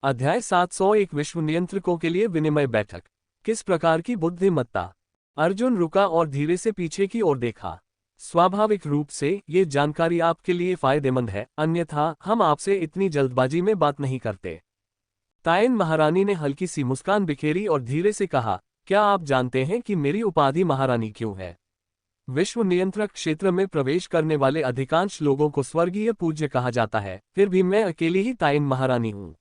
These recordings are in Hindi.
अध्याय 701 विश्व नियंत्रकों के लिए विनिमय बैठक। किस प्रकार की बुद्धिमत्ता। अर्जुन रुका और धीरे से पीछे की ओर देखा। स्वाभाविक रूप से ये जानकारी आपके लिए फायदेमंद है, अन्यथा हम आपसे इतनी जल्दबाजी में बात नहीं करते। तायन महारानी ने हल्की सी मुस्कान बिखेरी और धीरे से कहा, क्या आप जानते हैं कि मेरी उपाधि महारानी क्यों है? विश्व नियंत्रक क्षेत्र में प्रवेश करने वाले अधिकांश लोगों को स्वर्गीय पूज्य कहा जाता है, फिर भी मैं अकेली ही तायन महारानी हूँ।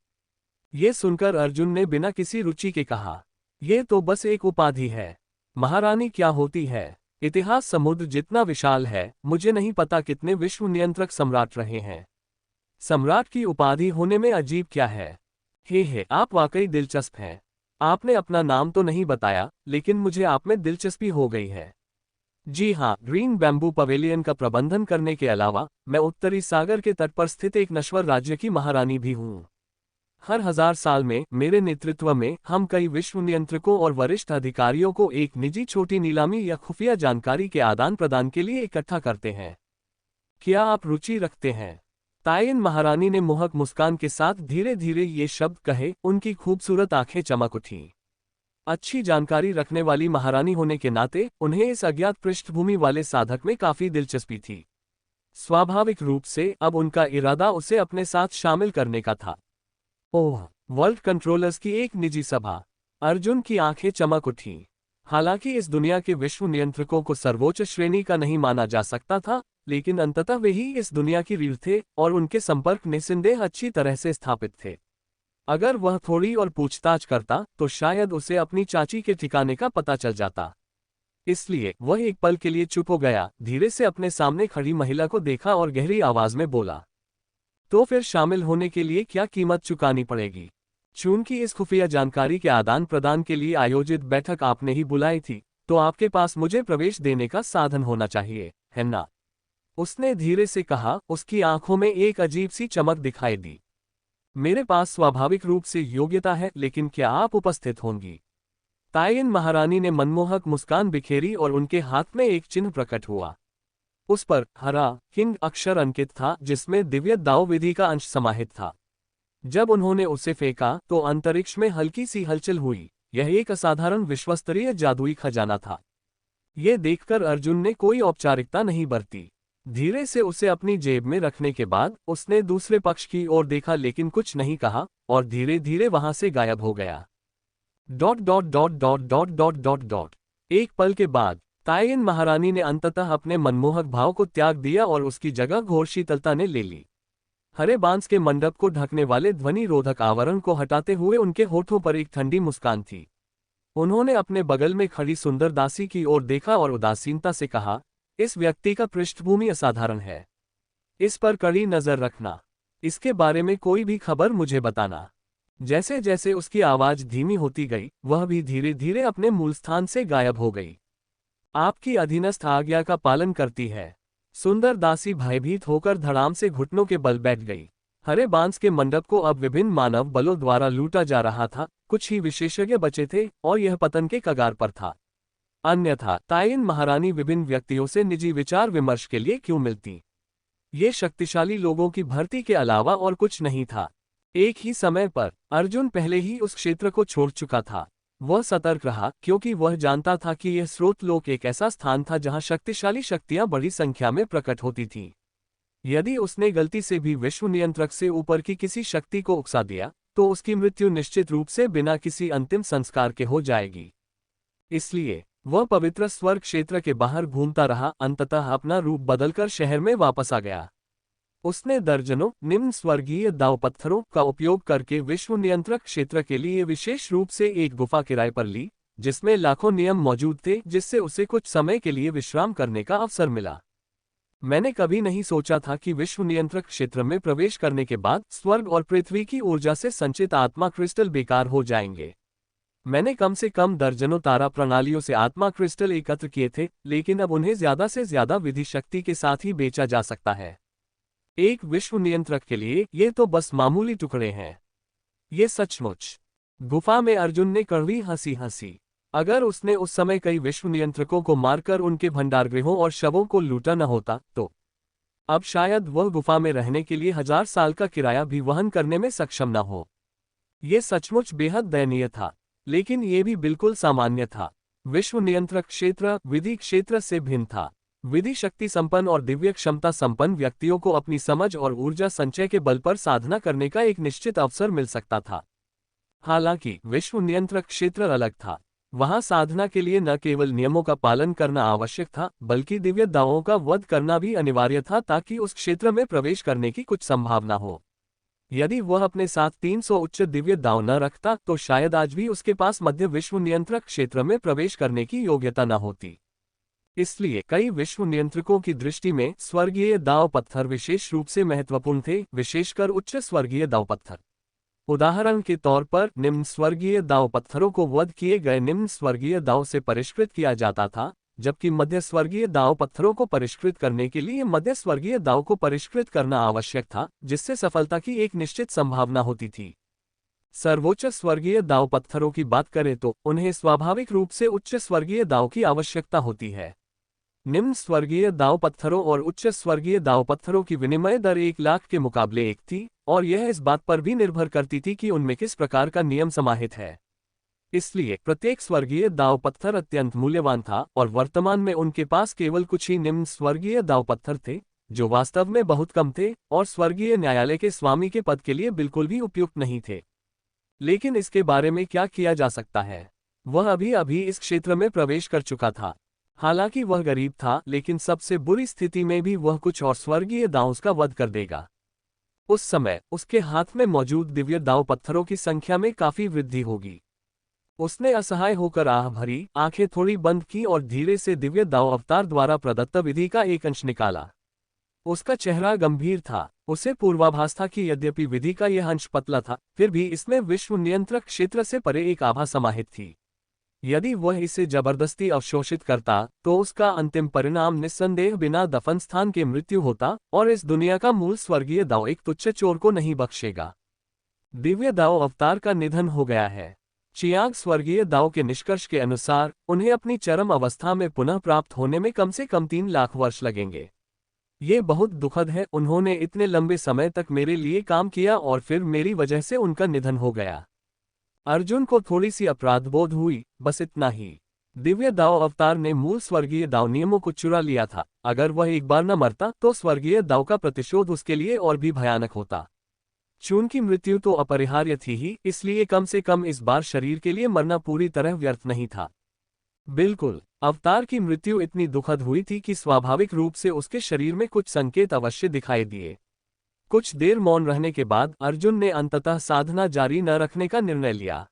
ये सुनकर अर्जुन ने बिना किसी रुचि के कहा, यह तो बस एक उपाधि है। महारानी क्या होती है? इतिहास समुद्र जितना विशाल है, मुझे नहीं पता कितने विश्व नियंत्रक सम्राट रहे हैं। सम्राट की उपाधि होने में अजीब क्या है? हे, आप वाकई दिलचस्प हैं। आपने अपना नाम तो नहीं बताया, लेकिन मुझे आप में दिलचस्पी हो गई है। जी हाँ, ग्रीन बैम्बू पवेलियन का प्रबंधन करने के अलावा मैं उत्तरी सागर के तट पर स्थित एक नश्वर राज्य की महारानी भी हूँ। हर 1000 साल में मेरे नेतृत्व में हम कई विश्व नियंत्रकों और वरिष्ठ अधिकारियों को एक निजी छोटी नीलामी या खुफिया जानकारी के आदान प्रदान के लिए इकट्ठा करते हैं। क्या आप रुचि रखते हैं? तायन महारानी ने मोहक मुस्कान के साथ धीरे धीरे ये शब्द कहे, उनकी खूबसूरत आंखें चमक उठीं। अच्छी जानकारी रखने वाली महारानी होने के नाते उन्हें इस अज्ञात पृष्ठभूमि वाले साधक में काफी दिलचस्पी थी। स्वाभाविक रूप से अब उनका इरादा उसे अपने साथ शामिल करने का था। ओह, वर्ल्ड कंट्रोलर्स की एक निजी सभा। अर्जुन की आंखें चमक उठीं। हालांकि इस दुनिया के विश्व नियंत्रकों को सर्वोच्च श्रेणी का नहीं माना जा सकता था, लेकिन अंततः वे ही इस दुनिया की रीढ़ थे और उनके संपर्क निस्संदेह अच्छी तरह से स्थापित थे। अगर वह थोड़ी और पूछताछ करता तो शायद उसे अपनी चाची के ठिकाने का पता चल जाता। इसलिए वह एक पल के लिए चुप हो गया, धीरे से अपने सामने खड़ी महिला को देखा और गहरी आवाज में बोला, तो फिर शामिल होने के लिए क्या कीमत चुकानी पड़ेगी? चूंकि इस खुफिया जानकारी के आदान प्रदान के लिए आयोजित बैठक आपने ही बुलाई थी, तो आपके पास मुझे प्रवेश देने का साधन होना चाहिए, है ना? उसने धीरे से कहा। उसकी आंखों में एक अजीब सी चमक दिखाई दी। मेरे पास स्वाभाविक रूप से योग्यता है, लेकिन क्या आप उपस्थित होंगी? तायन महारानी ने मनमोहक मुस्कान बिखेरी और उनके हाथ में एक चिन्ह प्रकट हुआ। उस पर हरा किंग अक्षर अंकित था, जिसमें दिव्य दाव विधि का अंश समाहित था। जब उन्होंने उसे फेंका तो अंतरिक्ष में हल्की सी हलचल हुई। यह एक असाधारण विश्वस्तरीय जादुई खजाना था। यह देखकर अर्जुन ने कोई औपचारिकता नहीं बरती। धीरे से उसे अपनी जेब में रखने के बाद उसने दूसरे पक्ष की ओर देखा, लेकिन कुछ नहीं कहा और धीरे धीरे वहां से गायब हो गया। Dot dot dot dot dot dot dot dot. एक पल के बाद तायन महारानी ने अंततः अपने मनमोहक भाव को त्याग दिया और उसकी जगह घोर शीतलता ने ले ली। हरे बांस के मंडप को ढकने वाले ध्वनि रोधक आवरण को हटाते हुए उनके होठों पर एक ठंडी मुस्कान थी। उन्होंने अपने बगल में खड़ी सुंदर दासी की ओर देखा और उदासीनता से कहा, इस व्यक्ति का पृष्ठभूमि असाधारण है। इस पर कड़ी नजर रखना। इसके बारे में कोई भी खबर मुझे बताना। जैसे जैसे उसकी आवाज धीमी होती गई, वह भी धीरे धीरे अपने मूल स्थान से गायब हो गई। आपकी अधीनस्थ आज्ञा का पालन करती है। सुंदर दासी भयभीत होकर धड़ाम से घुटनों के बल बैठ गई। हरे बांस के मंडप को अब विभिन्न मानव बलों द्वारा लूटा जा रहा था। कुछ ही विशेषज्ञ बचे थे और यह पतन के कगार पर था। अन्यथा तायन महारानी विभिन्न व्यक्तियों से निजी विचार विमर्श के लिए क्यों मिलती? ये शक्तिशाली लोगों की भर्ती के अलावा और कुछ नहीं था। एक ही समय पर अर्जुन पहले ही उस क्षेत्र को छोड़ चुका था। वह सतर्क रहा, क्योंकि वह जानता था कि यह स्रोत लोक एक ऐसा स्थान था जहां शक्तिशाली शक्तियां बड़ी संख्या में प्रकट होती थीं। यदि उसने गलती से भी विश्व नियंत्रक से ऊपर की किसी शक्ति को उकसा दिया, तो उसकी मृत्यु निश्चित रूप से बिना किसी अंतिम संस्कार के हो जाएगी। इसलिए वह पवित्र स्वर्ग क्षेत्र के बाहर घूमता रहा, अंततः अपना रूप बदलकर शहर में वापस आ गया। उसने दर्जनों निम्न स्वर्गीय दाव पत्थरों का उपयोग करके विश्व नियंत्रक क्षेत्र के लिए विशेष रूप से एक गुफा किराए पर ली, जिसमें लाखों नियम मौजूद थे, जिससे उसे कुछ समय के लिए विश्राम करने का अवसर मिला। मैंने कभी नहीं सोचा था कि विश्व नियंत्रक क्षेत्र में प्रवेश करने के बाद स्वर्ग और पृथ्वी की ऊर्जा से संचित आत्मा क्रिस्टल बेकार हो जाएंगे। मैंने कम से कम दर्जनों तारा प्रणालियों से आत्मा क्रिस्टल एकत्र किए थे, लेकिन अब उन्हें ज्यादा से ज्यादा विधि शक्ति के साथ ही बेचा जा सकता है। एक विश्व नियंत्रक के लिए ये तो बस मामूली टुकड़े हैं। ये सचमुच। गुफा में अर्जुन ने कड़वी हंसी हंसी। अगर उसने उस समय कई विश्व नियंत्रकों को मारकर उनके भंडारगृहों और शवों को लूटा न होता, तो अब शायद वह गुफा में रहने के लिए 1000 साल का किराया भी वहन करने में सक्षम न हो। ये सचमुच बेहद दयनीय था, लेकिन ये भी बिल्कुल सामान्य था। विश्व नियंत्रक क्षेत्र विधि क्षेत्र से भिन्न था। विधि शक्ति संपन्न और दिव्य क्षमता संपन्न व्यक्तियों को अपनी समझ और ऊर्जा संचय के बल पर साधना करने का एक निश्चित अवसर मिल सकता था। हालांकि विश्व नियंत्रक क्षेत्र अलग था। वहां साधना के लिए न केवल नियमों का पालन करना आवश्यक था, बल्कि दिव्य दावों का वध करना भी अनिवार्य था ताकि उस क्षेत्र में प्रवेश करने की कुछ संभावना हो। यदि वह अपने साथ 300 उच्च दिव्य दाव न रखता तो शायद आज भी उसके पास मध्य विश्व नियंत्रक क्षेत्र में प्रवेश करने की योग्यता न होती। इसलिए कई विश्व नियंत्रकों की दृष्टि में स्वर्गीय दाव पत्थर विशेष रूप से महत्वपूर्ण थे, विशेषकर उच्च स्वर्गीय दाव पत्थर। उदाहरण के तौर पर निम्न स्वर्गीय दाव पत्थरों को वध किए गए निम्न स्वर्गीय दाव से परिष्कृत किया जाता था, जबकि मध्य स्वर्गीय दाव पत्थरों को परिष्कृत करने के लिए मध्य स्वर्गीय दाव को परिष्कृत करना आवश्यक था, जिससे सफलता की एक निश्चित संभावना होती थी। सर्वोच्च स्वर्गीय दाव पत्थरों की बात करें तो उन्हें स्वाभाविक रूप से उच्च स्वर्गीय दाव की आवश्यकता होती है। निम्न स्वर्गीय दाव पत्थरों और उच्च स्वर्गीय दाव पत्थरों की विनिमय दर 1,00,000 के मुकाबले 1 थी, और यह इस बात पर भी निर्भर करती थी कि उनमें किस प्रकार का नियम समाहित है। इसलिए प्रत्येक स्वर्गीय दाव पत्थर अत्यंत मूल्यवान था, और वर्तमान में उनके पास केवल कुछ ही निम्न स्वर्गीय दाव पत्थर थे, जो वास्तव में बहुत कम थे और स्वर्गीय न्यायालय के स्वामी के पद के लिए बिल्कुल भी उपयुक्त नहीं थे। लेकिन इसके बारे में क्या किया जा सकता है? वह अभी अभी इस क्षेत्र में प्रवेश कर चुका था। हालांकि वह गरीब था, लेकिन सबसे बुरी स्थिति में भी वह कुछ और स्वर्गीय दावों का वध कर देगा। उस समय उसके हाथ में मौजूद दिव्य दाव पत्थरों की संख्या में काफी वृद्धि होगी। उसने असहाय होकर आह भरी, आंखें थोड़ी बंद की और धीरे से दिव्य दाव अवतार द्वारा प्रदत्त विधि का एक अंश निकाला। उसका चेहरा गंभीर था। उसे पूर्वाभास था कि यद्यपि विधि का यह अंश पतला था, फिर भी इसमें विश्व नियंत्रक क्षेत्र से परे एक आभा समाहित थी। यदि वह इसे जबरदस्ती अवशोषित करता तो उसका अंतिम परिणाम निस्संदेह बिना दफन स्थान के मृत्यु होता, और इस दुनिया का मूल स्वर्गीय दाव एक तुच्छ चोर को नहीं बख्शेगा। दिव्य दाव अवतार का निधन हो गया है। चियांग स्वर्गीय दाव के निष्कर्ष के अनुसार उन्हें अपनी चरम अवस्था में पुनः प्राप्त होने में कम से कम 3 लाख वर्ष लगेंगे। ये बहुत दुखद है। उन्होंने इतने लंबे समय तक मेरे लिए काम किया और फिर मेरी वजह से उनका निधन हो गया। अर्जुन को थोड़ी सी अपराधबोध हुई, बस इतना ही। दिव्य दाव अवतार ने मूल स्वर्गीय दाव नियमों को चुरा लिया था। अगर वह एक बार न मरता तो स्वर्गीय दाव का प्रतिशोध उसके लिए और भी भयानक होता। चून की मृत्यु तो अपरिहार्य थी ही, इसलिए कम से कम इस बार शरीर के लिए मरना पूरी तरह व्यर्थ नहीं था। बिल्कुल, अवतार की मृत्यु इतनी दुखद हुई थी कि स्वाभाविक रूप से उसके शरीर में कुछ संकेत अवश्य दिखाई दिए। कुछ देर मौन रहने के बाद अर्जुन ने अंततः साधना जारी न रखने का निर्णय लिया।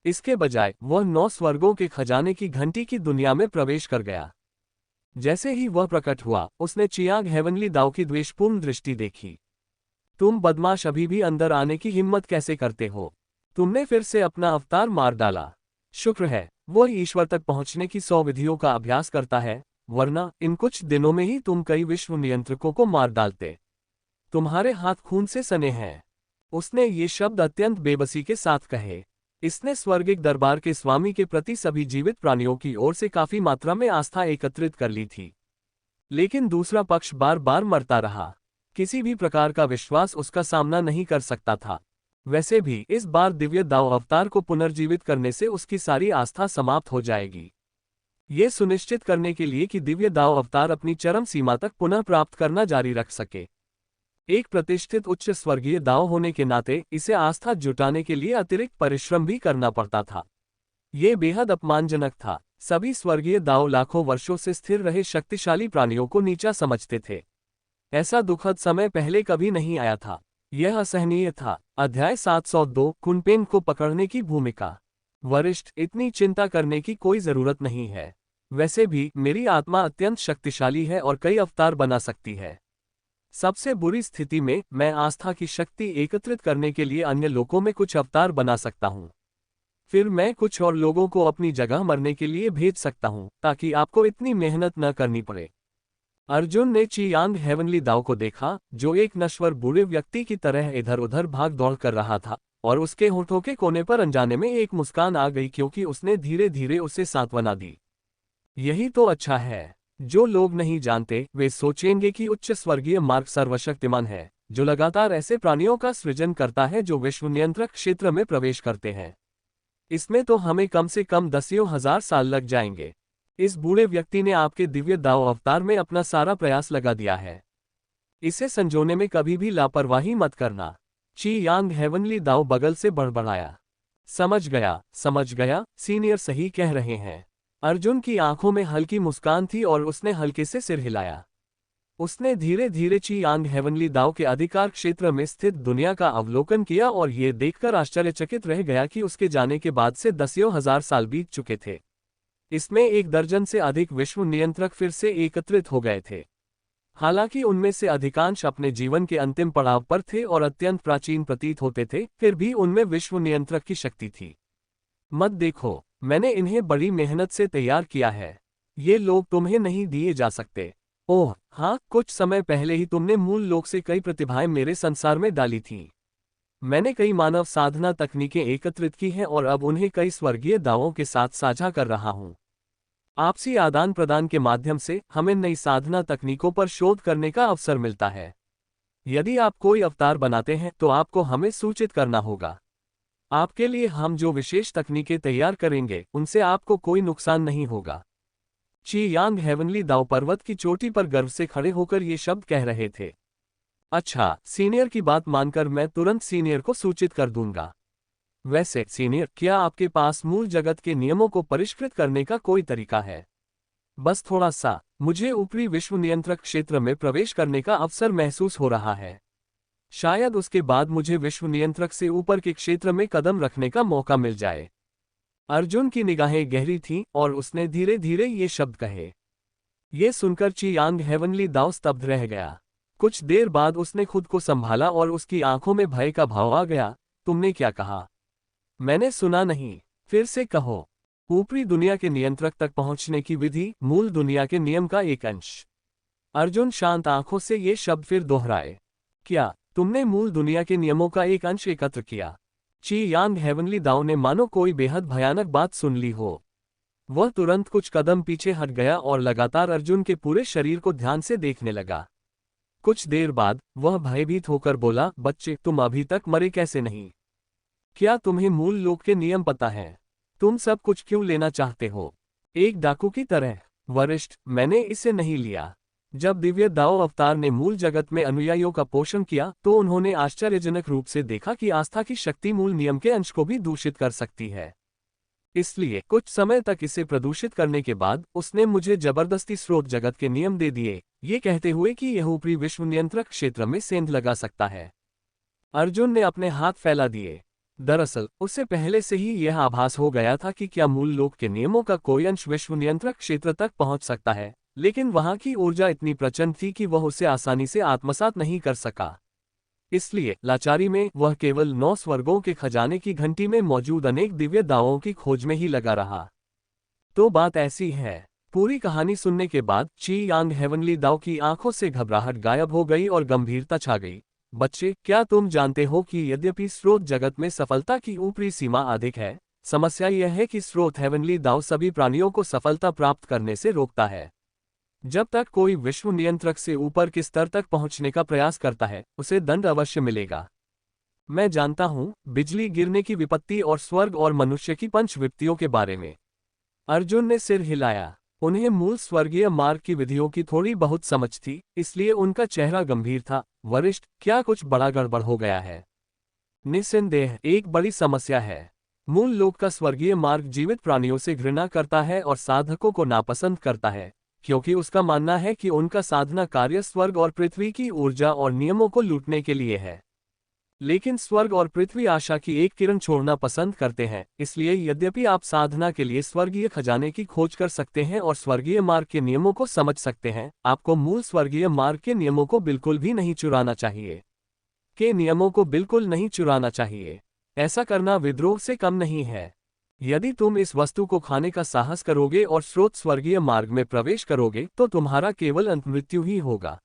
इसके बजाय वह 9 स्वर्गों के खजाने की घंटी की दुनिया में प्रवेश कर गया। जैसे ही वह प्रकट हुआ, उसने चियांग हेवनली दाव की द्वेषपूर्ण दृष्टि देखी। तुम बदमाश, अभी भी अंदर आने की हिम्मत कैसे करते हो? तुमने फिर से अपना अवतार मार डाला। शुक्र है वह ईश्वर तक पहुंचने की 100 विधियों का अभ्यास करता है, वरना इन कुछ दिनों में ही तुम कई विश्व नियंत्रकों को मार डालते। तुम्हारे हाथ खून से सने हैं। उसने ये शब्द अत्यंत बेबसी के साथ कहे। इसने स्वर्गिक दरबार के स्वामी के प्रति सभी जीवित प्राणियों की ओर से काफी मात्रा में आस्था एकत्रित कर ली थी। लेकिन दूसरा पक्ष बार बार मरता रहा। किसी भी प्रकार का विश्वास उसका सामना नहीं कर सकता था। वैसे भी इस बार दिव्य दाव अवतार को पुनर्जीवित करने से उसकी सारी आस्था समाप्त हो जाएगी। ये सुनिश्चित करने के लिए कि दिव्य दाव अवतार अपनी चरम सीमा तक पुनः प्राप्त करना जारी रख सके, एक प्रतिष्ठित उच्च स्वर्गीय दाव होने के नाते इसे आस्था जुटाने के लिए अतिरिक्त परिश्रम भी करना पड़ता था। ये बेहद अपमानजनक था। सभी स्वर्गीय दाव लाखों वर्षों से स्थिर रहे शक्तिशाली प्राणियों को नीचा समझते थे। ऐसा दुखद समय पहले कभी नहीं आया था। यह असहनीय था। अध्याय 702 कुनपेन को पकड़ने की भूमिका। वरिष्ठ, इतनी चिंता करने की कोई जरूरत नहीं है। वैसे भी मेरी आत्मा अत्यंत शक्तिशाली है और कई अवतार बना सकती है। सबसे बुरी स्थिति में मैं आस्था की शक्ति एकत्रित करने के लिए अन्य लोगों में कुछ अवतार बना सकता हूँ। फिर मैं कुछ और लोगों को अपनी जगह मरने के लिए भेज सकता हूँ, ताकि आपको इतनी मेहनत न करनी पड़े। अर्जुन ने चियांग हेवनली दाव को देखा, जो एक नश्वर बूढ़े व्यक्ति की तरह इधर उधर भाग दौड़ कर रहा था, और उसके होठों के कोने पर अनजाने में एक मुस्कान आ गई क्योंकि उसने धीरे धीरे उसे सांत्वना दी। यही तो अच्छा है। जो लोग नहीं जानते वे सोचेंगे कि उच्च स्वर्गीय मार्ग सर्वशक्तिमान है, जो लगातार ऐसे प्राणियों का सृजन करता है जो विश्व नियंत्रक क्षेत्र में प्रवेश करते हैं। इसमें तो हमें कम से कम दसियों हजार साल लग जाएंगे। इस बूढ़े व्यक्ति ने आपके दिव्य दाव अवतार में अपना सारा प्रयास लगा दिया है। इसे संजोने में कभी भी लापरवाही मत करना। ची यांग हेवनली दाव बगल से बड़बड़ाया। समझ गया, सीनियर सही कह रहे हैं। अर्जुन की आंखों में हल्की मुस्कान थी और उसने हल्के से सिर हिलाया। उसने धीरे धीरे ची यांग हेवनली दाव के अधिकार क्षेत्र में स्थित दुनिया का अवलोकन किया और ये देखकर आश्चर्यचकित रह गया कि उसके जाने के बाद से दसियों हजार साल बीत चुके थे। इसमें 1 दर्जन से अधिक विश्व नियंत्रक फिर से एकत्रित हो गए थे। हालांकि उनमें से अधिकांश अपने जीवन के अंतिम पड़ाव पर थे और अत्यंत प्राचीन प्रतीत होते थे, फिर भी उनमें विश्व नियंत्रक की शक्ति थी। मत देखो, मैंने इन्हें बड़ी मेहनत से तैयार किया है। ये लोग तुम्हें नहीं दिए जा सकते। ओह हाँ, कुछ समय पहले ही तुमने मूल लोक से कई प्रतिभाएं मेरे संसार में डाली थीं। मैंने कई मानव साधना तकनीकें एकत्रित की हैं और अब उन्हें कई स्वर्गीय दावों के साथ साझा कर रहा हूं। आपसी आदान प्रदान के माध्यम से हमें नई साधना तकनीकों पर शोध करने का अवसर मिलता है। यदि आप कोई अवतार बनाते हैं तो आपको हमें सूचित करना होगा। आपके लिए हम जो विशेष तकनीकें तैयार करेंगे उनसे आपको कोई नुकसान नहीं होगा। ची यांग हेवनली दाव पर्वत की चोटी पर गर्व से खड़े होकर ये शब्द कह रहे थे। अच्छा, सीनियर की बात मानकर मैं तुरंत सीनियर को सूचित कर दूंगा। वैसे सीनियर, क्या आपके पास मूल जगत के नियमों को परिष्कृत करने का कोई तरीका है? बस थोड़ा सा, मुझे ऊपरी विश्व नियंत्रक क्षेत्र में प्रवेश करने का अवसर महसूस हो रहा है। शायद उसके बाद मुझे विश्व नियंत्रक से ऊपर के क्षेत्र में कदम रखने का मौका मिल जाए। अर्जुन की निगाहें गहरी थीं और उसने धीरे धीरे ये शब्द कहे। ये सुनकर ची यांग हेवनली दाव स्तब्ध रह गया। कुछ देर बाद उसने खुद को संभाला और उसकी आंखों में भय का भाव आ गया। तुमने क्या कहा? मैंने सुना नहीं, फिर से कहो। ऊपरी दुनिया के नियंत्रक तक पहुंचने की विधि मूल दुनिया के नियम का एक अंश। अर्जुन शांत आंखों से ये शब्द फिर दोहराए। क्या तुमने मूल दुनिया के नियमों का एक अंश एकत्र किया? ची यांग हेवनली दाव ने मानो कोई बेहद भयानक बात सुन ली हो। वह तुरंत कुछ कदम पीछे हट गया और लगातार अर्जुन के पूरे शरीर को ध्यान से देखने लगा। कुछ देर बाद वह भयभीत होकर बोला, बच्चे, तुम अभी तक मरे कैसे नहीं? क्या तुम्हें मूल लोक के नियम पता है? तुम सब कुछ क्यों लेना चाहते हो? एक डाकू की तरह? वरिष्ठ, मैंने इसे नहीं लिया। जब दिव्य दाओ अवतार ने मूल जगत में अनुयायियों का पोषण किया तो उन्होंने आश्चर्यजनक रूप से देखा कि आस्था की शक्ति मूल नियम के अंश को भी दूषित कर सकती है। इसलिए कुछ समय तक इसे प्रदूषित करने के बाद उसने मुझे जबरदस्ती स्रोत जगत के नियम दे दिए, ये कहते हुए कि यह ऊपरी विश्व नियंत्रक क्षेत्र में सेंध लगा सकता है। अर्जुन ने अपने हाथ फैला दिए। दरअसल उसे पहले से ही यह आभास हो गया था कि क्या मूल लोक के नियमों का कोई अंश विश्व नियंत्रक क्षेत्र तक पहुंच सकता है, लेकिन वहां की ऊर्जा इतनी प्रचंड थी कि वह उसे आसानी से आत्मसात नहीं कर सका। इसलिए लाचारी में वह केवल 9 स्वर्गों के खजाने की घंटी में मौजूद अनेक दिव्य दावों की खोज में ही लगा रहा। तो बात ऐसी है। पूरी कहानी सुनने के बाद ची यांग हेवनली दाव की आंखों से घबराहट गायब हो गई और गंभीरता छा गई। बच्चे, क्या तुम जानते हो कि यद्यपि स्रोत जगत में सफलता की ऊपरी सीमा अधिक है, समस्या यह है कि स्रोत हेवनली दाव सभी प्राणियों को सफलता प्राप्त करने से रोकता है। जब तक कोई विश्व नियंत्रक से ऊपर के स्तर तक पहुंचने का प्रयास करता है, उसे दंड अवश्य मिलेगा। मैं जानता हूं, बिजली गिरने की विपत्ति और स्वर्ग और मनुष्य की पंच विपत्तियों के बारे में। अर्जुन ने सिर हिलाया। उन्हें मूल स्वर्गीय मार्ग की विधियों की थोड़ी बहुत समझ थी, इसलिए उनका चेहरा गंभीर था। वरिष्ठ, क्या कुछ बड़ा गड़बड़ हो गया है? निस्संदेह एक बड़ी समस्या है। मूल लोक का स्वर्गीय मार्ग जीवित प्राणियों से घृणा करता है और साधकों को नापसंद करता है, क्योंकि उसका मानना है कि उनका साधना कार्य स्वर्ग और पृथ्वी की ऊर्जा और नियमों को लूटने के लिए है। लेकिन स्वर्ग और पृथ्वी आशा की एक किरण छोड़ना पसंद करते हैं, इसलिए यद्यपि आप साधना के लिए स्वर्गीय खजाने की खोज कर सकते हैं और स्वर्गीय मार्ग के नियमों को समझ सकते हैं, आपको मूल स्वर्गीय मार्ग के नियमों को बिल्कुल भी नहीं चुराना चाहिए। ऐसा करना विद्रोह से कम नहीं है। यदि तुम इस वस्तु को खाने का साहस करोगे और स्रोत स्वर्गीय मार्ग में प्रवेश करोगे तो तुम्हारा केवल अंत मृत्यु ही होगा।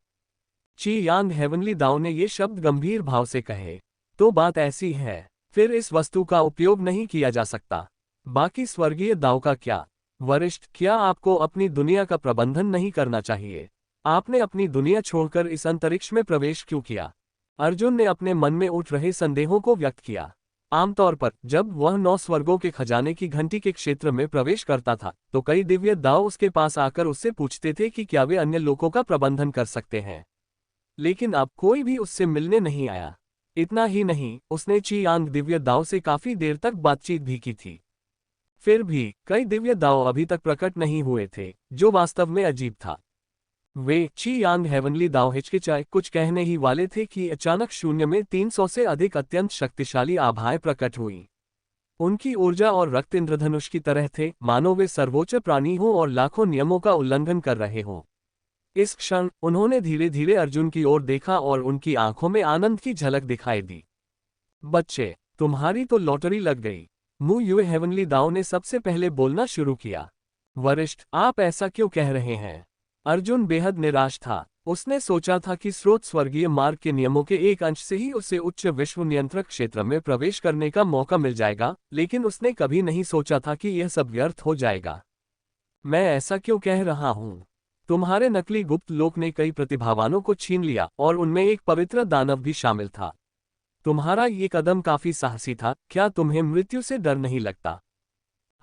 ची यांग हेवनली दाव ने ये शब्द गंभीर भाव से कहे। तो बात ऐसी है, फिर इस वस्तु का उपयोग नहीं किया जा सकता। बाकी स्वर्गीय दाव का क्या? वरिष्ठ, क्या आपको अपनी दुनिया का प्रबंधन नहीं करना चाहिए? आपने अपनी दुनिया छोड़कर इस अंतरिक्ष में प्रवेश क्यों किया? अर्जुन ने अपने मन में उठ रहे संदेहों को व्यक्त किया। आमतौर पर जब वह 9 स्वर्गों के खजाने की घंटी के क्षेत्र में प्रवेश करता था तो कई दिव्य दाव उसके पास आकर उससे पूछते थे कि क्या वे अन्य लोगों का प्रबंधन कर सकते हैं। लेकिन अब कोई भी उससे मिलने नहीं आया। इतना ही नहीं, उसने चियांग दिव्य दाव से काफी देर तक बातचीत भी की थी। फिर भी कई दिव्य दाव अभी तक प्रकट नहीं हुए थे, जो वास्तव में अजीब था। वे चियांग हेवनली दाव हिचकिचाए कुछ कहने ही वाले थे कि अचानक शून्य में 300 से अधिक अत्यंत शक्तिशाली आभाएं प्रकट हुई। उनकी ऊर्जा और रक्त इंद्रधनुष की तरह थे, मानो वे सर्वोच्च प्राणी हों और लाखों नियमों का उल्लंघन कर रहे हों। इस क्षण उन्होंने धीरे धीरे अर्जुन की ओर देखा और उनकी आंखों में आनंद की झलक दिखाई दी। बच्चे, तुम्हारी तो लॉटरी लग गई। मु युए हेवनली दाव ने सबसे पहले बोलना शुरू किया। वरिष्ठ, आप ऐसा क्यों कह रहे हैं? अर्जुन बेहद निराश था। उसने सोचा था कि स्रोत स्वर्गीय मार्ग के नियमों के एक अंश से ही उसे उच्च विश्व नियंत्रक क्षेत्र में प्रवेश करने का मौका मिल जाएगा, लेकिन उसने कभी नहीं सोचा था कि यह सब व्यर्थ हो जाएगा। मैं ऐसा क्यों कह रहा हूँ? तुम्हारे नकली गुप्त लोक ने कई प्रतिभावानों को छीन लिया और उनमें एक पवित्र दानव भी शामिल था। तुम्हारा ये कदम काफी साहसी था। क्या तुम्हें मृत्यु से डर नहीं लगता?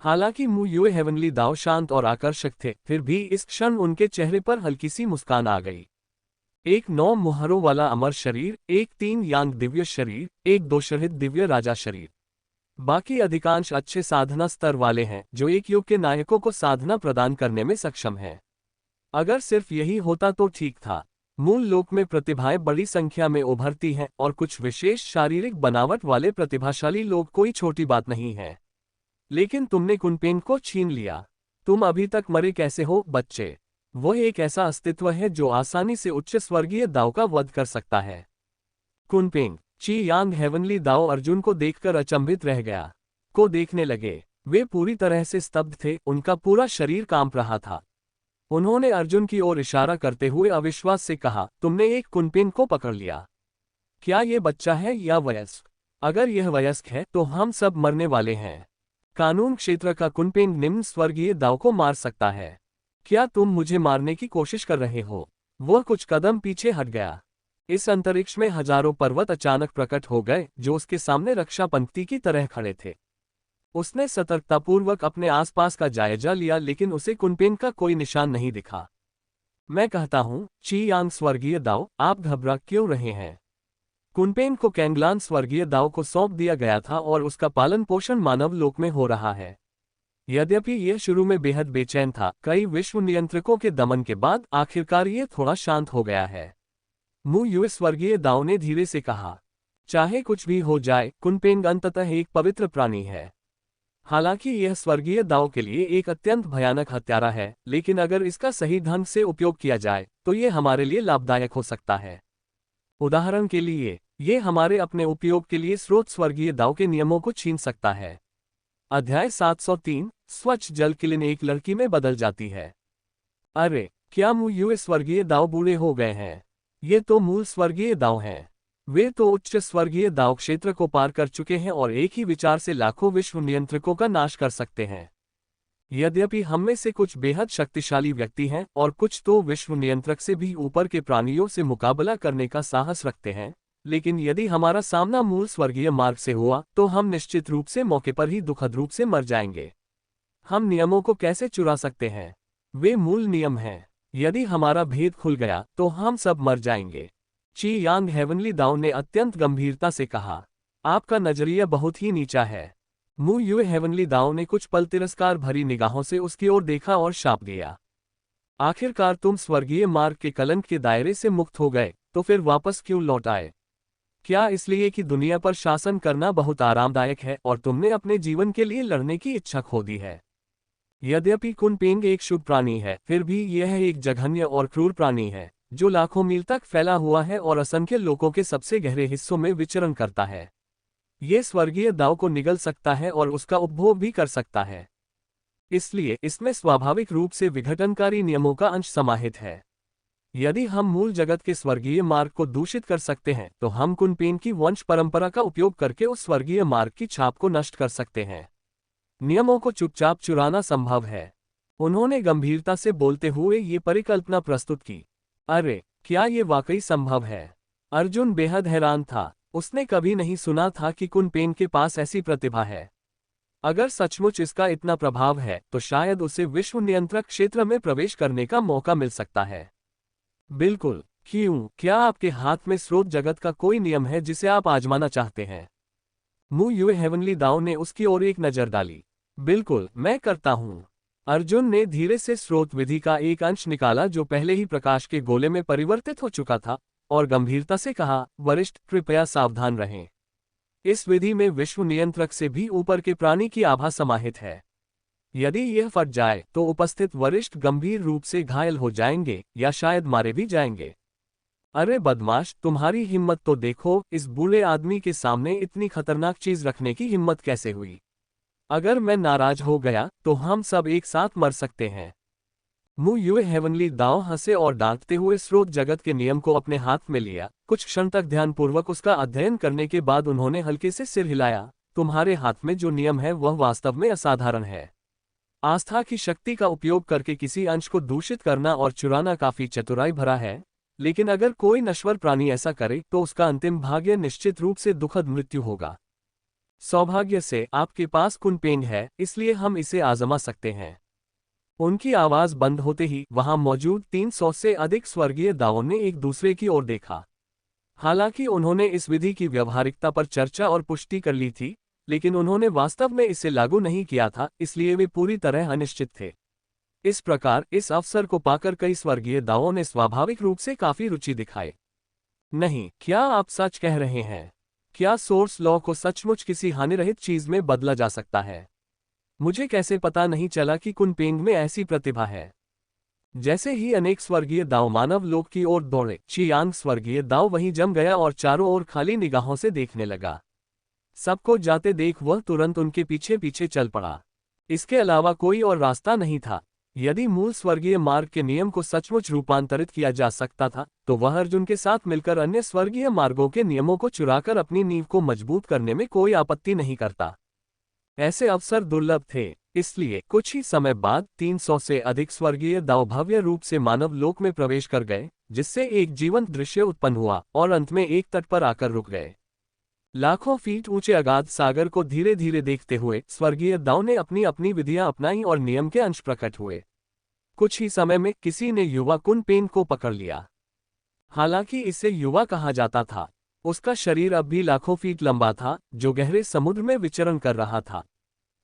हालांकि मु युए हेवनली दाव शांत और आकर्षक थे, फिर भी इस क्षण उनके चेहरे पर हल्की सी मुस्कान आ गई। एक 9 मुहरों वाला अमर शरीर, एक 3 यांग दिव्य शरीर, एक 2 शरहित दिव्य राजा शरीर। बाकी अधिकांश अच्छे साधना स्तर वाले हैं जो एक युग के नायकों को साधना प्रदान करने में सक्षम हैं। अगर सिर्फ यही होता तो ठीक था। मूल लोक में प्रतिभाएं बड़ी संख्या में उभरती हैं और कुछ विशेष शारीरिक बनावट वाले प्रतिभाशाली लोग कोई छोटी बात नहीं है। लेकिन तुमने कुनपेंग को छीन लिया। तुम अभी तक मरे कैसे हो बच्चे? वह एक ऐसा अस्तित्व है जो आसानी से उच्च स्वर्गीय दाव का वध कर सकता है। कुनपेंग, चियांग हेवनली दाव अर्जुन को देखकर अचंभित रह गया। को देखने लगे। वे पूरी तरह से स्तब्ध थे, उनका पूरा शरीर कांप रहा था। उन्होंने अर्जुन की ओर इशारा करते हुए अविश्वास से कहा, तुमने एक कुनपेंग को पकड़ लिया। क्या ये बच्चा है या वयस्क? अगर यह वयस्क है तो हम सब मरने वाले हैं। कानून क्षेत्र का कुनपेंग निम्न स्वर्गीय दाव को मार सकता है। क्या तुम मुझे मारने की कोशिश कर रहे हो? वह कुछ कदम पीछे हट गया। इस अंतरिक्ष में हजारों पर्वत अचानक प्रकट हो गए जो उसके सामने रक्षा पंक्ति की तरह खड़े थे। उसने सतर्कतापूर्वक अपने आसपास का जायजा लिया, लेकिन उसे कुनपेंग का कोई निशान नहीं दिखा। मैं कहता हूं, चियांग स्वर्गीय दाव, आप घबरा क्यों रहे हैं? कुनपेंग को कैंगलान स्वर्गीय दाव को सौंप दिया गया था और उसका पालन पोषण मानव लोक में हो रहा है। यद्यपि यह शुरू में बेहद बेचैन था, कई विश्व नियंत्रकों के दमन के बाद आखिरकार यह थोड़ा शांत हो गया है। मु युए स्वर्गीय दाव ने धीरे से कहा, चाहे कुछ भी हो जाए, कुनपेंग अंततः एक पवित्र प्राणी है। हालांकि यह स्वर्गीय दाव के लिए एक अत्यंत भयानक हत्यारा है, लेकिन अगर इसका सही ढंग से उपयोग किया जाए तो यह हमारे लिए लाभदायक हो सकता है। उदाहरण के लिए, ये हमारे अपने उपयोग के लिए स्रोत स्वर्गीय दाव के नियमों को छीन सकता है। अध्याय 703, स्वच्छ जल किलिन एक लड़की में बदल जाती है। अरे, क्या मु युए स्वर्गीय दाव बूढ़े हो गए हैं? ये तो मूल स्वर्गीय दाव हैं। वे तो उच्च स्वर्गीय दाव क्षेत्र को पार कर चुके हैं और एक ही विचार से लाखों विश्व नियंत्रकों का नाश कर सकते हैं। यद्यपि हम में से कुछ बेहद शक्तिशाली व्यक्ति हैं और कुछ तो विश्व नियंत्रक से भी ऊपर के प्राणियों से मुकाबला करने का साहस रखते हैं, लेकिन यदि हमारा सामना मूल स्वर्गीय मार्ग से हुआ तो हम निश्चित रूप से मौके पर ही दुखद रूप से मर जाएंगे। हम नियमों को कैसे चुरा सकते हैं? वे मूल नियम हैं। यदि हमारा भेद खुल गया तो हम सब मर जाएंगे। चियांग हेवनली दाव ने अत्यंत गंभीरता से कहा, आपका नजरिया बहुत ही नीचा है। मु युए हेवनली दाव ने कुछ पल तिरस्कार भरी निगाहों से उसकी ओर देखा और शाप दिया। आखिरकार तुम स्वर्गीय मार्ग के कलंक के दायरे से मुक्त हो गए, तो फिर वापस क्यों लौट आए? क्या इसलिए कि दुनिया पर शासन करना बहुत आरामदायक है और तुमने अपने जीवन के लिए लड़ने की इच्छा खो दी है? यद्यपि कुनपेंग एक शुभ प्राणी है, फिर भी यह एक जघन्य और क्रूर प्राणी है जो लाखों मील तक फैला हुआ है और असंख्य लोगों के सबसे गहरे हिस्सों में विचरण करता है। ये स्वर्गीय दाव को निगल सकता है और उसका उपभोग भी कर सकता है। इसलिए इसमें स्वाभाविक रूप से विघटनकारी नियमों का अंश समाहित है। यदि हम मूल जगत के स्वर्गीय मार्ग को दूषित कर सकते हैं तो हम कुनपेंग की वंश परंपरा का उपयोग करके उस स्वर्गीय मार्ग की छाप को नष्ट कर सकते हैं। नियमों को चुपचाप चुराना संभव है। उन्होंने गंभीरता से बोलते हुए ये परिकल्पना प्रस्तुत की। अरे, क्या ये वाकई संभव है? अर्जुन बेहद हैरान था। उसने कभी नहीं सुना था कि कुनपेन के पास ऐसी प्रतिभा है। अगर सचमुच इसका इतना प्रभाव है तो शायद उसे विश्व नियंत्रक क्षेत्र में प्रवेश करने का मौका मिल सकता है। बिल्कुल। क्यों, क्या आपके हाथ में स्रोत जगत का कोई नियम है जिसे आप आजमाना चाहते हैं? मु युए हेवनली दाओ ने उसकी ओर एक नजर डाली। बिल्कुल, मैं करता हूं। अर्जुन ने धीरे से स्रोत विधि का एक अंश निकाला जो पहले ही प्रकाश के गोले में परिवर्तित हो चुका था, और गंभीरता से कहा, वरिष्ठ, कृपया सावधान रहें। इस विधि में विश्व नियंत्रक से भी ऊपर के प्राणी की आभा समाहित है। यदि यह फट जाए तो उपस्थित वरिष्ठ गंभीर रूप से घायल हो जाएंगे या शायद मारे भी जाएंगे। अरे बदमाश, तुम्हारी हिम्मत तो देखो, इस बूढ़े आदमी के सामने इतनी खतरनाक चीज रखने की हिम्मत कैसे हुई? अगर मैं नाराज हो गया तो हम सब एक साथ मर सकते हैं। मु युए हेवनली दाओ हंसे और डांटते हुए स्रोत जगत के नियम को अपने हाथ में लिया। कुछ क्षण तक ध्यानपूर्वक उसका अध्ययन करने के बाद उन्होंने हल्के से सिर हिलाया। तुम्हारे हाथ में जो नियम है वह वास्तव में असाधारण है। आस्था की शक्ति का उपयोग करके किसी अंश को दूषित करना और चुराना काफी चतुराई भरा है, लेकिन अगर कोई नश्वर प्राणी ऐसा करे तो उसका अंतिम भाग्य निश्चित रूप से दुखद मृत्यु होगा। सौभाग्य से आपके पास कुनपेन है, इसलिए हम इसे आजमा सकते हैं। उनकी आवाज बंद होते ही वहां मौजूद 300 से अधिक स्वर्गीय दाओं ने एक दूसरे की ओर देखा। हालांकि उन्होंने इस विधि की व्यावहारिकता पर चर्चा और पुष्टि कर ली थी, लेकिन उन्होंने वास्तव में इसे लागू नहीं किया था, इसलिए वे पूरी तरह अनिश्चित थे। इस प्रकार इस अवसर को पाकर कई स्वर्गीय दाओं ने स्वाभाविक रूप से काफी रुचि दिखाई। नहीं, क्या आप सच कह रहे हैं? क्या सोर्स लॉ को सचमुच किसी हानिरहित चीज में बदला जा सकता है? मुझे कैसे पता नहीं चला कि कुनपेंग में ऐसी प्रतिभा है? जैसे ही अनेक स्वर्गीय दाव मानव लोक की ओर दौड़े, चियांग स्वर्गीय दाव वहीं जम गया और चारों ओर खाली निगाहों से देखने लगा। सबको जाते देख वह तुरंत उनके पीछे पीछे चल पड़ा। इसके अलावा कोई और रास्ता नहीं था। यदि मूल स्वर्गीय मार्ग के नियम को सचमुच रूपांतरित किया जा सकता था, तो वह अर्जुन के साथ मिलकर अन्य स्वर्गीय मार्गों के नियमों को चुराकर अपनी नींव को मजबूत करने में कोई आपत्ति नहीं करता। ऐसे अवसर दुर्लभ थे, इसलिए कुछ ही समय बाद 300 से अधिक स्वर्गीय दाव भव्य रूप से मानव लोक में प्रवेश कर गए, जिससे एक जीवंत दृश्य उत्पन्न हुआ और अंत में एक तट पर आकर रुक गए। लाखों फीट ऊंचे अगाध सागर को धीरे धीरे देखते हुए स्वर्गीय दाव ने अपनी अपनी विधियां अपनाई और नियम के अंश प्रकट हुए। कुछ ही समय में किसी ने युवा कुनपेन को पकड़ लिया। हालांकि इसे युवा कहा जाता था। उसका शरीर अब भी लाखों फीट लंबा था, जो गहरे समुद्र में विचरण कर रहा था।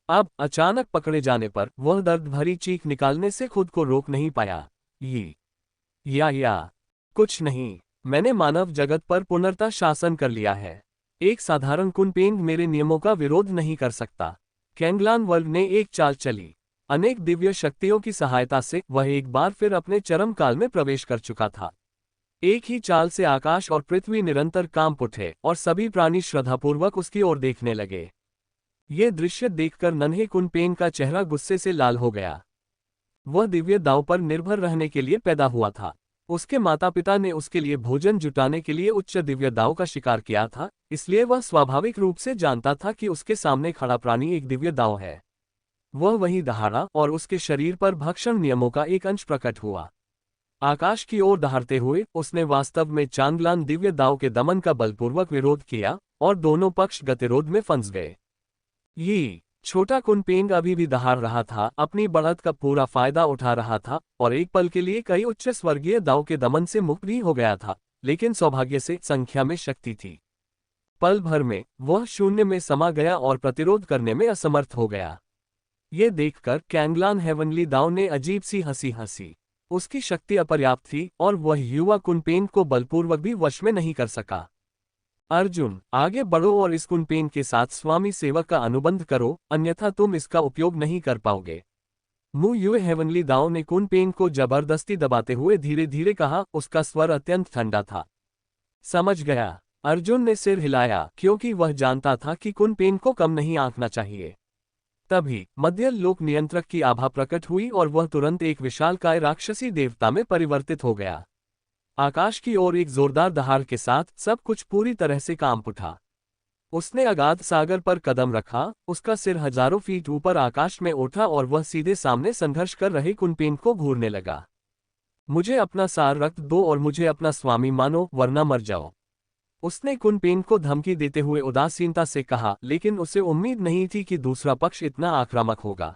अब अचानक पकड़े जाने पर वह दर्द भरी चीख निकालने से खुद को रोक नहीं पाया। या कुछ नहीं, मैंने मानव जगत पर पुनर्तः शासन कर लिया है। एक साधारण कुनपेंग मेरे नियमों का विरोध नहीं कर सकता। कैंगलान वर्ल्ड ने एक चाल चली। अनेक दिव्य शक्तियों की सहायता से वह एक बार फिर अपने चरम काल में प्रवेश कर चुका था। एक ही चाल से आकाश और पृथ्वी निरंतर कांप उठे और सभी प्राणी श्रद्धापूर्वक उसकी ओर देखने लगे। ये दृश्य देखकर नन्हे कुनपेन का चेहरा गुस्से से लाल हो गया। वह दिव्य दाव पर निर्भर रहने के लिए पैदा हुआ था। उसके माता पिता ने उसके लिए भोजन जुटाने के लिए उच्च दिव्य दाव का शिकार किया था, इसलिए वह स्वाभाविक रूप से जानता था कि उसके सामने खड़ा प्राणी एक दिव्य दाव है। वह वहीं दहाड़ा और उसके शरीर पर भक्षण नियमों का एक अंश प्रकट हुआ। आकाश की ओर दहाड़ते हुए उसने वास्तव में चांगलान दिव्य दाव के दमन का बलपूर्वक विरोध किया और दोनों पक्ष गतिरोध में फंस गए। ये छोटा कुनपेंग अभी भी दहाड़ रहा था, अपनी बढ़त का पूरा फायदा उठा रहा था और एक पल के लिए कई उच्च स्वर्गीय दाव के दमन से मुक्त भी हो गया था, लेकिन सौभाग्य से संख्या में शक्ति थी। पल भर में वह शून्य में समा गया और प्रतिरोध करने में असमर्थ हो गया। ये देखकर कैंगलान हेवनली दाव ने अजीब सी हंसी हंसी। उसकी शक्ति अपर्याप्त थी और वह युवा कुनपेंग को बलपूर्वक भी वश में नहीं कर सका। अर्जुन, आगे बढ़ो और इस कुनपेन के साथ स्वामी सेवक का अनुबंध करो, अन्यथा तुम इसका उपयोग नहीं कर पाओगे। मु युए हेवनली दाओ ने कुनपेन को जबरदस्ती दबाते हुए धीरे धीरे कहा। उसका स्वर अत्यंत ठंडा था। समझ गया। अर्जुन ने सिर हिलाया, क्योंकि वह जानता था कि कुनपेन को कम नहीं आंकना चाहिए। तभी मध्य लोक नियंत्रक की आभा प्रकट हुई और वह तुरंत एक विशालकाय राक्षसी देवता में परिवर्तित हो गया। आकाश की ओर एक जोरदार दहाड़ के साथ सब कुछ पूरी तरह से कांप उठा। उसने अगाध सागर पर कदम रखा, उसका सिर हजारों फीट ऊपर आकाश में उठा और वह सीधे सामने संघर्ष कर रहे कुनपेन को घूरने लगा। मुझे अपना सार रक्त दो और मुझे अपना स्वामी मानो, वरना मर जाओ। उसने कुनपेन को धमकी देते हुए उदासीनता से कहा, लेकिन उसे उम्मीद नहीं थी कि दूसरा पक्ष इतना आक्रामक होगा।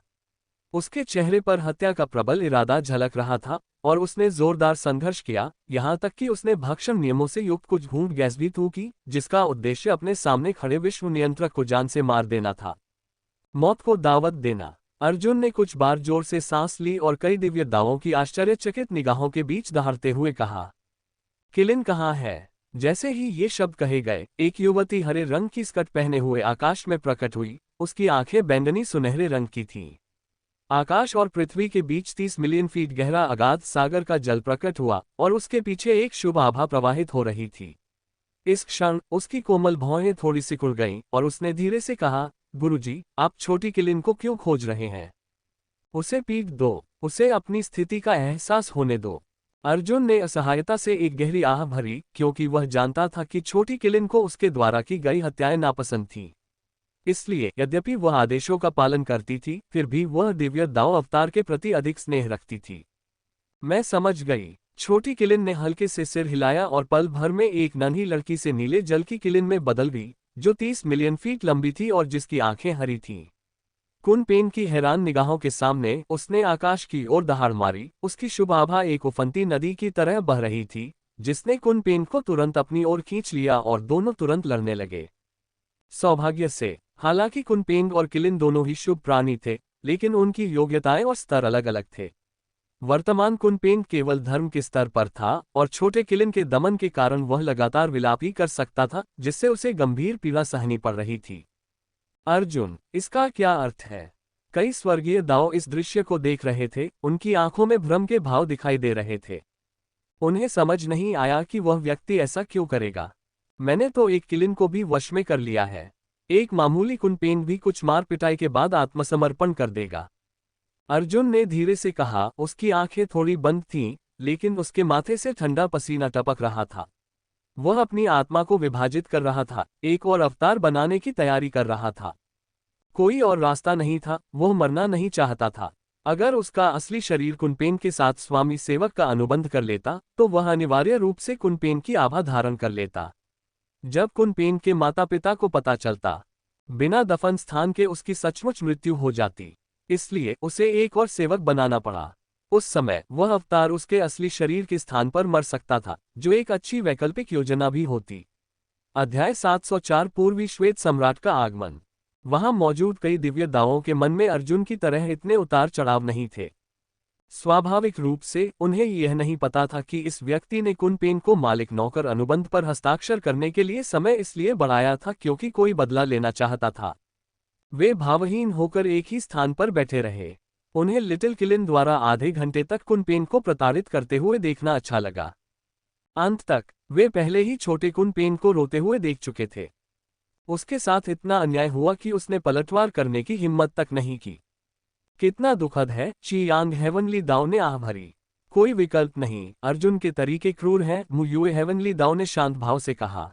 उसके चेहरे पर हत्या का प्रबल इरादा झलक रहा था और उसने जोरदार संघर्ष किया, यहाँ तक कि उसने भक्षण नियमों से युक्त कुछ घूंट गैस भी थू की, जिसका उद्देश्य अपने सामने खड़े विश्व नियंत्रक को जान से मार देना था, मौत को दावत देना। अर्जुन ने कुछ बार जोर से सांस ली और कई दिव्य दावों की आश्चर्यचकित निगाहों के बीच दहाड़ते हुए कहा, किलिन कहाँ है? जैसे ही ये शब्द कहे गए, एक युवती हरे रंग की स्कर्ट पहने हुए आकाश में प्रकट हुई। उसकी आंखें बैंगनी सुनहरे रंग की थीं। आकाश और पृथ्वी के बीच 30 मिलियन फीट गहरा अगाध सागर का जल प्रकट हुआ और उसके पीछे एक शुभ आभा प्रवाहित हो रही थी। इस क्षण उसकी कोमल भौहें थोड़ी सिकुड़ गईं और उसने धीरे से कहा, गुरुजी, आप छोटी किलिन को क्यों खोज रहे हैं? उसे पीट दो, उसे अपनी स्थिति का एहसास होने दो। अर्जुन ने असहायता से एक गहरी आह भरी, क्योंकि वह जानता था कि छोटी किलिन को उसके द्वारा की गई हत्याएं नापसंद थीं। इसलिए यद्यपि वह आदेशों का पालन करती थी, फिर भी वह दिव्य दाव अवतार के प्रति अधिक स्नेह रखती थी। मैं समझ गई। छोटी किलिन ने हल्के से सिर हिलाया और पल भर में एक नन्ही लड़की से नीले जल की किलिन में बदल गई, जो 30 मिलियन फीट लंबी थी और जिसकी आंखें हरी थीं। कुनपेन की हैरान निगाहों के सामने उसने आकाश की ओर दहाड़ मारी। उसकी शुभ आभा एक उफनती नदी की तरह बह रही थी, जिसने कुनपेन को तुरंत अपनी ओर खींच लिया और दोनों तुरंत लड़ने लगे। सौभाग्य से, हालांकि कुनपेन और किलिन दोनों ही शुभ प्राणी थे, लेकिन उनकी योग्यताएं और स्तर अलग अलग थे। वर्तमान कुनपेन केवल धर्म के स्तर पर था और छोटे किलिन के दमन के कारण वह लगातार विलाप ही कर सकता था, जिससे उसे गंभीर पीड़ा सहनी पड़ रही थी। अर्जुन, इसका क्या अर्थ है? कई स्वर्गीय दाव इस दृश्य को देख रहे थे। उनकी आंखों में भ्रम के भाव दिखाई दे रहे थे। उन्हें समझ नहीं आया कि वह व्यक्ति ऐसा क्यों करेगा। मैंने तो एक किलिन को भी वश में कर लिया है। एक मामूली कुनपेन भी कुछ मार पिटाई के बाद आत्मसमर्पण कर देगा। अर्जुन ने धीरे से कहा। उसकी आंखें थोड़ी बंद थीं, लेकिन उसके माथे से ठंडा पसीना टपक रहा था। वह अपनी आत्मा को विभाजित कर रहा था, एक और अवतार बनाने की तैयारी कर रहा था। कोई और रास्ता नहीं था, वह मरना नहीं चाहता था। अगर उसका असली शरीर कुनपेन के साथ स्वामी सेवक का अनुबंध कर लेता, तो वह अनिवार्य रूप से कुनपेन की आभा धारण कर लेता। जब कुनपेन के माता पिता को पता चलता, बिना दफन स्थान के उसकी सचमुच मृत्यु हो जाती। इसलिए उसे एक और सेवक बनाना पड़ा। उस समय वह अवतार उसके असली शरीर के स्थान पर मर सकता था, जो एक अच्छी वैकल्पिक योजना भी होती। अध्याय 704 पूर्वी श्वेत सम्राट का आगमन। वहां मौजूद कई दिव्य दावों के मन में अर्जुन की तरह इतने उतार चढ़ाव नहीं थे। स्वाभाविक रूप से उन्हें यह नहीं पता था कि इस व्यक्ति ने कुनपेन को मालिक नौकर अनुबंध पर हस्ताक्षर करने के लिए समय इसलिए बढ़ाया था क्योंकि कोई बदला लेना चाहता था। वे भावहीन होकर एक ही स्थान पर बैठे रहे। उन्हें लिटिल किलिन द्वारा आधे घंटे तक कुनपेन को प्रताड़ित करते हुए देखना अच्छा लगा। अंत तक वे पहले ही छोटे कुनपेन को रोते हुए देख चुके थे। उसके साथ इतना अन्याय हुआ कि उसने पलटवार करने की हिम्मत तक नहीं की। कितना दुखद है, चियांग हेवनली दाव ने आह भरी। कोई विकल्प नहीं, अर्जुन के तरीके क्रूर हैं, मुयुए हेवनली दाव ने शांत भाव से कहा।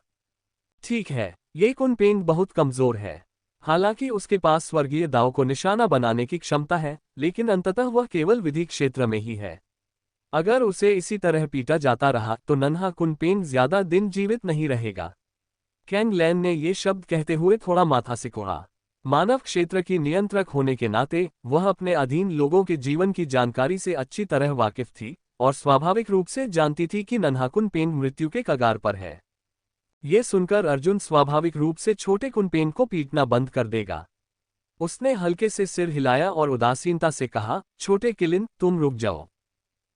ठीक है, ये कुनपेन बहुत कमजोर है। हालांकि उसके पास स्वर्गीय दाव को निशाना बनाने की क्षमता है, लेकिन अंततः वह केवल विधि क्षेत्र में ही है। अगर उसे इसी तरह पीटा जाता रहा तो नन्हा कुनपेन ज्यादा दिन जीवित नहीं रहेगा। कैंग लैन ने ये शब्द कहते हुए थोड़ा माथा सिकोड़ा। मानव क्षेत्र की नियंत्रक होने के नाते वह अपने अधीन लोगों के जीवन की जानकारी से अच्छी तरह वाकिफ थी और स्वाभाविक रूप से जानती थी कि नन्हा कुनपेन मृत्यु के कगार पर है। ये सुनकर अर्जुन स्वाभाविक रूप से छोटे कुनपेन को पीटना बंद कर देगा। उसने हल्के से सिर हिलाया और उदासीनता से कहा, छोटे किलिन, तुम रुक जाओ।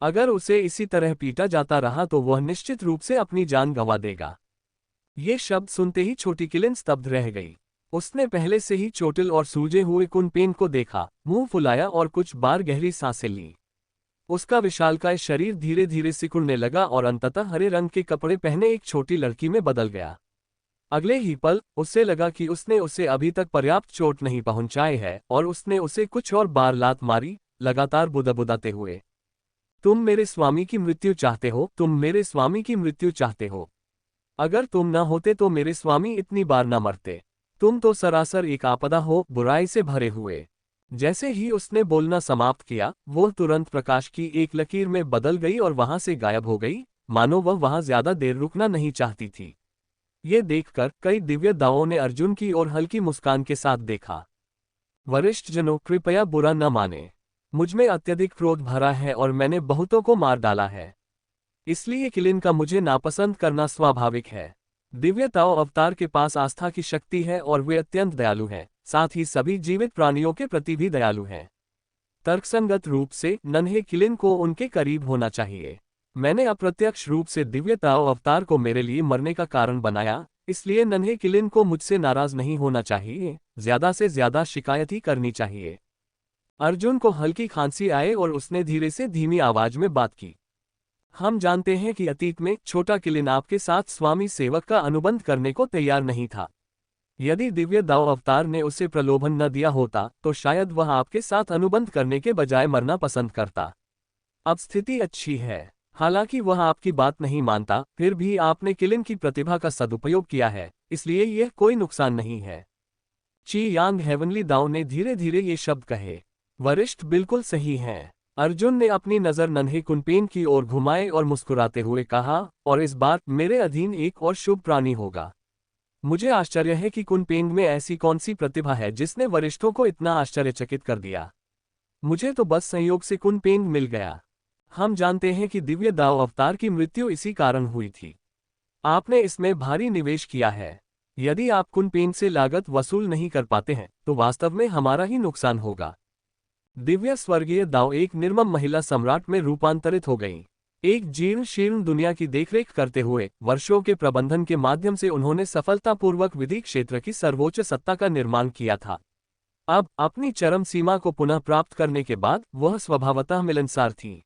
अगर उसे इसी तरह पीटा जाता रहा तो वह निश्चित रूप से अपनी जान गंवा देगा। ये शब्द सुनते ही छोटी किलिन स्तब्ध रह गई। उसने पहले से ही चोटिल और सूजे हुए कुनपेन को देखा, मुंह फुलाया और कुछ बार गहरी सांसें ली। उसका विशालकाय शरीर धीरे धीरे सिकुड़ने लगा और अंततः हरे रंग के कपड़े पहने एक छोटी लड़की में बदल गया। अगले ही पल उससे लगा कि उसने उसे अभी तक पर्याप्त चोट नहीं पहुंचाई है और उसने उसे कुछ और बार लात मारी, लगातार बुदबुदाते हुए। तुम मेरे स्वामी की मृत्यु चाहते हो, तुम मेरे स्वामी की मृत्यु चाहते हो। अगर तुम न होते तो मेरे स्वामी इतनी बार न मरते। तुम तो सरासर एक आपदा हो, बुराई से भरे हुए। जैसे ही उसने बोलना समाप्त किया, वो तुरंत प्रकाश की एक लकीर में बदल गई और वहां से गायब हो गई, मानो वह वहां ज्यादा देर रुकना नहीं चाहती थी। ये देखकर कई दिव्य दाओं ने अर्जुन की ओर हल्की मुस्कान के साथ देखा। वरिष्ठ जनों, कृपया बुरा न माने। मुझमें अत्यधिक क्रोध भरा है और मैंने बहुतों को मार डाला है। इसलिए किलिन का मुझे नापसंद करना स्वाभाविक है। दिव्य ताओ अवतार के पास आस्था की शक्ति है और वे अत्यंत दयालु हैं, साथ ही सभी जीवित प्राणियों के प्रति भी दयालु हैं। तर्कसंगत रूप से नन्हे किलिन को उनके करीब होना चाहिए। मैंने अप्रत्यक्ष रूप से दिव्य ताओ अवतार को मेरे लिए मरने का कारण बनाया, इसलिए नन्हे किलिन को मुझसे नाराज नहीं होना चाहिए, ज्यादा से ज्यादा शिकायत ही करनी चाहिए। अर्जुन को हल्की खांसी आए और उसने धीरे से धीमी आवाज में बात की। हम जानते हैं कि अतीत में छोटा किलिन आपके साथ स्वामी सेवक का अनुबंध करने को तैयार नहीं था। यदि दिव्य दाव अवतार ने उसे प्रलोभन न दिया होता तो शायद वह आपके साथ अनुबंध करने के बजाय मरना पसंद करता। अब स्थिति अच्छी है। हालांकि वह आपकी बात नहीं मानता, फिर भी आपने किलिन की प्रतिभा का सदुपयोग किया है, इसलिए यह कोई नुकसान नहीं है। ची यांग हेवनली दाव ने धीरे धीरे ये शब्द कहे। वरिष्ठ बिल्कुल सही हैं। अर्जुन ने अपनी नजर नन्हे कुनपेन की ओर घुमाए और मुस्कुराते हुए कहा, और इस बार मेरे अधीन एक और शुभ प्राणी होगा। मुझे आश्चर्य है कि कुनपेंग में ऐसी कौन सी प्रतिभा है जिसने वरिष्ठों को इतना आश्चर्यचकित कर दिया। मुझे तो बस संयोग से कुनपेंग मिल गया। हम जानते हैं कि दिव्य दाव अवतार की मृत्यु इसी कारण हुई थी। आपने इसमें भारी निवेश किया है। यदि आप कुनपेंग से लागत वसूल नहीं कर पाते हैं तो वास्तव में हमारा ही नुकसान होगा। दिव्य स्वर्गीय दाव एक निर्मम महिला सम्राट में रूपांतरित हो गई। एक जीर्ण शीर्ण दुनिया की देखरेख करते हुए वर्षों के प्रबंधन के माध्यम से उन्होंने सफलतापूर्वक विधि क्षेत्र की सर्वोच्च सत्ता का निर्माण किया था। अब अपनी चरम सीमा को पुनः प्राप्त करने के बाद वह स्वभावतः मिलनसार थी।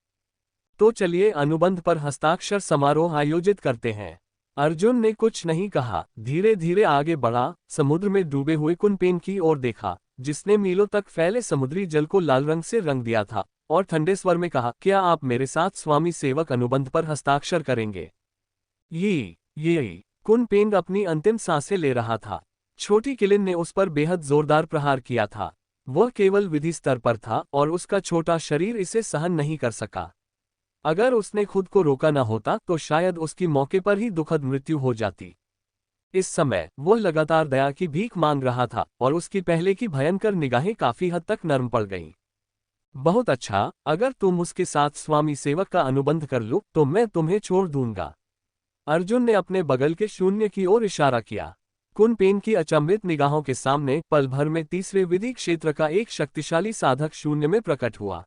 तो चलिए अनुबंध पर हस्ताक्षर समारोह आयोजित करते हैं। अर्जुन ने कुछ नहीं कहा, धीरे धीरे आगे बढ़ा, समुद्र में डूबे हुए कुनपेन की ओर देखा, जिसने मीलों तक फैले समुद्री जल को लाल रंग से रंग दिया था, और ठंडे स्वर में कहा, क्या आप मेरे साथ स्वामी सेवक अनुबंध पर हस्ताक्षर करेंगे? ये कुनपेंग अपनी अंतिम सांसें ले रहा था। छोटी किलिन ने उस पर बेहद जोरदार प्रहार किया था। वह केवल विधि स्तर पर था और उसका छोटा शरीर इसे सहन नहीं कर सका। अगर उसने खुद को रोका न होता तो शायद उसकी मौके पर ही दुखद मृत्यु हो जाती। इस समय वह लगातार दया की भीख मांग रहा था और उसकी पहले की भयंकर निगाहें काफी हद तक नरम पड़ गईं। बहुत अच्छा, अगर तुम उसके साथ स्वामी सेवक का अनुबंध कर लो तो मैं तुम्हें छोड़ दूंगा। अर्जुन ने अपने बगल के शून्य की ओर इशारा किया। कुनपेन की अचंभित निगाहों के सामने पल भर में तीसरे विधि क्षेत्र का एक शक्तिशाली साधक शून्य में प्रकट हुआ।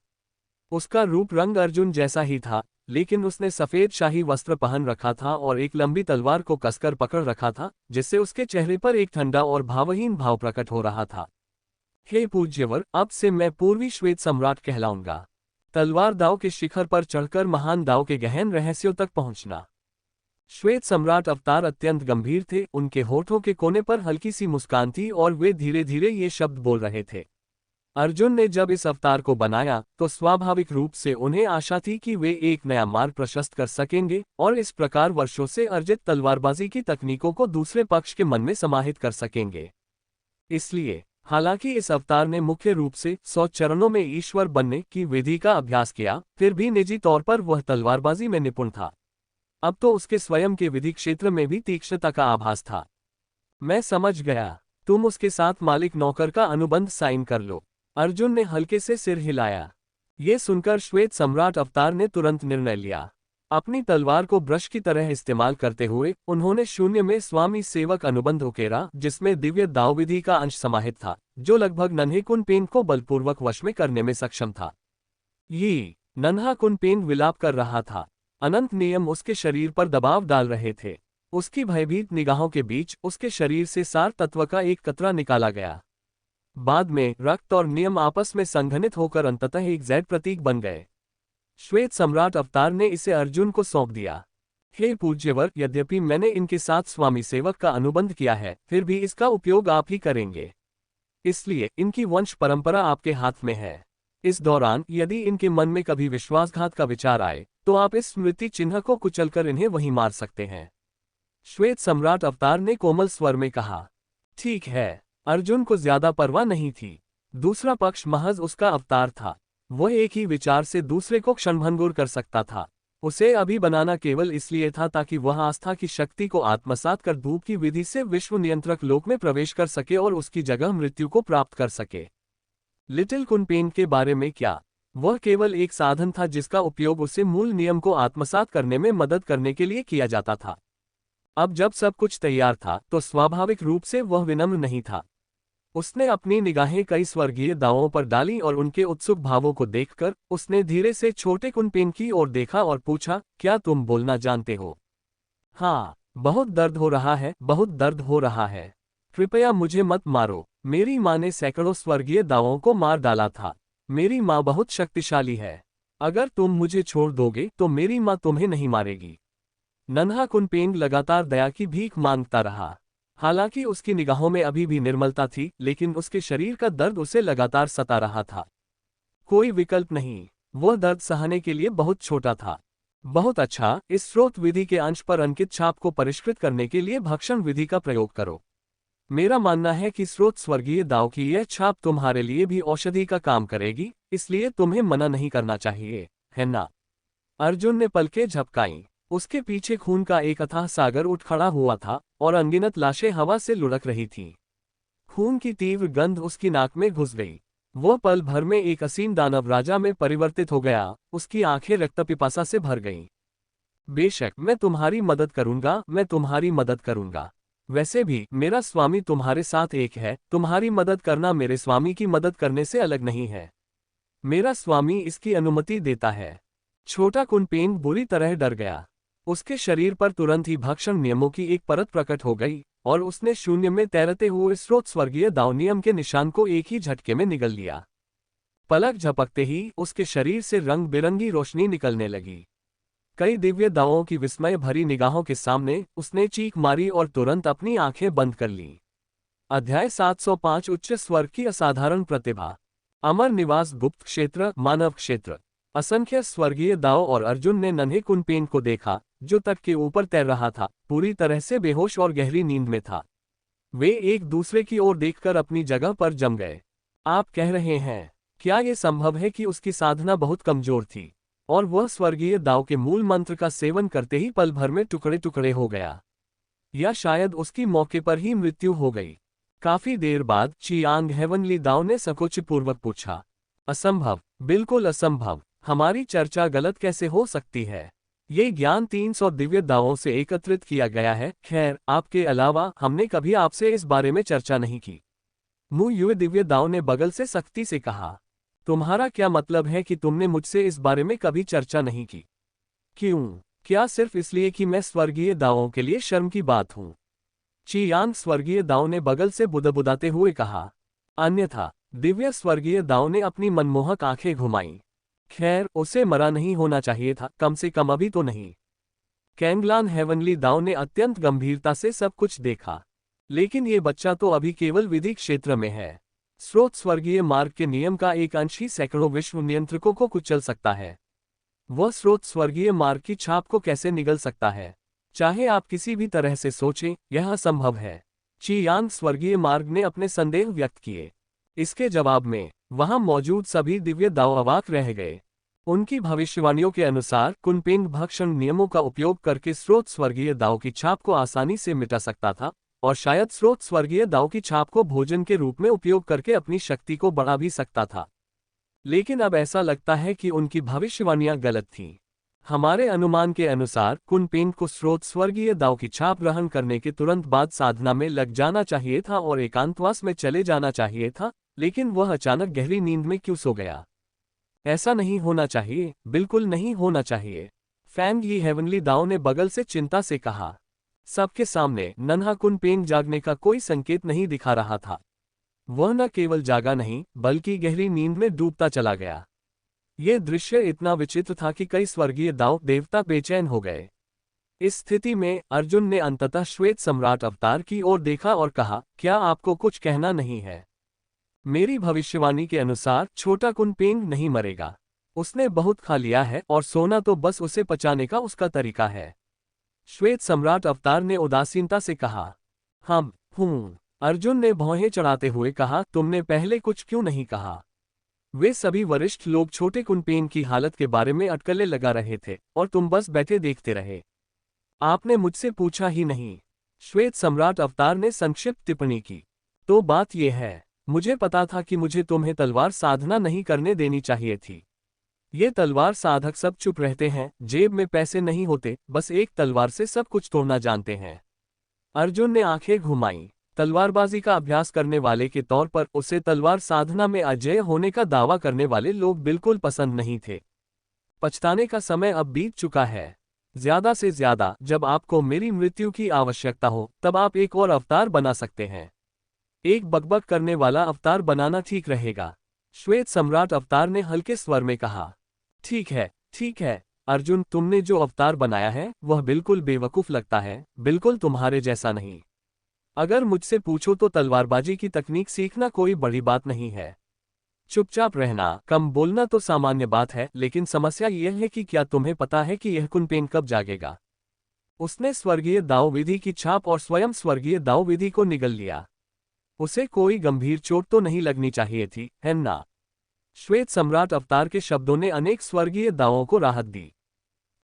उसका रूप रंग अर्जुन जैसा ही था, लेकिन उसने सफेद शाही वस्त्र पहन रखा था और एक लंबी तलवार को कसकर पकड़ रखा था, जिससे उसके चेहरे पर एक ठंडा और भावहीन भाव प्रकट हो रहा था। हे पूज्यवर, अब से मैं पूर्वी श्वेत सम्राट कहलाऊंगा। तलवार दाव के शिखर पर चढ़कर महान दाव के गहन रहस्यों तक पहुंचना। श्वेत सम्राट अवतार अत्यंत गंभीर थे, उनके होठों के कोने पर हल्की सी मुस्कान थी और वे धीरे धीरे ये शब्द बोल रहे थे। अर्जुन ने जब इस अवतार को बनाया तो स्वाभाविक रूप से उन्हें आशा थी कि वे एक नया मार्ग प्रशस्त कर सकेंगे और इस प्रकार वर्षों से अर्जित तलवारबाजी की तकनीकों को दूसरे पक्ष के मन में समाहित कर सकेंगे। इसलिए हालांकि इस अवतार ने मुख्य रूप से 100 चरणों में ईश्वर बनने की विधि का अभ्यास किया, फिर भी निजी तौर पर वह तलवारबाजी में निपुण था। अब तो उसके स्वयं के विधि क्षेत्र में भी तीक्ष्णता का आभास था। मैं समझ गया, तुम उसके साथ मालिक नौकर का अनुबंध साइन कर लो। अर्जुन ने हल्के से सिर हिलाया। ये सुनकर श्वेत सम्राट अवतार ने तुरंत निर्णय लिया। अपनी तलवार को ब्रश की तरह इस्तेमाल करते हुए उन्होंने शून्य में स्वामी सेवक अनुबंध उकेरा, जिसमें दिव्य दाव विधि का अंश समाहित था, जो लगभग नन्हे कुनपेन को बलपूर्वक वश में करने में सक्षम था। ये नन्हा कुनपेन विलाप कर रहा था। अनंत नियम उसके शरीर पर दबाव डाल रहे थे। उसकी भयभीत निगाहों के बीच उसके शरीर से सार तत्व का एक कतरा निकाला गया। बाद में रक्त और नियम आपस में संघनित होकर अंततः एक जैड प्रतीक बन गए। श्वेत सम्राट अवतार ने इसे अर्जुन को सौंप दिया। हे पूज्यवर, यद्यपि मैंने इनके साथ स्वामी सेवक का अनुबंध किया है, फिर भी इसका उपयोग आप ही करेंगे। इसलिए इनकी वंश परंपरा आपके हाथ में है। इस दौरान यदि इनके मन में कभी विश्वासघात का विचार आए तो आप इस स्मृति चिन्ह को कुचलकर इन्हें वहीं मार सकते हैं। श्वेत सम्राट अवतार ने कोमल स्वर में कहा। ठीक है। अर्जुन को ज्यादा परवाह नहीं थी। दूसरा पक्ष महज उसका अवतार था। वह एक ही विचार से दूसरे को क्षणभंगुर कर सकता था। उसे अभी बनाना केवल इसलिए था ताकि वह आस्था की शक्ति को आत्मसात कर धूप की विधि से विश्व नियंत्रक लोक में प्रवेश कर सके और उसकी जगह मृत्यु को प्राप्त कर सके। लिटिल कुनपेन के बारे में क्या? वह केवल एक साधन था जिसका उपयोग उसे मूल नियम को आत्मसात करने में मदद करने के लिए किया जाता था। अब जब सब कुछ तैयार था तो स्वाभाविक रूप से वह विनम्र नहीं था। उसने अपनी निगाहें कई स्वर्गीय दावों पर डाली और उनके उत्सुक भावों को देखकर उसने धीरे से छोटे कुनपेन की ओर देखा और पूछा, क्या तुम बोलना जानते हो? हाँ, बहुत दर्द हो रहा है, बहुत दर्द हो रहा है। कृपया मुझे मत मारो। मेरी माँ ने सैकड़ों स्वर्गीय दावों को मार डाला था। मेरी माँ बहुत शक्तिशाली है। अगर तुम मुझे छोड़ दोगे तो मेरी माँ तुम्हें नहीं मारेगी। नन्हा कुनपेन लगातार दया की भीख मांगता रहा। हालांकि उसकी निगाहों में अभी भी निर्मलता थी, लेकिन उसके शरीर का दर्द उसे लगातार सता रहा था। कोई विकल्प नहीं। वह दर्द सहने के लिए बहुत छोटा था। बहुत अच्छा, इस स्रोत विधि के अंश पर अंकित छाप को परिष्कृत करने के लिए भक्षण विधि का प्रयोग करो। मेरा मानना है कि स्रोत स्वर्गीय दाव की यह छाप तुम्हारे लिए भी औषधि का काम करेगी, इसलिए तुम्हें मना नहीं करना चाहिए, है ना? अर्जुन ने पलकें झपकाईं। उसके पीछे खून का एक अथाह सागर उठ खड़ा हुआ था और अनगिनत लाशें हवा से लुढ़क रही थीं। खून की तीव्र गंध उसकी नाक में घुस गई। वह पल भर में एक असीम दानव राजा में परिवर्तित हो गया। उसकी आंखें रक्तपिपासा से भर गईं। बेशक मैं तुम्हारी मदद करूंगा, मैं तुम्हारी मदद करूंगा। वैसे भी मेरा स्वामी तुम्हारे साथ एक है। तुम्हारी मदद करना मेरे स्वामी की मदद करने से अलग नहीं है। मेरा स्वामी इसकी अनुमति देता है। छोटा कुनपेन बुरी तरह डर गया। उसके शरीर पर तुरंत ही भक्षण नियमों की एक परत प्रकट हो गई और उसने शून्य में तैरते हुए स्रोत स्वर्गीय दाव नियम के निशान को एक ही झटके में निगल लिया। पलक झपकते ही उसके शरीर से रंग बिरंगी रोशनी निकलने लगी। कई दिव्य दावों की विस्मय भरी निगाहों के सामने उसने चीख मारी और तुरंत अपनी आंखें बंद कर लीं। अध्याय 705 उच्च स्वर्ग की असाधारण प्रतिभा। अमर निवास गुप्त क्षेत्र मानव क्षेत्र। असंख्य स्वर्गीय दाव और अर्जुन ने नन्हे कुनपेन को देखा, जो तट के ऊपर तैर रहा था, पूरी तरह से बेहोश और गहरी नींद में था। वे एक दूसरे की ओर देखकर अपनी जगह पर जम गए। आप कह रहे हैं, क्या यह संभव है कि उसकी साधना बहुत कमजोर थी और वह स्वर्गीय दाव के मूल मंत्र का सेवन करते ही पल भर में टुकड़े टुकड़े हो गया? या शायद उसकी मौके पर ही मृत्यु हो गई? काफी देर बाद चियांग हेवनली दाव ने संकोचपूर्वक पूछा। असंभव, बिल्कुल असंभव। हमारी चर्चा गलत कैसे हो सकती है? ये ज्ञान 300 दिव्य दावों से एकत्रित किया गया है। खैर, आपके अलावा हमने कभी आपसे इस बारे में चर्चा नहीं की। मुंह युवे दिव्य दाव ने बगल से सख्ती से कहा। तुम्हारा क्या मतलब है कि तुमने मुझसे इस बारे में कभी चर्चा नहीं की? क्यों? क्या सिर्फ इसलिए कि मैं स्वर्गीय दावों के लिए शर्म की बात हूं? चियांग स्वर्गीय दाव ने बगल से बुदबुदाते हुए कहा। अन्यथा, दिव्य स्वर्गीय दाव ने अपनी मनमोहक आंखें घुमाईं। खैर, उसे मरा नहीं होना चाहिए था, कम से कम अभी तो नहीं। कैंगलान हेवनली दाव ने अत्यंत गंभीरता से सब कुछ देखा। लेकिन ये बच्चा तो अभी केवल विधि क्षेत्र में है। स्रोत स्वर्गीय मार्ग के नियम का एक अंश ही सैकड़ों विश्व नियंत्रकों को कुचल सकता है। वह स्रोत स्वर्गीय मार्ग की छाप को कैसे निगल सकता है? चाहे आप किसी भी तरह से सोचें, यह असंभव है। चियांग स्वर्गीय मार्ग ने अपने संदेह व्यक्त किए। इसके जवाब में वहां मौजूद सभी दिव्य दाव अवाक रह गए। उनकी भविष्यवाणियों के अनुसार कुनपेन भक्षण नियमों का उपयोग करके स्रोत स्वर्गीय दाव की छाप को आसानी से मिटा सकता था और शायद स्रोत स्वर्गीय दाव की छाप को भोजन के रूप में उपयोग करके अपनी शक्ति को बढ़ा भी सकता था। लेकिन अब ऐसा लगता है कि उनकी भविष्यवाणियां गलत थीं। हमारे अनुमान के अनुसार कुनपेन को स्रोत स्वर्गीय दाव की छाप ग्रहण करने के तुरंत बाद साधना में लग जाना चाहिए था और एकांतवास में चले जाना चाहिए था, लेकिन वह अचानक गहरी नींद में क्यों सो गया? ऐसा नहीं होना चाहिए, बिल्कुल नहीं होना चाहिए। फैंग यी हेवनली दाव ने बगल से चिंता से कहा। सबके सामने नन्हा कुनपेन जागने का कोई संकेत नहीं दिखा रहा था। वह न केवल जागा नहीं, बल्कि गहरी नींद में डूबता चला गया। यह दृश्य इतना विचित्र था कि कई स्वर्गीय दाव देवता बेचैन हो गए। इस स्थिति में अर्जुन ने अंततः श्वेत सम्राट अवतार की ओर देखा और कहा, क्या आपको कुछ कहना नहीं है? मेरी भविष्यवाणी के अनुसार छोटा कुनपेन नहीं मरेगा। उसने बहुत खा लिया है और सोना तो बस उसे पचाने का उसका तरीका है। श्वेत सम्राट अवतार ने उदासीनता से कहा। अर्जुन ने भौहें चढ़ाते हुए कहा, तुमने पहले कुछ क्यों नहीं कहा? वे सभी वरिष्ठ लोग छोटे कुनपेन की हालत के बारे में अटकलें लगा रहे थे और तुम बस बैठे देखते रहे। आपने मुझसे पूछा ही नहीं। श्वेत सम्राट अवतार ने संक्षिप्त टिप्पणी की। तो बात यह है, मुझे पता था कि मुझे तुम्हें तलवार साधना नहीं करने देनी चाहिए थी। ये तलवार साधक सब चुप रहते हैं, जेब में पैसे नहीं होते, बस एक तलवार से सब कुछ तोड़ना जानते हैं। अर्जुन ने आंखें घुमाईं। तलवारबाजी का अभ्यास करने वाले के तौर पर उसे तलवार साधना में अजेय होने का दावा करने वाले लोग बिल्कुल पसंद नहीं थे। पछताने का समय अब बीत चुका है। ज्यादा से ज्यादा जब आपको मेरी मृत्यु की आवश्यकता हो तब आप एक और अवतार बना सकते हैं। एक बकबक करने वाला अवतार बनाना ठीक रहेगा। श्वेत सम्राट अवतार ने हल्के स्वर में कहा। ठीक है अर्जुन, तुमने जो अवतार बनाया है वह बिल्कुल बेवकूफ लगता है, बिल्कुल तुम्हारे जैसा नहीं। अगर मुझसे पूछो तो तलवारबाजी की तकनीक सीखना कोई बड़ी बात नहीं है। चुपचाप रहना, कम बोलना तो सामान्य बात है, लेकिन समस्या यह है कि क्या तुम्हें पता है कि यह कुनपेन कब जागेगा? उसने स्वर्गीय दाव विधि की छाप और स्वयं स्वर्गीय दाव विधि को निगल लिया। उसे कोई गंभीर चोट तो नहीं लगनी चाहिए थी, है ना? श्वेत सम्राट अवतार के शब्दों ने अनेक स्वर्गीय दावों को राहत दी,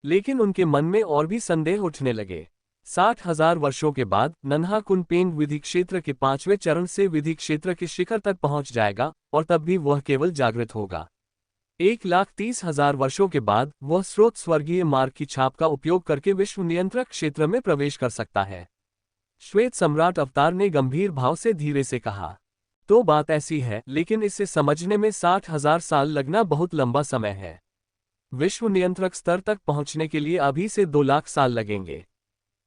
लेकिन उनके मन में और भी संदेह उठने लगे। 60,000 वर्षों के बाद नन्हा कुनपेन विधि क्षेत्र के 5वें चरण से विधि क्षेत्र के शिखर तक पहुंच जाएगा और तब भी वह केवल जागृत होगा। 1,30,000 वर्षों के बाद वह स्रोत स्वर्गीय मार्ग की छाप का उपयोग करके विश्व नियंत्रक क्षेत्र में प्रवेश कर सकता है। श्वेत सम्राट अवतार ने गंभीर भाव से धीरे से कहा। तो बात ऐसी है, लेकिन इसे समझने में 60,000 साल लगना बहुत लंबा समय है। विश्व नियंत्रक स्तर तक पहुंचने के लिए अभी से 2 लाख साल लगेंगे।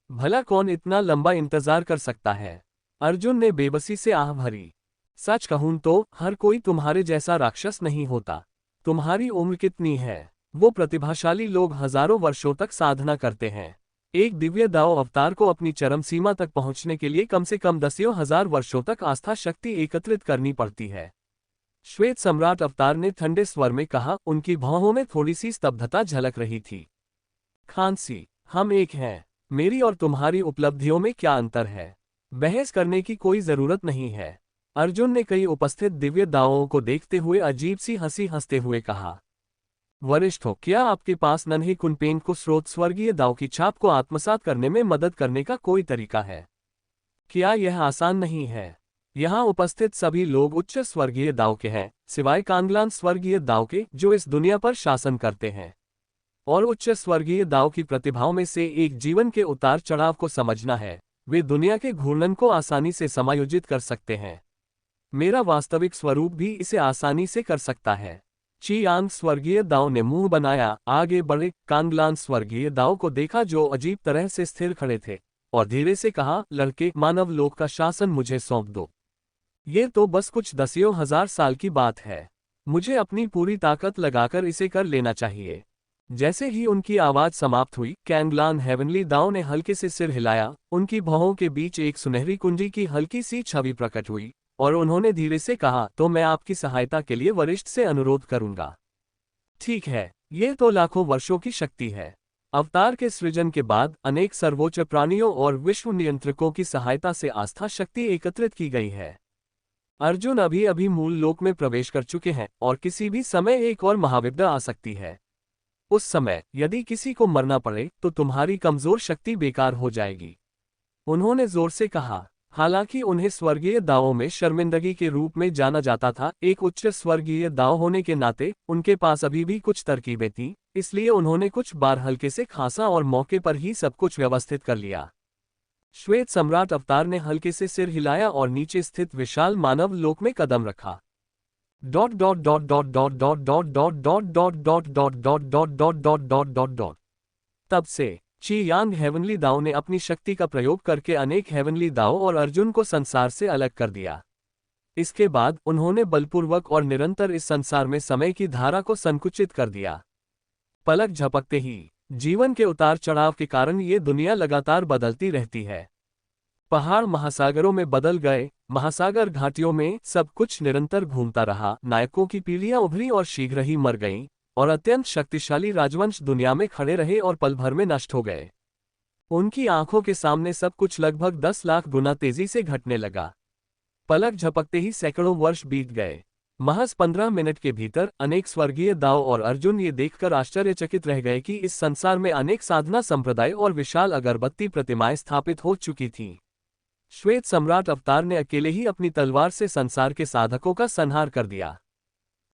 भला कौन इतना लंबा इंतजार कर सकता है? अर्जुन ने बेबसी से आह भरी। सच कहूं तो हर कोई तुम्हारे जैसा राक्षस नहीं होता। तुम्हारी उम्र कितनी है? वो प्रतिभाशाली लोग हजारों वर्षों तक साधना करते हैं। एक दिव्य दाव अवतार को अपनी चरम सीमा तक पहुंचने के लिए कम से कम दसियों हजार वर्षों तक आस्था शक्ति एकत्रित करनी पड़ती है। श्वेत सम्राट अवतार ने ठंडे स्वर में कहा। उनकी भौहों में थोड़ी सी स्तब्धता झलक रही थी। खांसी, हम एक हैं। मेरी और तुम्हारी उपलब्धियों में क्या अंतर है? बहस करने की कोई जरूरत नहीं है। अर्जुन ने कई उपस्थित दिव्य दावों को देखते हुए अजीब सी हंसी हंसते हुए कहा। वरिष्ठों, क्या आपके पास नन्हे कुनपेन को स्रोत स्वर्गीय दाव की छाप को आत्मसात करने में मदद करने का कोई तरीका है? क्या यह आसान नहीं है? यहाँ उपस्थित सभी लोग उच्च स्वर्गीय दाव के हैं, सिवाय कांगलान स्वर्गीय दाव के, जो इस दुनिया पर शासन करते हैं। और उच्च स्वर्गीय दाव की प्रतिभाओं में से एक जीवन के उतार चढ़ाव को समझना है। वे दुनिया के घूर्णन को आसानी से समायोजित कर सकते हैं। मेरा वास्तविक स्वरूप भी इसे आसानी से कर सकता है। चियांग स्वर्गीय दाव ने मुंह बनाया, आगे बढ़े। कांगलान स्वर्गीय दाव को देखा, जो अजीब तरह से स्थिर खड़े थे, और धीरे से कहा, लड़के, मानव लोक का शासन मुझे सौंप दो। ये तो बस कुछ दसियों हजार साल की बात है। मुझे अपनी पूरी ताकत लगाकर इसे कर लेना चाहिए। जैसे ही उनकी आवाज समाप्त हुई, कैंगलान हेवनली दाव ने हल्के से सिर हिलाया। उनकी भौहों के बीच एक सुनहरी कुंजी की हल्की सी छवि प्रकट हुई और उन्होंने धीरे से कहा, तो मैं आपकी सहायता के लिए वरिष्ठ से अनुरोध करूंगा। ठीक है, ये तो लाखों वर्षों की शक्ति है। अवतार के सृजन के बाद अनेक सर्वोच्च प्राणियों और विश्व नियंत्रकों की सहायता से आस्था शक्ति एकत्रित की गई है। अर्जुन अभी अभी मूल लोक में प्रवेश कर चुके हैं और किसी भी समय एक और महाविपदा आ सकती है। उस समय यदि किसी को मरना पड़े तो तुम्हारी कमजोर शक्ति बेकार हो जाएगी। उन्होंने जोर से कहा। हालांकि उन्हें स्वर्गीय दावों में शर्मिंदगी के रूप में जाना जाता था, एक उच्च स्वर्गीय दाव होने के नाते उनके पास अभी भी कुछ तरकीबें थीं, इसलिए उन्होंने कुछ बार हल्के से खांसा और मौके पर ही सब कुछ व्यवस्थित कर लिया। श्वेत सम्राट अवतार ने हल्के से सिर हिलाया और नीचे स्थित विशाल मानव लोक में कदम रखा। Dot dot dot dot dot dot dot dot dot dot dot dot dot dot dot dot dot dot dot. तब से चियांग हेवनली दाव ने अपनी शक्ति का प्रयोग करके अनेक हेवनली दाव और अर्जुन को संसार से अलग कर दिया। इसके बाद उन्होंने बलपूर्वक और निरंतर इस संसार में समय की धारा को संकुचित कर दिया। पलक झपकते ही जीवन के उतार चढ़ाव के कारण ये दुनिया लगातार बदलती रहती है। पहाड़ महासागरों में बदल गए, महासागर घाटियों में सब कुछ निरंतर घूमता रहा। नायकों की पीढ़ियां उभरी और शीघ्र ही मर गईं, और अत्यंत शक्तिशाली राजवंश दुनिया में खड़े रहे और पल भर में नष्ट हो गए। उनकी आंखों के सामने सब कुछ लगभग 10 लाख गुना तेजी से घटने लगा। पलक झपकते ही सैकड़ों वर्ष बीत गए। महज 15 मिनट के भीतर अनेक स्वर्गीय दाव और अर्जुन ये देखकर आश्चर्यचकित रह गए कि इस संसार में अनेक साधना संप्रदाय और विशाल अगरबत्ती प्रतिमाएं स्थापित हो चुकी थीं। श्वेत सम्राट अवतार ने अकेले ही अपनी तलवार से संसार के साधकों का संहार कर दिया।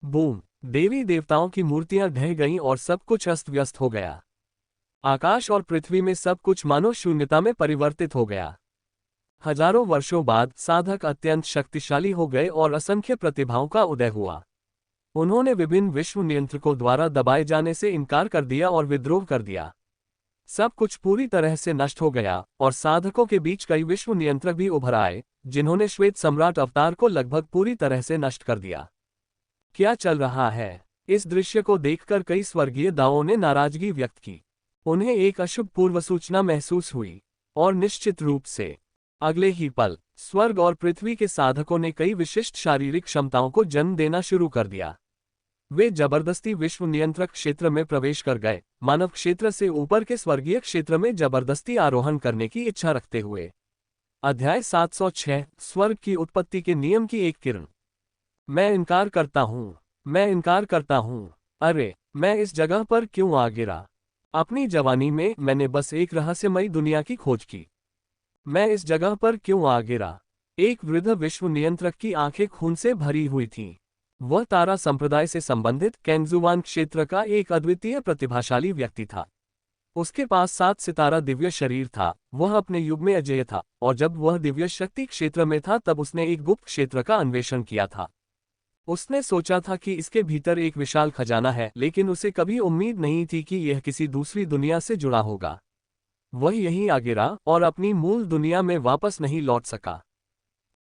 बूम! देवी देवताओं की मूर्तियां ढह गईं और सब कुछ अस्त व्यस्त हो गया। आकाश और पृथ्वी में सब कुछ मानो शून्यता में परिवर्तित हो गया। हजारों वर्षों बाद साधक अत्यंत शक्तिशाली हो गए और असंख्य प्रतिभाओं का उदय हुआ। उन्होंने विभिन्न विश्व नियंत्रकों द्वारा दबाए जाने से इनकार कर दिया और विद्रोह कर दिया। सब कुछ पूरी तरह से नष्ट हो गया और साधकों के बीच कई विश्व नियंत्रक भी उभर आए, जिन्होंने श्वेत सम्राट अवतार को लगभग पूरी तरह से नष्ट कर दिया। क्या चल रहा है? इस दृश्य को देखकर कई स्वर्गीय दावों ने नाराजगी व्यक्त की। उन्हें एक अशुभ पूर्व सूचना महसूस हुई और निश्चित रूप से अगले ही पल स्वर्ग और पृथ्वी के साधकों ने कई विशिष्ट शारीरिक क्षमताओं को जन्म देना शुरू कर दिया। वे जबरदस्ती विश्व नियंत्रक क्षेत्र में प्रवेश कर गए, मानव क्षेत्र से ऊपर के स्वर्गीय क्षेत्र में जबरदस्ती आरोहण करने की इच्छा रखते हुए। अध्याय 706 स्वर्ग की उत्पत्ति के नियम की एक किरण। मैं इनकार करता हूँ, मैं इनकार करता हूँ। अरे, मैं इस जगह पर क्यों आ गिरा? अपनी जवानी में मैंने बस एक रहस्यमयी दुनिया की खोज की। मैं इस जगह पर क्यों आ गिरा? एक वृद्ध विश्व नियंत्रक की आंखें खून से भरी हुई थीं। वह तारा संप्रदाय से संबंधित केंजुवान क्षेत्र का एक अद्वितीय प्रतिभाशाली व्यक्ति था। उसके पास 7 सितारा दिव्य शरीर था। वह अपने युग में अजेय था और जब वह दिव्य शक्ति क्षेत्र में था तब उसने एक गुप्त क्षेत्र का अन्वेषण किया था। उसने सोचा था कि इसके भीतर एक विशाल खजाना है, लेकिन उसे कभी उम्मीद नहीं थी कि यह किसी दूसरी दुनिया से जुड़ा होगा। वह यहीं आ गिरा और अपनी मूल दुनिया में वापस नहीं लौट सका।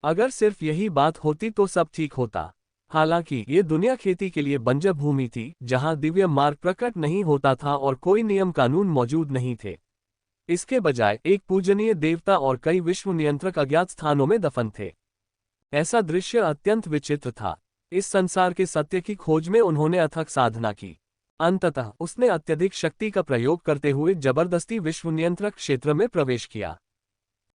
अगर सिर्फ यही बात होती तो सब ठीक होता। हालांकि ये दुनिया खेती के लिए बंजर भूमि थी, जहां दिव्य मार्ग प्रकट नहीं होता था और कोई नियम कानून मौजूद नहीं थे। इसके बजाय एक पूजनीय देवता और कई विश्व नियंत्रक अज्ञात स्थानों में दफन थे। ऐसा दृश्य अत्यंत विचित्र था। इस संसार के सत्य की खोज में उन्होंने अथक साधना की। अंततः उसने अत्यधिक शक्ति का प्रयोग करते हुए जबरदस्ती विश्व नियंत्रक क्षेत्र में प्रवेश किया।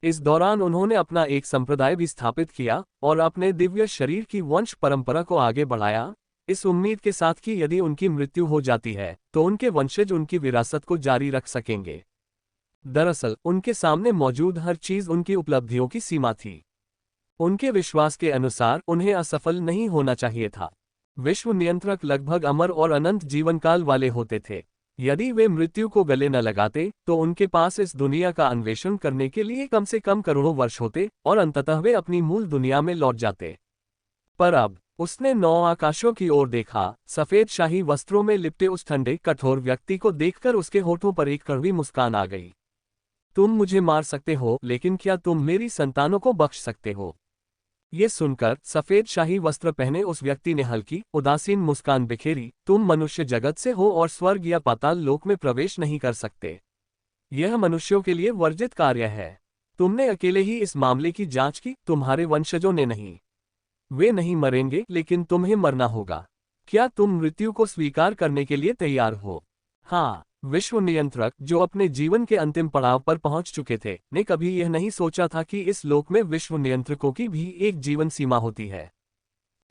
इस दौरान उन्होंने अपना एक संप्रदाय भी स्थापित किया और अपने दिव्य शरीर की वंश परंपरा को आगे बढ़ाया, इस उम्मीद के साथ कि यदि उनकी मृत्यु हो जाती है तो उनके वंशज उनकी विरासत को जारी रख सकेंगे। दरअसल उनके सामने मौजूद हर चीज उनकी उपलब्धियों की सीमा थी। उनके विश्वास के अनुसार उन्हें असफल नहीं होना चाहिए था। विश्व नियंत्रक लगभग अमर और अनंत जीवनकाल वाले होते थे। यदि वे मृत्यु को गले न लगाते तो उनके पास इस दुनिया का अन्वेषण करने के लिए कम से कम करोड़ों वर्ष होते और अंततः वे अपनी मूल दुनिया में लौट जाते। पर अब उसने 9 आकाशों की ओर देखा। सफेद शाही वस्त्रों में लिपटे उस ठंडे कठोर व्यक्ति को देखकर उसके होठों पर एक कड़वी मुस्कान आ गई। तुम मुझे मार सकते हो, लेकिन क्या तुम मेरी संतानों को बख्श सकते हो? ये सुनकर सफेद शाही वस्त्र पहने उस व्यक्ति ने हल्की उदासीन मुस्कान बिखेरी। तुम मनुष्य जगत से हो और स्वर्ग या पाताल लोक में प्रवेश नहीं कर सकते। यह मनुष्यों के लिए वर्जित कार्य है। तुमने अकेले ही इस मामले की जांच की, तुम्हारे वंशजों ने नहीं। वे नहीं मरेंगे, लेकिन तुम्हें मरना होगा। क्या तुम मृत्यु को स्वीकार करने के लिए तैयार हो? हाँ। विश्व नियंत्रक, जो अपने जीवन के अंतिम पड़ाव पर पहुंच चुके थे, ने कभी यह नहीं सोचा था कि इस लोक में विश्व नियंत्रकों की भी एक जीवन सीमा होती है।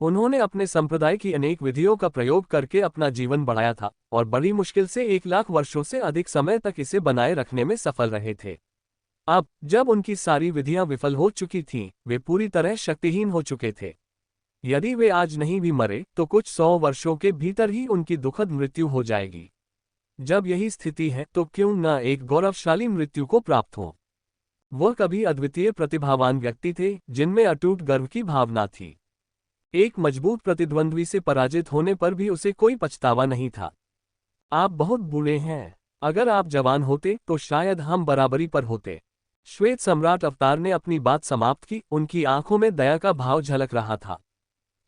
उन्होंने अपने संप्रदाय की अनेक विधियों का प्रयोग करके अपना जीवन बढ़ाया था और बड़ी मुश्किल से 1 लाख वर्षों से अधिक समय तक इसे बनाए रखने में सफल रहे थे। अब जब उनकी सारी विधियां विफल हो चुकी थीं, वे पूरी तरह शक्तिहीन हो चुके थे। यदि वे आज नहीं भी मरे तो कुछ 100 वर्षों के भीतर ही उनकी दुखद मृत्यु हो जाएगी। जब यही स्थिति है तो क्यों न एक गौरवशाली मृत्यु को प्राप्त हो। वह कभी अद्वितीय प्रतिभावान व्यक्ति थे, जिनमें अटूट गर्व की भावना थी। एक मजबूत प्रतिद्वंद्वी से पराजित होने पर भी उसे कोई पछतावा नहीं था। आप बहुत बूढ़े हैं। अगर आप जवान होते तो शायद हम बराबरी पर होते। श्वेत सम्राट अवतार ने अपनी बात समाप्त की। उनकी आंखों में दया का भाव झलक रहा था।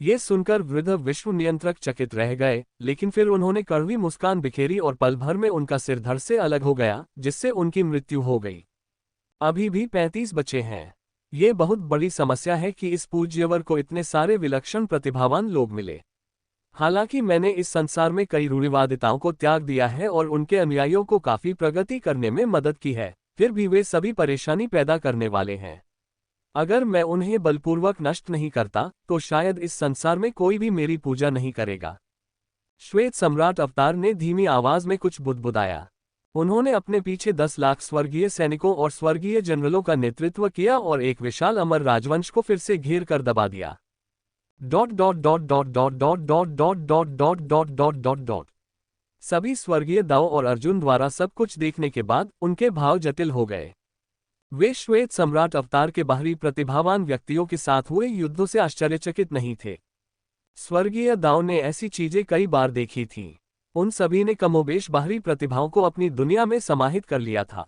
ये सुनकर वृद्ध विश्व नियंत्रक चकित रह गए, लेकिन फिर उन्होंने कड़वी मुस्कान बिखेरी और पल भर में उनका सिर धड़ से अलग हो गया, जिससे उनकी मृत्यु हो गई। अभी भी 35 बचे हैं। ये बहुत बड़ी समस्या है कि इस पूज्यवर को इतने सारे विलक्षण प्रतिभावान लोग मिले। हालांकि मैंने इस संसार में कई रूढ़िवादिताओं को त्याग दिया है और उनके अनुयायियों को काफी प्रगति करने में मदद की है, फिर भी वे सभी परेशानी पैदा करने वाले हैं। अगर मैं उन्हें बलपूर्वक नष्ट नहीं करता तो शायद इस संसार में कोई भी मेरी पूजा नहीं करेगा। श्वेत सम्राट अवतार ने धीमी आवाज में कुछ बुदबुदाया। उन्होंने अपने पीछे 10 लाख स्वर्गीय सैनिकों और स्वर्गीय जनरलों का नेतृत्व किया और एक विशाल अमर राजवंश को फिर से घेर कर दबा दिया। Dot dot dot dot dot dot dot dot dot dot dot dot dot dot. सभी स्वर्गीय दाऊ और अर्जुन द्वारा सब कुछ देखने के बाद उनके भाव जटिल हो गए। वे श्वेत सम्राट अवतार के बाहरी प्रतिभावान व्यक्तियों के साथ हुए युद्धों से आश्चर्यचकित नहीं थे। स्वर्गीय दाऊ ने ऐसी चीजें कई बार देखी थीं। उन सभी ने कमोबेश बाहरी प्रतिभाओं को अपनी दुनिया में समाहित कर लिया था।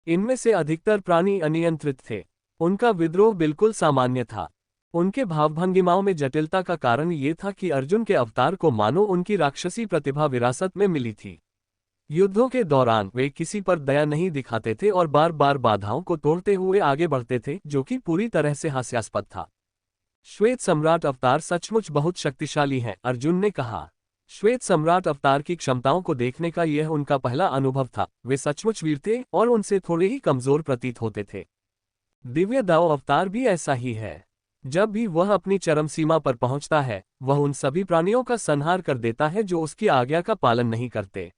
इनमें से अधिकतर प्राणी अनियंत्रित थे। उनका विद्रोह बिल्कुल सामान्य था। उनके भावभंगिमाओं में जटिलता का कारण ये था कि अर्जुन के अवतार को मानो उनकी राक्षसी प्रतिभा विरासत में मिली थी। युद्धों के दौरान वे किसी पर दया नहीं दिखाते थे और बार बार बाधाओं को तोड़ते हुए आगे बढ़ते थे, जो कि पूरी तरह से हास्यास्पद था। श्वेत सम्राट अवतार सचमुच बहुत शक्तिशाली हैं, अर्जुन ने कहा। श्वेत सम्राट अवतार की क्षमताओं को देखने का यह उनका पहला अनुभव था। वे सचमुच वीर थे और उनसे थोड़े ही कमजोर प्रतीत होते थे। दिव्य दाऊ अवतार भी ऐसा ही है। जब भी वह अपनी चरम सीमा पर पहुंचता है, वह उन सभी प्राणियों का संहार कर देता है जो उसकी आज्ञा का पालन नहीं करते।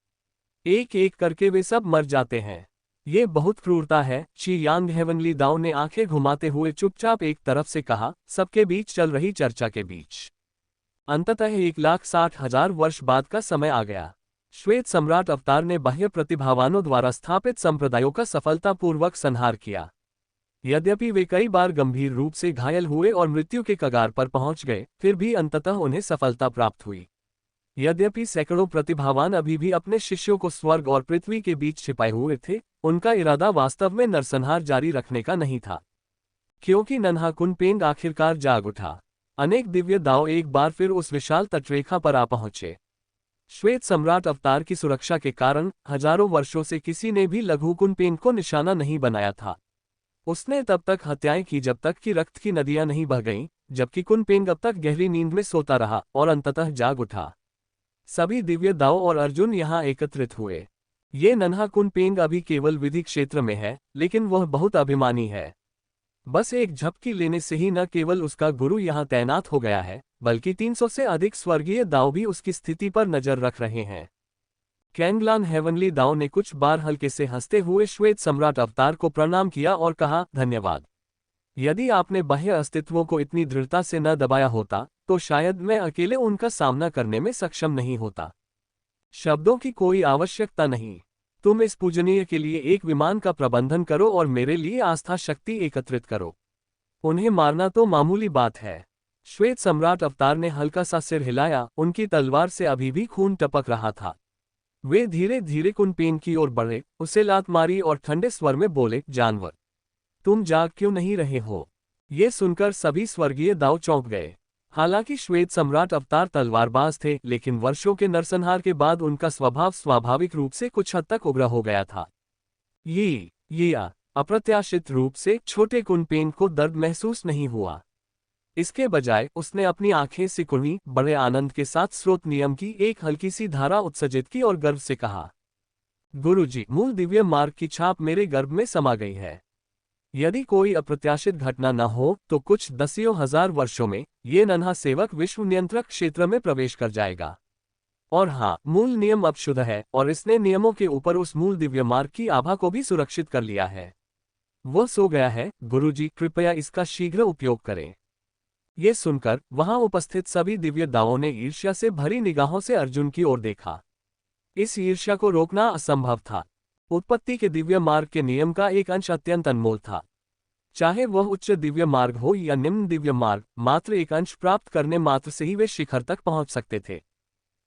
एक एक करके वे सब मर जाते हैं। ये बहुत क्रूरता है। ची यांग हेवनली दाऊ ने आंखें घुमाते हुए चुपचाप एक तरफ से कहा, सबके बीच चल रही चर्चा के बीच। अंततः 1,60,000 वर्ष बाद का समय आ गया। श्वेत सम्राट अवतार ने बाह्य प्रतिभावानों द्वारा स्थापित संप्रदायों का सफलतापूर्वक संहार किया। यद्यपि वे कई बार गंभीर रूप से घायल हुए और मृत्यु के कगार पर पहुंच गए, फिर भी अंततः उन्हें सफलता प्राप्त हुई। यद्यपि सैकड़ों प्रतिभावान अभी भी अपने शिष्यों को स्वर्ग और पृथ्वी के बीच छिपाए हुए थे, उनका इरादा वास्तव में नरसंहार जारी रखने का नहीं था। क्योंकि नन्हा कुनपेंग आखिरकार जाग उठा। अनेक दिव्य दाऊ एक बार फिर उस विशाल तटरेखा पर आ पहुंचे। श्वेत सम्राट अवतार की सुरक्षा के कारण हजारों वर्षों से किसी ने भी लघु कुनपेंग को निशाना नहीं बनाया था। उसने तब तक हत्याएं की जब तक कि रक्त की नदियां नहीं बह गईं, जबकि कुनपेंग अब तक गहरी नींद में सोता रहा और अंततः जाग उठा। सभी दिव्य दाऊ और अर्जुन यहां एकत्रित हुए। ये नन्हा कुनपेंग अभी केवल विधि क्षेत्र में है, लेकिन वह बहुत अभिमानी है। बस एक झपकी लेने से ही न केवल उसका गुरु यहां तैनात हो गया है, बल्कि 300 से अधिक स्वर्गीय दाऊ भी उसकी स्थिति पर नजर रख रहे हैं। कैंगलान हेवनली दाऊ ने कुछ बार हल्के से हंसते हुए श्वेत सम्राट अवतार को प्रणाम किया और कहा, धन्यवाद। यदि आपने बाह्य अस्तित्वों को इतनी दृढ़ता से न दबाया होता, तो शायद मैं अकेले उनका सामना करने में सक्षम नहीं होता। शब्दों की कोई आवश्यकता नहीं। तुम इस पूजनीय के लिए एक विमान का प्रबंधन करो और मेरे लिए आस्था शक्ति एकत्रित करो। उन्हें मारना तो मामूली बात है। श्वेत सम्राट अवतार ने हल्का सा सिर हिलाया, उनकी तलवार से अभी भी खून टपक रहा था। वे धीरे धीरे कुनपेंग की ओर बढ़े, उसे लात मारी और ठंडे स्वर में बोले, जानवर, तुम जाग क्यों नहीं रहे हो? ये सुनकर सभी स्वर्गीय दाऊ चौंक गए। हालांकि श्वेत सम्राट अवतार तलवारबाज थे, लेकिन वर्षों के नरसंहार के बाद उनका स्वभाव स्वाभाविक रूप से कुछ हद तक उग्र हो गया था। ये अप्रत्याशित रूप से छोटे कुनपेंग को दर्द महसूस नहीं हुआ। इसके बजाय उसने अपनी आंखें सिकुड़ी, बड़े आनंद के साथ स्रोत नियम की एक हल्की सी धारा उत्सर्जित की और गर्व से कहा, गुरुजी, मूल दिव्य मार्ग की छाप मेरे गर्भ में समा गई है। यदि कोई अप्रत्याशित घटना न हो तो कुछ दसियों हजार वर्षों में ये नन्हा सेवक विश्व नियंत्रक क्षेत्र में प्रवेश कर जाएगा। और हाँ, मूल नियम अब शुद्ध है और इसने नियमों के ऊपर उस मूल दिव्य मार्ग की आभा को भी सुरक्षित कर लिया है। वो सो गया है, गुरुजी, कृपया इसका शीघ्र उपयोग करें। ये सुनकर वहां उपस्थित सभी दिव्य दावों ने ईर्ष्या से भरी निगाहों से अर्जुन की ओर देखा। इस ईर्ष्या को रोकना असंभव था। उत्पत्ति के दिव्य मार्ग के नियम का एक अंश अत्यंत अनमोल था। चाहे वह उच्च दिव्य मार्ग हो या निम्न दिव्य मार्ग, मात्र एक अंश प्राप्त करने मात्र से ही वे शिखर तक पहुंच सकते थे।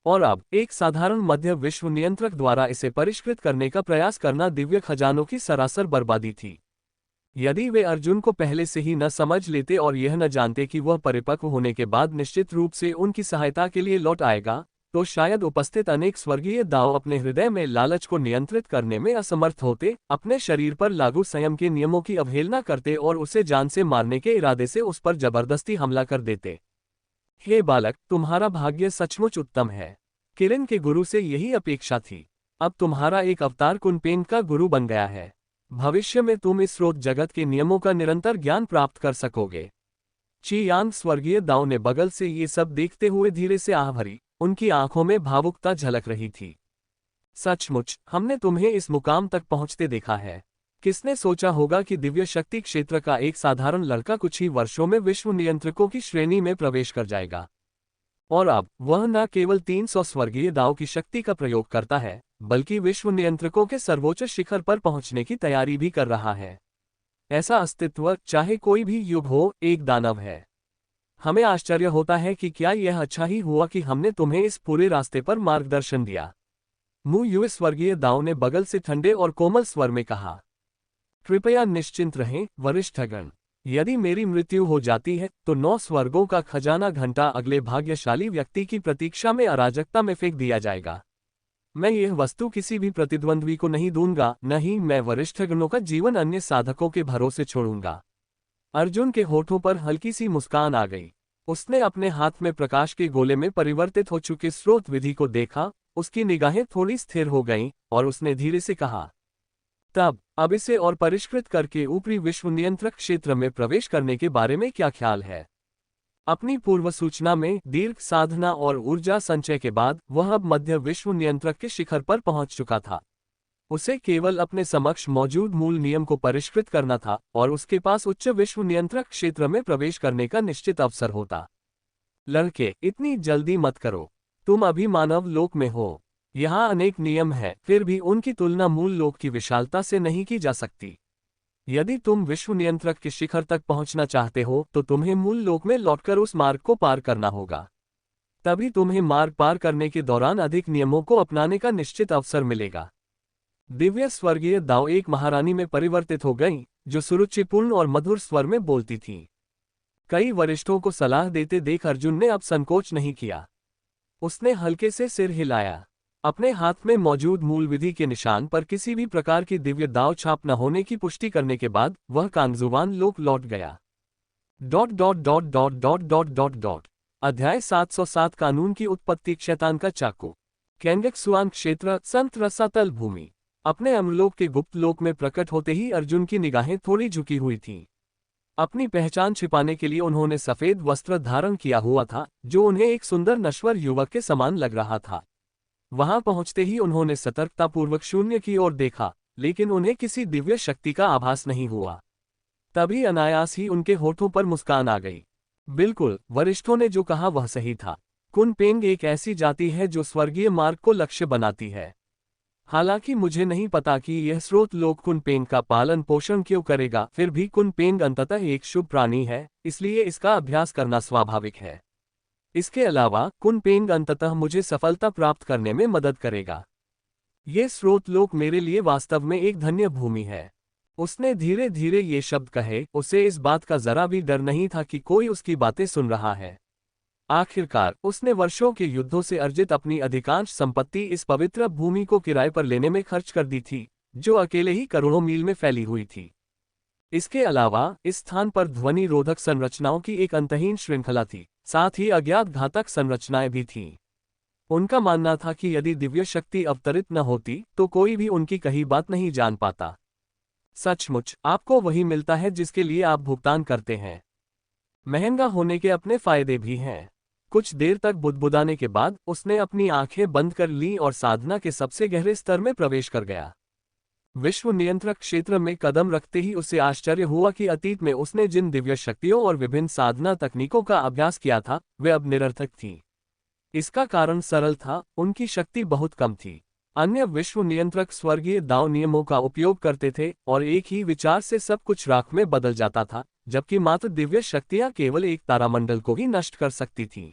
और अब एक साधारण मध्य विश्व नियंत्रक द्वारा इसे परिष्कृत करने का प्रयास करना दिव्य खजानों की सरासर बर्बादी थी। यदि वे अर्जुन को पहले से ही न समझ लेते और यह न जानते कि वह परिपक्व होने के बाद निश्चित रूप से उनकी सहायता के लिए लौट आएगा, तो शायद उपस्थित अनेक स्वर्गीय दाऊ अपने हृदय में लालच को नियंत्रित करने में असमर्थ होते, अपने शरीर पर लागू संयम के नियमों की अवहेलना करते और उसे जान से मारने के इरादे से उस पर जबरदस्ती हमला कर देते। हे बालक, तुम्हारा भाग्य सचमुच उत्तम है। किरण के गुरु से यही अपेक्षा थी। अब तुम्हारा एक अवतार कुनपेंग का गुरु बन गया है। भविष्य में तुम इस स्रोत जगत के नियमों का निरंतर ज्ञान प्राप्त कर सकोगे। चियांग स्वर्गीय दाऊ ने बगल से ये सब देखते हुए धीरे से आह भरी, उनकी आंखों में भावुकता झलक रही थी। सचमुच, हमने तुम्हें इस मुकाम तक पहुंचते देखा है। किसने सोचा होगा कि दिव्य शक्ति क्षेत्र का एक साधारण लड़का कुछ ही वर्षों में विश्व नियंत्रकों की श्रेणी में प्रवेश कर जाएगा। और अब वह न केवल 300 स्वर्गीय दाव की शक्ति का प्रयोग करता है, बल्कि विश्व नियंत्रकों के सर्वोच्च शिखर पर पहुंचने की तैयारी भी कर रहा है। ऐसा अस्तित्व, चाहे कोई भी युग हो, एक दानव है। हमें आश्चर्य होता है कि क्या यह अच्छा ही हुआ कि हमने तुम्हें इस पूरे रास्ते पर मार्गदर्शन दिया। मुँह स्वर्गीय दाव ने बगल से ठंडे और कोमल स्वर में कहा। कृपया निश्चिंत रहें वरिष्ठगण। यदि मेरी मृत्यु हो जाती है तो 9 स्वर्गों का खजाना घंटा अगले भाग्यशाली व्यक्ति की प्रतीक्षा में अराजकता में फेंक दिया जाएगा। मैं यह वस्तु किसी भी प्रतिद्वंद्वी को नहीं दूंगा, न ही मैं वरिष्ठगणों का जीवन अन्य साधकों के भरोसे छोड़ूंगा। अर्जुन के होठों पर हल्की सी मुस्कान आ गई। उसने अपने हाथ में प्रकाश के गोले में परिवर्तित हो चुके स्रोत विधि को देखा, उसकी निगाहें थोड़ी स्थिर हो गईं, और उसने धीरे से कहा, तब अब इसे और परिष्कृत करके ऊपरी विश्व नियंत्रक क्षेत्र में प्रवेश करने के बारे में क्या ख्याल है। अपनी पूर्व सूचना में दीर्घ साधना और ऊर्जा संचय के बाद वह अब मध्य विश्व नियंत्रक के शिखर पर पहुंच चुका था। उसे केवल अपने समक्ष मौजूद मूल नियम को परिष्कृत करना था और उसके पास उच्च विश्व नियंत्रक क्षेत्र में प्रवेश करने का निश्चित अवसर होता। लड़के, इतनी जल्दी मत करो। तुम अभी मानव लोक में हो। यहाँ अनेक नियम हैं, फिर भी उनकी तुलना मूल लोक की विशालता से नहीं की जा सकती। यदि तुम विश्व नियंत्रक के शिखर तक पहुंचना चाहते हो तो तुम्हें मूल लोक में लौटकर उस मार्ग को पार करना होगा। तभी तुम्हें मार्ग पार करने के दौरान अधिक नियमों को अपनाने का निश्चित अवसर मिलेगा। दिव्य स्वर्गीय दाव एक महारानी में परिवर्तित हो गईं, जो सुरुचिपूर्ण और मधुर स्वर में बोलती थीं। कई वरिष्ठों को सलाह देते देख अर्जुन ने अब संकोच नहीं किया। उसने हल्के से सिर हिलाया। अपने हाथ में मौजूद मूल विधि के निशान पर किसी भी प्रकार की दिव्य दाव छाप न होने की पुष्टि करने के बाद वह कांगजुवान लोक लौट गया। अध्याय 707 कानून की उत्पत्ति। शैतान का चाकू। कैंगक्सुआन क्षेत्र, संत रसातल भूमि। अपने अमरलोक के गुप्त लोक में प्रकट होते ही अर्जुन की निगाहें थोड़ी झुकी हुई थीं। अपनी पहचान छिपाने के लिए उन्होंने सफेद वस्त्र धारण किया हुआ था, जो उन्हें एक सुंदर नश्वर युवक के समान लग रहा था। वहां पहुंचते ही उन्होंने सतर्कतापूर्वक शून्य की ओर देखा, लेकिन उन्हें किसी दिव्य शक्ति का आभास नहीं हुआ। तभी अनायास ही उनके होठों पर मुस्कान आ गई। बिल्कुल, वरिष्ठों ने जो कहा वह सही था। कुनपेंग एक ऐसी जाति है जो स्वर्गीय मार्ग को लक्ष्य बनाती है। हालांकि मुझे नहीं पता कि यह स्रोत लोक कुनपेंग का पालन पोषण क्यों करेगा, फिर भी कुनपेंग अंततः एक शुभ प्राणी है, इसलिए इसका अभ्यास करना स्वाभाविक है। इसके अलावा कुनपेंग अंततः मुझे सफलता प्राप्त करने में मदद करेगा। ये स्रोत लोक मेरे लिए वास्तव में एक धन्य भूमि है। उसने धीरे धीरे ये शब्द कहे, उसे इस बात का जरा भी डर नहीं था कि कोई उसकी बातें सुन रहा है। आखिरकार उसने वर्षों के युद्धों से अर्जित अपनी अधिकांश संपत्ति इस पवित्र भूमि को किराए पर लेने में खर्च कर दी थी, जो अकेले ही करोड़ों मील में फैली हुई थी। इसके अलावा इस स्थान पर ध्वनि रोधक संरचनाओं की एक अंतहीन श्रृंखला थी, साथ ही अज्ञात घातक संरचनाएं भी थीं। उनका मानना था कि यदि दिव्य शक्ति अवतरित न होती तो कोई भी उनकी कही बात नहीं जान पाता। सचमुच, आपको वही मिलता है जिसके लिए आप भुगतान करते हैं। महंगा होने के अपने फायदे भी हैं। कुछ देर तक बुदबुदाने के बाद उसने अपनी आंखें बंद कर लीं और साधना के सबसे गहरे स्तर में प्रवेश कर गया। विश्व नियंत्रक क्षेत्र में कदम रखते ही उसे आश्चर्य हुआ कि अतीत में उसने जिन दिव्य शक्तियों और विभिन्न साधना तकनीकों का अभ्यास किया था, वे अब निरर्थक थीं। इसका कारण सरल था, उनकी शक्ति बहुत कम थी। अन्य विश्व नियंत्रक स्वर्गीय दाव नियमों का उपयोग करते थे और एक ही विचार से सब कुछ राख में बदल जाता था, जबकि मात्र दिव्य शक्तियां केवल एक तारामंडल को ही नष्ट कर सकती थीं।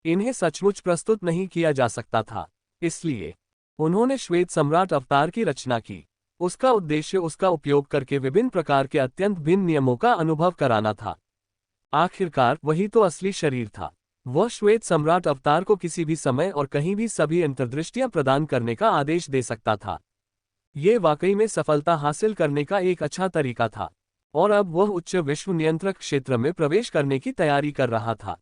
इन्हें सचमुच प्रस्तुत नहीं किया जा सकता था, इसलिए उन्होंने श्वेत सम्राट अवतार की रचना की। उसका उद्देश्य उसका उपयोग करके विभिन्न प्रकार के अत्यंत भिन्न नियमों का अनुभव कराना था। आखिरकार वही तो असली शरीर था। वह श्वेत सम्राट अवतार को किसी भी समय और कहीं भी सभी अंतर्दृष्टियां प्रदान करने का आदेश दे सकता था। ये वाकई में सफलता हासिल करने का एक अच्छा तरीका था, और अब वह उच्च विश्व नियंत्रक क्षेत्र में प्रवेश करने की तैयारी कर रहा था।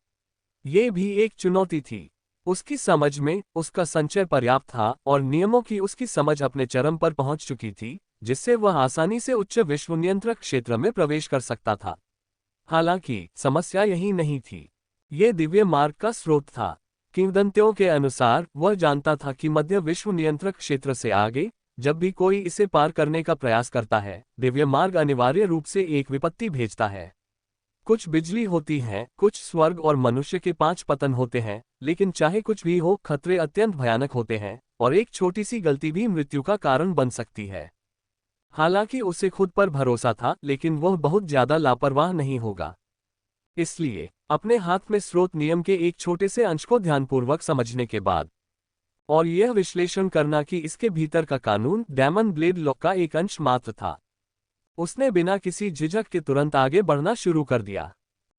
ये भी एक चुनौती थी। उसकी समझ में उसका संचय पर्याप्त था और नियमों की उसकी समझ अपने चरम पर पहुंच चुकी थी, जिससे वह आसानी से उच्च विश्व नियंत्रक क्षेत्र में प्रवेश कर सकता था। हालांकि समस्या यही नहीं थी। ये दिव्य मार्ग का स्रोत था। किंवदंतियों के अनुसार वह जानता था कि मध्य विश्व नियंत्रक क्षेत्र से आगे जब भी कोई इसे पार करने का प्रयास करता है, दिव्य मार्ग अनिवार्य रूप से एक विपत्ति भेजता है। कुछ बिजली होती है, कुछ स्वर्ग और मनुष्य के 5 पतन होते हैं, लेकिन चाहे कुछ भी हो, खतरे अत्यंत भयानक होते हैं और एक छोटी सी गलती भी मृत्यु का कारण बन सकती है। हालांकि उसे खुद पर भरोसा था, लेकिन वह बहुत ज्यादा लापरवाह नहीं होगा। इसलिए अपने हाथ में स्रोत नियम के एक छोटे से अंश को ध्यानपूर्वक समझने के बाद और यह विश्लेषण करना कि इसके भीतर का कानून डायमंड ब्लेड लॉ का एक अंश मात्र था, उसने बिना किसी झिझक के तुरंत आगे बढ़ना शुरू कर दिया।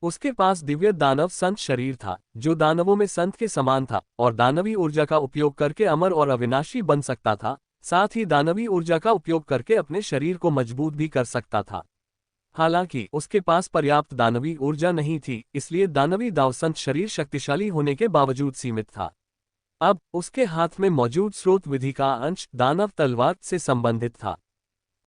उसके पास दिव्य दानव संत शरीर था, जो दानवों में संत के समान था और दानवी ऊर्जा का उपयोग करके अमर और अविनाशी बन सकता था, साथ ही दानवी ऊर्जा का उपयोग करके अपने शरीर को मजबूत भी कर सकता था। हालांकि उसके पास पर्याप्त दानवी ऊर्जा नहीं थी, इसलिए दानवी दाव संत शरीर शक्तिशाली होने के बावजूद सीमित था। अब उसके हाथ में मौजूद स्रोत विधि का अंश दानव तलवार से संबंधित था।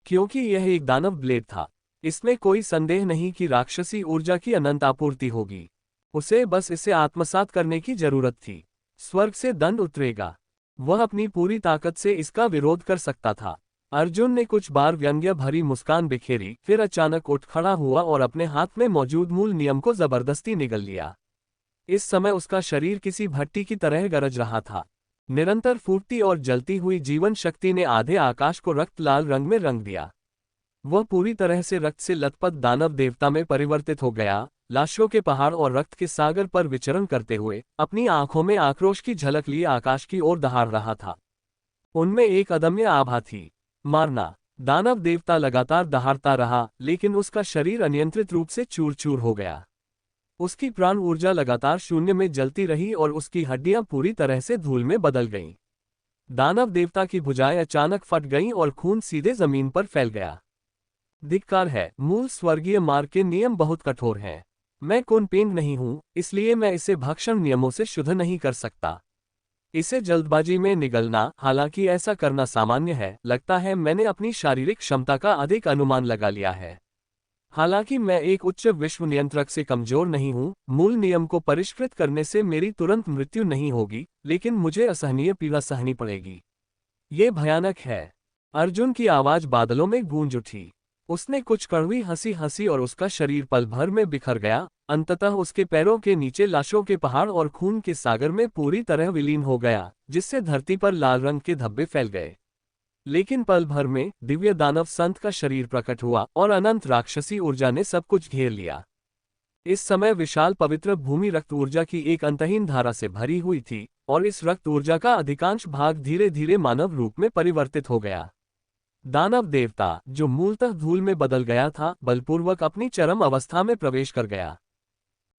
क्योंकि यह एक दानव ब्लेड था, इसमें कोई संदेह नहीं कि राक्षसी ऊर्जा की अनंत आपूर्ति होगी। उसे बस इसे आत्मसात करने की जरूरत थी। स्वर्ग से दंड उतरेगा, वह अपनी पूरी ताकत से इसका विरोध कर सकता था। अर्जुन ने कुछ बार व्यंग्य भरी मुस्कान बिखेरी, फिर अचानक उठ खड़ा हुआ और अपने हाथ में मौजूद मूल नियम को जबरदस्ती निगल लिया। इस समय उसका शरीर किसी भट्टी की तरह गरज रहा था। निरंतर फूटती और जलती हुई जीवन शक्ति ने आधे आकाश को रक्त लाल रंग में रंग दिया। वह पूरी तरह से रक्त से लथपथ दानव देवता में परिवर्तित हो गया, लाशों के पहाड़ और रक्त के सागर पर विचरण करते हुए अपनी आंखों में आक्रोश की झलक लिए आकाश की ओर दहाड़ रहा था। उनमें एक अदम्य आभा थी, मारना। दानव देवता लगातार दहाड़ता रहा, लेकिन उसका शरीर अनियंत्रित रूप से चूर चूर हो गया। उसकी प्राण ऊर्जा लगातार शून्य में जलती रही और उसकी हड्डियां पूरी तरह से धूल में बदल गईं। दानव देवता की भुजाएं अचानक फट गईं और खून सीधे जमीन पर फैल गया। धिक्कार है, मूल स्वर्गीय मार्ग के नियम बहुत कठोर हैं। मैं कुनपेंड नहीं हूं, इसलिए मैं इसे भक्षण नियमों से शुद्ध नहीं कर सकता। इसे जल्दबाजी में निगलना, हालांकि ऐसा करना सामान्य है, लगता है मैंने अपनी शारीरिक क्षमता का अधिक अनुमान लगा लिया है। हालांकि मैं एक उच्च विश्व नियंत्रक से कमजोर नहीं हूं, मूल नियम को परिष्कृत करने से मेरी तुरंत मृत्यु नहीं होगी, लेकिन मुझे असहनीय पीड़ा सहनी पड़ेगी। ये भयानक है। अर्जुन की आवाज बादलों में गूंज उठी। उसने कुछ कड़वी हंसी हंसी और उसका शरीर पल भर में बिखर गया। अंततः उसके पैरों के नीचे लाशों के पहाड़ और खून के सागर में पूरी तरह विलीन हो गया, जिससे धरती पर लाल रंग के धब्बे फैल गए। लेकिन पल भर में दिव्य दानव संत का शरीर प्रकट हुआ और अनंत राक्षसी ऊर्जा ने सब कुछ घेर लिया। इस समय विशाल पवित्र भूमि रक्त ऊर्जा की एक अंतहीन धारा से भरी हुई थी और इस रक्त ऊर्जा का अधिकांश भाग धीरे धीरे मानव रूप में परिवर्तित हो गया। दानव देवता, जो मूलतः धूल में बदल गया था, बलपूर्वक अपनी चरम अवस्था में प्रवेश कर गया।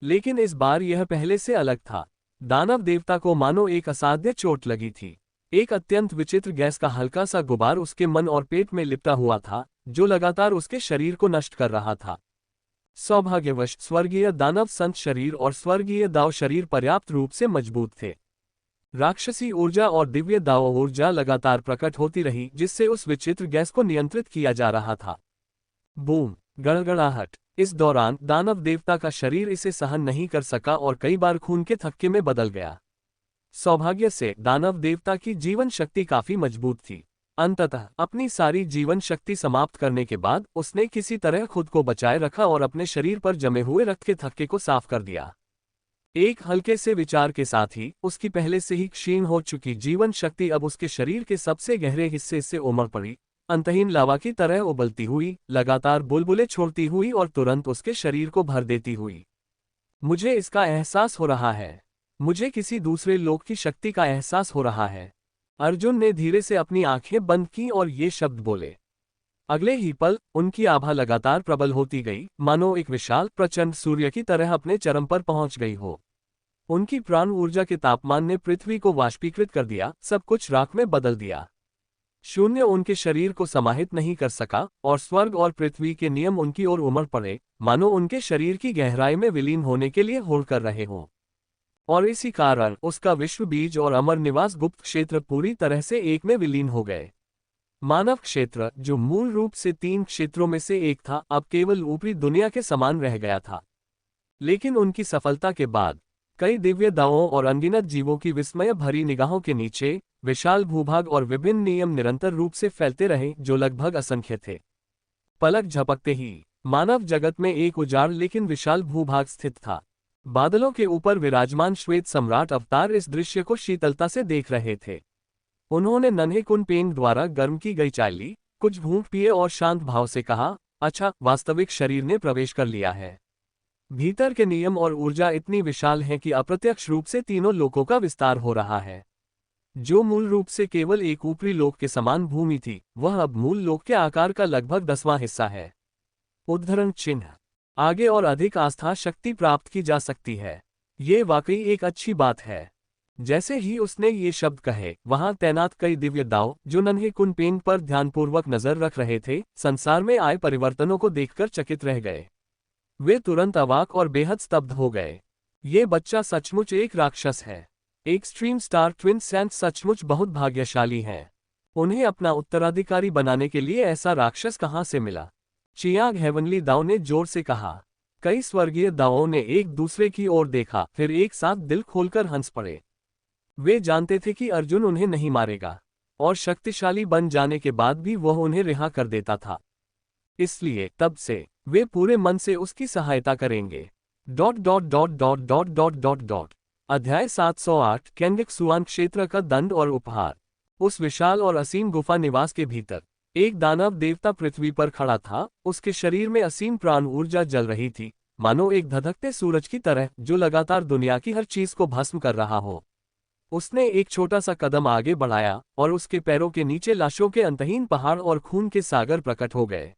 लेकिन इस बार यह पहले से अलग था। दानव देवता को मानो एक असाध्य चोट लगी थी। एक अत्यंत विचित्र गैस का हल्का सा गुबार उसके मन और पेट में लिपटा हुआ था, जो लगातार उसके शरीर को नष्ट कर रहा था। सौभाग्यवश स्वर्गीय दानव संत शरीर और स्वर्गीय दाव शरीर पर्याप्त रूप से मजबूत थे। राक्षसी ऊर्जा और दिव्य दाव ऊर्जा लगातार प्रकट होती रही, जिससे उस विचित्र गैस को नियंत्रित किया जा रहा था। बूम, गड़गड़ाहट। इस दौरान दानव देवता का शरीर इसे सहन नहीं कर सका और कई बार खून के थक्के में बदल गया। सौभाग्य से दानव देवता की जीवन शक्ति काफी मजबूत थी। अंततः अपनी सारी जीवन शक्ति समाप्त करने के बाद उसने किसी तरह खुद को बचाए रखा और अपने शरीर पर जमे हुए रक्त के थक्के को साफ कर दिया। एक हल्के से विचार के साथ ही उसकी पहले से ही क्षीण हो चुकी जीवन शक्ति अब उसके शरीर के सबसे गहरे हिस्से से उमड़ पड़ी, अंतहीन लावा की तरह उबलती हुई, लगातार बुलबुले छोड़ती हुई और तुरंत उसके शरीर को भर देती हुई। मुझे इसका एहसास हो रहा है। मुझे किसी दूसरे लोक की शक्ति का एहसास हो रहा है। अर्जुन ने धीरे से अपनी आंखें बंद की और ये शब्द बोले। अगले ही पल उनकी आभा लगातार प्रबल होती गई, मानो एक विशाल प्रचंड सूर्य की तरह अपने चरम पर पहुंच गई हो। उनकी प्राण ऊर्जा के तापमान ने पृथ्वी को वाष्पीकृत कर दिया, सब कुछ राख में बदल दिया। शून्य उनके शरीर को समाहित नहीं कर सका और स्वर्ग और पृथ्वी के नियम उनकी ओर उमड़ पड़े, मानो उनके शरीर की गहराई में विलीन होने के लिए होड़ कर रहे हों। और इसी कारण उसका विश्व बीज और अमर निवास गुप्त क्षेत्र पूरी तरह से एक में विलीन हो गए। मानव क्षेत्र, जो मूल रूप से 3 क्षेत्रों में से एक था, अब केवल ऊपरी दुनिया के समान रह गया था। लेकिन उनकी सफलता के बाद कई दिव्य दावों और अनगिनत जीवों की विस्मय भरी निगाहों के नीचे विशाल भूभाग और विभिन्न नियम निरंतर रूप से फैलते रहे, जो लगभग असंख्य थे। पलक झपकते ही मानव जगत में एक उजाड़ लेकिन विशाल भूभाग स्थित था। बादलों के ऊपर विराजमान श्वेत सम्राट अवतार इस दृश्य को शीतलता से देख रहे थे। उन्होंने नन्हे कुनपेंग द्वारा गर्म की गई चाय ली, कुछ घूंट पिए और शांत भाव से कहा, अच्छा, वास्तविक शरीर ने प्रवेश कर लिया है। भीतर के नियम और ऊर्जा इतनी विशाल हैं कि अप्रत्यक्ष रूप से तीनों लोकों का विस्तार हो रहा है। जो मूल रूप से केवल एक ऊपरी लोक के समान भूमि थी, वह अब मूल लोक के आकार का लगभग 10वां हिस्सा है। उद्धरण चिन्ह। आगे और अधिक आस्था शक्ति प्राप्त की जा सकती है। ये वाकई एक अच्छी बात है। जैसे ही उसने ये शब्द कहे, वहां तैनात कई दिव्य दाव, जो नन्हे कुनपेंग पर ध्यानपूर्वक नजर रख रहे थे, संसार में आए परिवर्तनों को देखकर चकित रह गए। वे तुरंत अवाक और बेहद स्तब्ध हो गए। ये बच्चा सचमुच एक राक्षस है। एक्सट्रीम स्टार ट्विन सैंड सचमुच बहुत भाग्यशाली हैं। उन्हें अपना उत्तराधिकारी बनाने के लिए ऐसा राक्षस कहां से मिला? चियांग हेवनली दाव ने जोर से कहा। कई स्वर्गीय दावों ने एक दूसरे की ओर देखा, फिर एक साथ दिल खोलकर हंस पड़े। वे जानते थे कि अर्जुन उन्हें नहीं मारेगा, और शक्तिशाली बन जाने के बाद भी वह उन्हें रिहा कर देता था। इसलिए तब से वे पूरे मन से उसकी सहायता करेंगे। अध्याय 708 कैंडिक सुआन क्षेत्र का दंड और उपहार। उस विशाल और असीम गुफा निवास के भीतर एक दानव देवता पृथ्वी पर खड़ा था। उसके शरीर में असीम प्राण ऊर्जा जल रही थी, मानो एक धधकते सूरज की तरह, जो लगातार दुनिया की हर चीज को भस्म कर रहा हो। उसने एक छोटा सा कदम आगे बढ़ाया और उसके पैरों के नीचे लाशों के अंतहीन पहाड़ और खून के सागर प्रकट हो गए।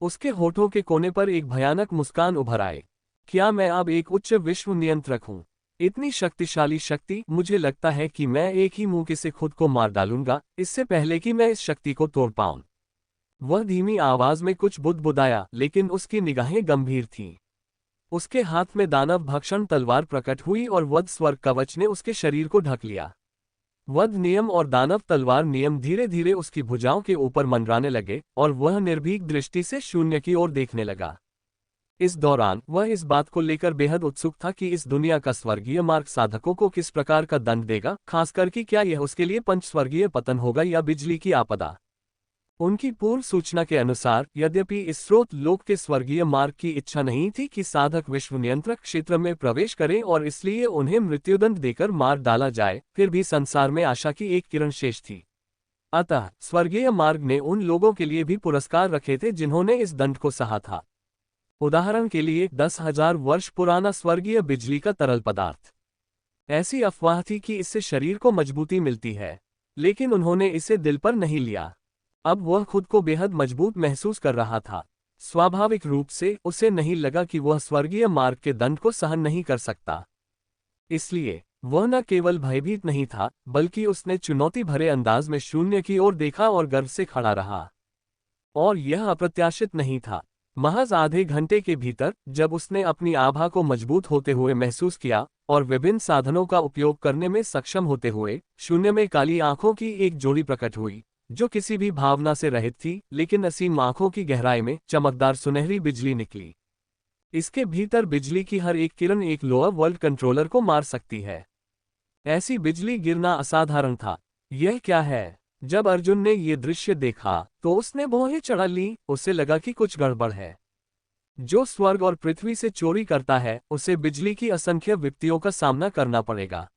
उसके होठों के कोने पर एक भयानक मुस्कान उभर आए। क्या मैं अब एक उच्च विश्व नियंत्रक हूँ? इतनी शक्तिशाली शक्ति, मुझे लगता है कि मैं एक ही मुंह से खुद को मार डालूंगा, इससे पहले कि मैं इस शक्ति को तोड़ पाऊं। वह धीमी आवाज में कुछ बुदबुदाया, लेकिन उसकी निगाहें गंभीर थीं। उसके हाथ में दानव भक्षण तलवार प्रकट हुई और वध स्वर्ग कवच ने उसके शरीर को ढक लिया। वध नियम और दानव तलवार नियम धीरे धीरे उसकी भुजाओं के ऊपर मंडराने लगे और वह निर्भीक दृष्टि से शून्य की ओर देखने लगा। इस दौरान वह इस बात को लेकर बेहद उत्सुक था कि इस दुनिया का स्वर्गीय मार्ग साधकों को किस प्रकार का दंड देगा, खासकर कि क्या यह उसके लिए पंचस्वर्गीय पतन होगा या बिजली की आपदा। उनकी पूर्व सूचना के अनुसार, यद्यपि इस स्रोत लोक के स्वर्गीय मार्ग की इच्छा नहीं थी कि साधक विश्व नियंत्रक क्षेत्र में प्रवेश करें और इसलिए उन्हें मृत्युदंड देकर मार डाला जाए, फिर भी संसार में आशा की एक किरण शेष थी। अतः स्वर्गीय मार्ग ने उन लोगों के लिए भी पुरस्कार रखे थे जिन्होंने इस दंड को सहा था। उदाहरण के लिए 10,000 वर्ष पुराना स्वर्गीय बिजली का तरल पदार्थ। ऐसी अफवाह थी कि इससे शरीर को मजबूती मिलती है, लेकिन उन्होंने इसे दिल पर नहीं लिया। अब वह खुद को बेहद मजबूत महसूस कर रहा था। स्वाभाविक रूप से उसे नहीं लगा कि वह स्वर्गीय मार्ग के दंड को सहन नहीं कर सकता। इसलिए वह न केवल भयभीत नहीं था, बल्कि उसने चुनौती भरे अंदाज में शून्य की ओर देखा और गर्व से खड़ा रहा। और यह अप्रत्याशित नहीं था। महज आधे घंटे के भीतर, जब उसने अपनी आभा को मजबूत होते हुए महसूस किया और विभिन्न साधनों का उपयोग करने में सक्षम होते हुए, शून्य में काली आंखों की एक जोड़ी प्रकट हुई, जो किसी भी भावना से रहित थी, लेकिन असीम आंखों की गहराई में चमकदार सुनहरी बिजली निकली। इसके भीतर बिजली की हर एक किरण एक लोअर वर्ल्ड कंट्रोलर को मार सकती है। ऐसी बिजली गिरना असाधारण था। यह क्या है? जब अर्जुन ने ये दृश्य देखा तो उसने भौहें चढ़ा ली। उसे लगा कि कुछ गड़बड़ है। जो स्वर्ग और पृथ्वी से चोरी करता है, उसे बिजली की असंख्य विपत्तियों का सामना करना पड़ेगा।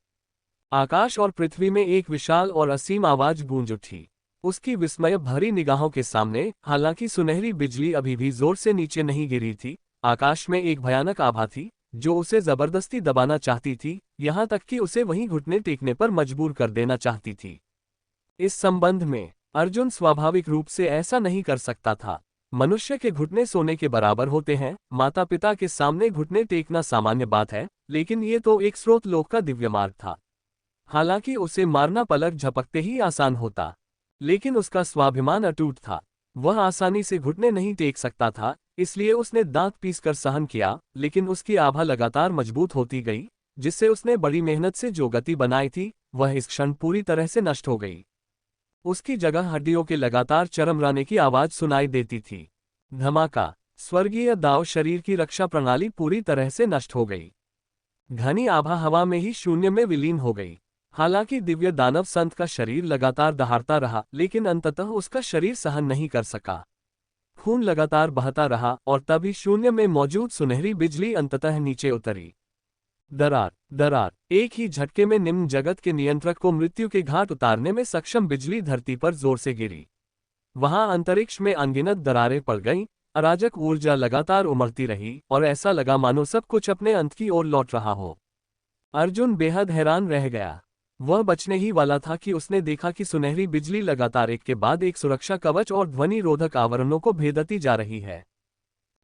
आकाश और पृथ्वी में एक विशाल और असीम आवाज गूंज उठी। उसकी विस्मय भरी निगाहों के सामने, हालांकि सुनहरी बिजली अभी भी जोर से नीचे नहीं गिरी थी, आकाश में एक भयानक आभा थी जो उसे जबरदस्ती दबाना चाहती थी, यहां तक कि उसे वहीं घुटने टेकने पर मजबूर कर देना चाहती थी। इस संबंध में अर्जुन स्वाभाविक रूप से ऐसा नहीं कर सकता था। मनुष्य के घुटने सोने के बराबर होते हैं। माता पिता के सामने घुटने टेकना सामान्य बात है, लेकिन ये तो एक स्रोत लोक का दिव्य मार्ग था। हालांकि उसे मारना पलक झपकते ही आसान होता, लेकिन उसका स्वाभिमान अटूट था। वह आसानी से घुटने नहीं टेक सकता था, इसलिए उसने दांत पीसकर सहन किया, लेकिन उसकी आभा लगातार मजबूत होती गई, जिससे उसने बड़ी मेहनत से जो गति बनाई थी, वह इस क्षण पूरी तरह से नष्ट हो गई। उसकी जगह हड्डियों के लगातार चरमराने की आवाज सुनाई देती थी। धमाका। स्वर्गीय दाव शरीर की रक्षा प्रणाली पूरी तरह से नष्ट हो गई। घनी आभा हवा में ही शून्य में विलीन हो गई। हालांकि दिव्य दानव संत का शरीर लगातार दहाड़ता रहा, लेकिन अंततः उसका शरीर सहन नहीं कर सका। खून लगातार बहता रहा और तभी शून्य में मौजूद सुनहरी बिजली अंततः नीचे उतरी। दरार दरार। एक ही झटके में निम्न जगत के नियंत्रक को मृत्यु के घाट उतारने में सक्षम बिजली धरती पर जोर से गिरी। वहां अंतरिक्ष में अनगिनत दरारें पड़ गईं, अराजक ऊर्जा लगातार उमड़ती रही और ऐसा लगा मानो सब कुछ अपने अंत की ओर लौट रहा हो। अर्जुन बेहद हैरान रह गया। वह बचने ही वाला था कि उसने देखा कि सुनहरी बिजली लगातार एक के बाद एक सुरक्षा कवच और ध्वनि रोधक आवरणों को भेदती जा रही है।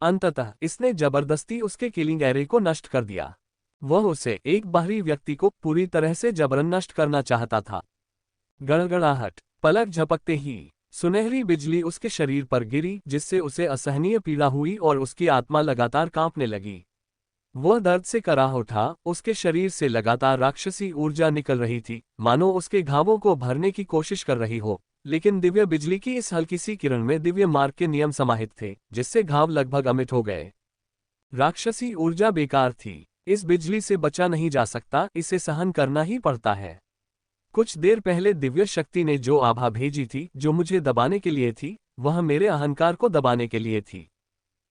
अंततः इसने जबरदस्ती उसके किलिंग एरे को नष्ट कर दिया। वह उसे, एक बाहरी व्यक्ति को, पूरी तरह से जबरन नष्ट करना चाहता था। गड़गड़ाहट। पलक झपकते ही सुनहरी बिजली उसके शरीर पर गिरी, जिससे उसे असहनीय पीड़ा हुई और उसकी आत्मा लगातार कांपने लगी। वह दर्द से कराह उठा। उसके शरीर से लगातार राक्षसी ऊर्जा निकल रही थी, मानो उसके घावों को भरने की कोशिश कर रही हो, लेकिन दिव्य बिजली की इस हल्की सी किरण में दिव्य मार्ग के नियम समाहित थे, जिससे घाव लगभग अमिट हो गए। राक्षसी ऊर्जा बेकार थी। इस बिजली से बचा नहीं जा सकता, इसे सहन करना ही पड़ता है। कुछ देर पहले दिव्य शक्ति ने जो आभा भेजी थी, जो मुझे दबाने के लिए थी, वह मेरे अहंकार को दबाने के लिए थी।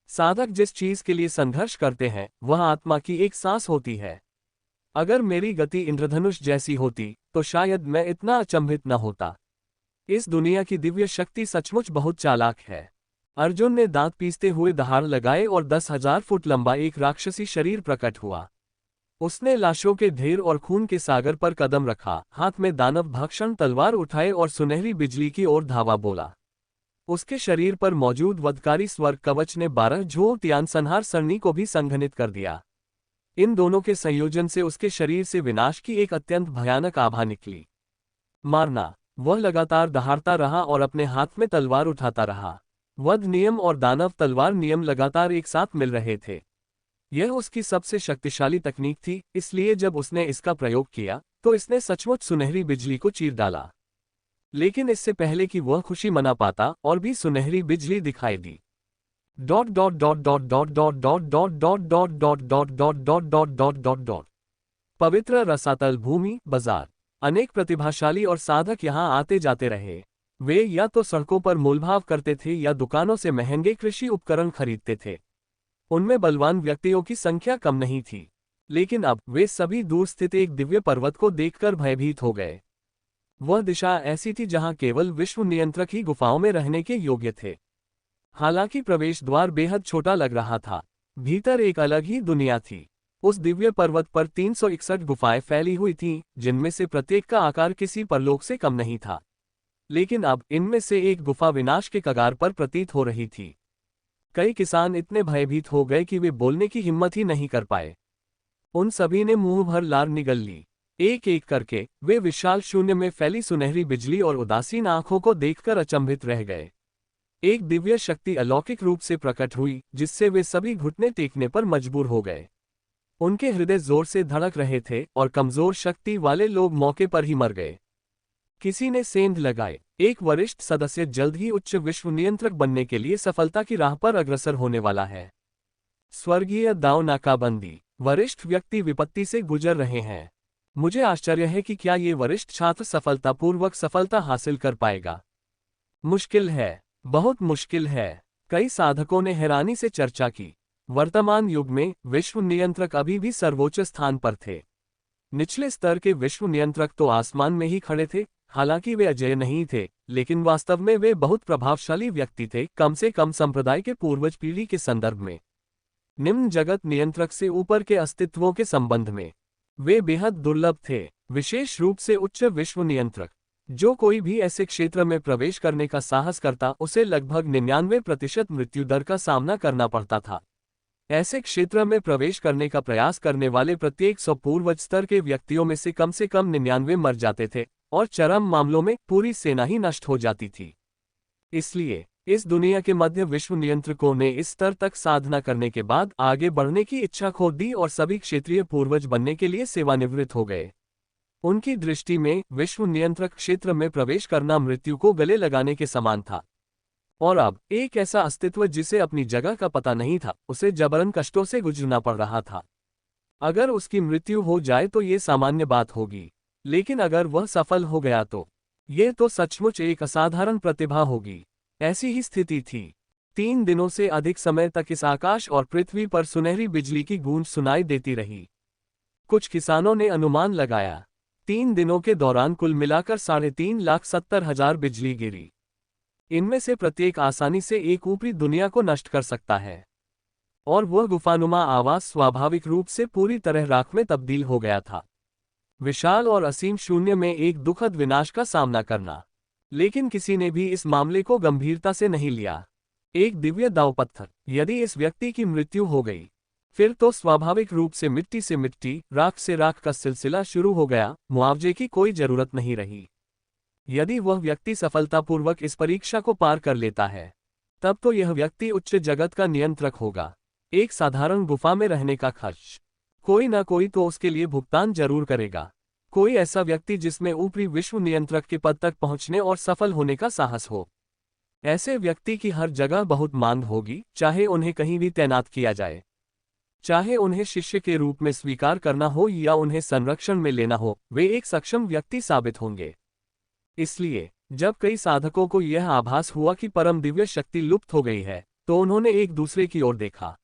साधक जिस चीज के लिए संघर्ष करते हैं, वह आत्मा की एक सांस होती है। अगर मेरी गति इंद्रधनुष जैसी होती, तो शायद मैं इतना अचंभित न होता। इस दुनिया की दिव्य शक्ति सचमुच बहुत चालाक है। अर्जुन ने दांत पीसते हुए दहाड़ लगाए और 10,000 फुट लंबा एक राक्षसी शरीर प्रकट हुआ। उसने लाशों के ढेर और खून के सागर पर कदम रखा, हाथ में दानव भक्षण तलवार उठाए और सुनहरी बिजली की ओर धावा बोला। उसके शरीर पर मौजूद वधकारी स्वर्ग कवच ने 12 झोल संहार सरणी को भी संघनित कर दिया। इन दोनों के संयोजन से उसके शरीर से विनाश की एक अत्यंत भयानक आभा निकली। मारना। वह लगातार दहाड़ता रहा और अपने हाथ में तलवार उठाता रहा। वध नियम और दानव तलवार नियम लगातार एक साथ मिल रहे थे। यह उसकी सबसे शक्तिशाली तकनीक थी, इसलिए जब उसने इसका प्रयोग किया तो इसने सचमुच सुनहरी बिजली को चीर डाला। लेकिन इससे पहले कि वह खुशी मना पाता, और भी सुनहरी बिजली दिखाई दी। Dot dot dot dot dot dot dot dot dot dot dot dot dot dot dot dot dot dot. पवित्र रसातल भूमि बाजार। अनेक प्रतिभाशाली और साधक यहाँ आते जाते रहे। वे या तो सड़कों पर मोलभाव करते थे या दुकानों से महंगे कृषि उपकरण खरीदते थे। उनमें बलवान व्यक्तियों की संख्या कम नहीं थी, लेकिन अब वे सभी दूर स्थित एक दिव्य पर्वत को देखकर भयभीत हो गए। वह दिशा ऐसी थी जहां केवल विश्व नियंत्रक ही गुफाओं में रहने के योग्य थे। हालांकि प्रवेश द्वार बेहद छोटा लग रहा था, भीतर एक अलग ही दुनिया थी। उस दिव्य पर्वत पर 361 गुफाएं फैली हुई थीं, जिनमें से प्रत्येक का आकार किसी परलोक से कम नहीं था। लेकिन अब इनमें से एक गुफा विनाश के कगार पर प्रतीत हो रही थी। कई किसान इतने भयभीत हो गए कि वे बोलने की हिम्मत ही नहीं कर पाए। उन सभी ने मुंह भर लार निगल ली। एक एक करके वे विशाल शून्य में फैली सुनहरी बिजली और उदासीन आंखों को देखकर अचंभित रह गए। एक दिव्य शक्ति अलौकिक रूप से प्रकट हुई, जिससे वे सभी घुटने टेकने पर मजबूर हो गए। उनके हृदय जोर से धड़क रहे थे और कमजोर शक्ति वाले लोग मौके पर ही मर गए। किसी ने सेंध लगाए, एक वरिष्ठ सदस्य जल्द ही उच्च विश्व नियंत्रक बनने के लिए सफलता की राह पर अग्रसर होने वाला है। स्वर्गीय दाव नाकाबंदी। वरिष्ठ व्यक्ति विपत्ति से गुजर रहे हैं। मुझे आश्चर्य है कि क्या ये वरिष्ठ छात्र सफलतापूर्वक सफलता हासिल कर पाएगा। मुश्किल है, बहुत मुश्किल है। कई साधकों ने हैरानी से चर्चा की। वर्तमान युग में विश्व नियंत्रक अभी भी सर्वोच्च स्थान पर थे। निचले स्तर के विश्व नियंत्रक तो आसमान में ही खड़े थे। हालांकि वे अजेय नहीं थे, लेकिन वास्तव में वे बहुत प्रभावशाली व्यक्ति थे, कम से कम संप्रदाय के पूर्वज पीढ़ी के संदर्भ में। निम्न जगत नियंत्रक से ऊपर के अस्तित्वों के संबंध में वे बेहद दुर्लभ थे, विशेष रूप से उच्च विश्व नियंत्रक। जो कोई भी ऐसे क्षेत्र में प्रवेश करने का साहस करता, उसे लगभग 99% मृत्यु दर का सामना करना पड़ता था। ऐसे क्षेत्र में प्रवेश करने का प्रयास करने वाले प्रत्येक 100 पूर्वज स्तर के व्यक्तियों में से कम 99 मर जाते थे, और चरम मामलों में पूरी सेना ही नष्ट हो जाती थी। इसलिए इस दुनिया के मध्य विश्व नियंत्रकों ने इस स्तर तक साधना करने के बाद आगे बढ़ने की इच्छा खो दी और सभी क्षेत्रीय पूर्वज बनने के लिए सेवानिवृत्त हो गए। उनकी दृष्टि में विश्व नियंत्रक क्षेत्र में प्रवेश करना मृत्यु को गले लगाने के समान था। और अब एक ऐसा अस्तित्व जिसे अपनी जगह का पता नहीं था, उसे जबरन कष्टों से गुजरना पड़ रहा था। अगर उसकी मृत्यु हो जाए तो ये सामान्य बात होगी, लेकिन अगर वह सफल हो गया तो ये तो सचमुच एक असाधारण प्रतिभा होगी। ऐसी ही स्थिति थी। 3 दिनों से अधिक समय तक इस आकाश और पृथ्वी पर सुनहरी बिजली की गूंज सुनाई देती रही। कुछ किसानों ने अनुमान लगाया 3 दिनों के दौरान कुल मिलाकर 3,70,000 बिजली गिरी। इनमें से प्रत्येक आसानी से एक ऊपरी दुनिया को नष्ट कर सकता है। और वह गुफानुमा आवास स्वाभाविक रूप से पूरी तरह राख में तब्दील हो गया था। विशाल और असीम शून्य में एक दुखद विनाश का सामना करना। लेकिन किसी ने भी इस मामले को गंभीरता से नहीं लिया। एक दिव्य दांवपत्थर। यदि इस व्यक्ति की मृत्यु हो गई, फिर तो स्वाभाविक रूप से मिट्टी, राख से राख का सिलसिला शुरू हो गया। मुआवजे की कोई जरूरत नहीं रही। यदि वह व्यक्ति सफलतापूर्वक इस परीक्षा को पार कर लेता है, तब तो यह व्यक्ति उच्च जगत का नियंत्रक होगा। एक साधारण गुफा में रहने का खर्च कोई ना कोई तो उसके लिए भुगतान जरूर करेगा। कोई ऐसा व्यक्ति जिसमें ऊपरी विश्व नियंत्रक के पद तक पहुंचने और सफल होने का साहस हो। ऐसे व्यक्ति की हर जगह बहुत मांग होगी, चाहे उन्हें कहीं भी तैनात किया जाए, चाहे उन्हें शिष्य के रूप में स्वीकार करना हो या उन्हें संरक्षण में लेना हो, वे एक सक्षम व्यक्ति साबित होंगे। इसलिए जब कई साधकों को यह आभास हुआ कि परम दिव्य शक्ति लुप्त हो गई है, तो उन्होंने एक दूसरे की ओर देखा।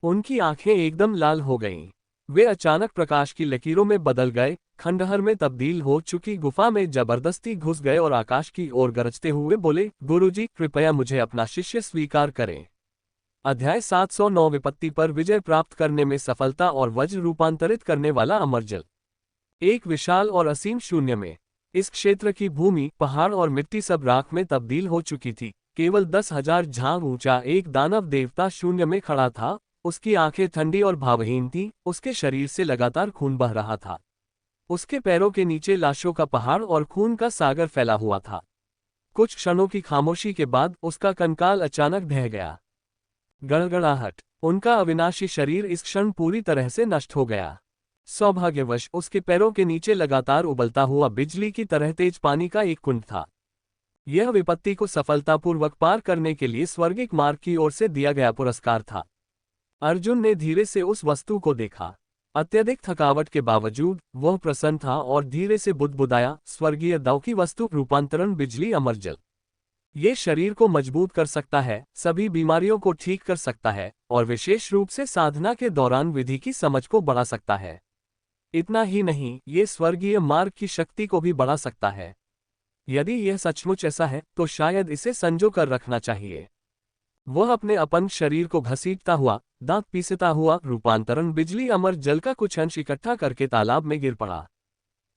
उनकी आंखें एकदम लाल हो गईं। वे अचानक प्रकाश की लकीरों में बदल गए, खंडहर में तब्दील हो चुकी गुफा में जबरदस्ती घुस गए और आकाश की ओर गरजते हुए बोले, गुरुजी, कृपया मुझे अपना शिष्य स्वीकार करें। अध्याय 709 विपत्ति पर विजय प्राप्त करने में सफलता और वज्र रूपांतरित करने वाला अमरजल। एक विशाल और असीम शून्य में इस क्षेत्र की भूमि, पहाड़ और मिट्टी सब राख में तब्दील हो चुकी थी। केवल 10,000 झांग ऊंचा एक दानव देवता शून्य में खड़ा था। उसकी आंखें ठंडी और भावहीन थीं, उसके शरीर से लगातार खून बह रहा था। उसके पैरों के नीचे लाशों का पहाड़ और खून का सागर फैला हुआ था। कुछ क्षणों की खामोशी के बाद उसका कंकाल अचानक ढह गया। गड़गड़ाहट। उनका अविनाशी शरीर इस क्षण पूरी तरह से नष्ट हो गया। सौभाग्यवश उसके पैरों के नीचे लगातार उबलता हुआ बिजली की तरह तेज पानी का एक कुंड था। यह विपत्ति को सफलतापूर्वक पार करने के लिए स्वर्गिक मार्ग की ओर से दिया गया पुरस्कार था। अर्जुन ने धीरे से उस वस्तु को देखा। अत्यधिक थकावट के बावजूद वह प्रसन्न था और धीरे से बुदबुदाया, स्वर्गीय दाव की वस्तु रूपांतरण बिजली अमरजल। ये शरीर को मजबूत कर सकता है, सभी बीमारियों को ठीक कर सकता है और विशेष रूप से साधना के दौरान विधि की समझ को बढ़ा सकता है। इतना ही नहीं, ये स्वर्गीय मार्ग की शक्ति को भी बढ़ा सकता है। यदि यह सचमुच ऐसा है तो शायद इसे संजो कर रखना चाहिए। वह अपने अपंग शरीर को घसीटता हुआ, दांत पीसता हुआ रूपांतरण बिजली अमर जल का कुछ अंश इकट्ठा करके तालाब में गिर पड़ा।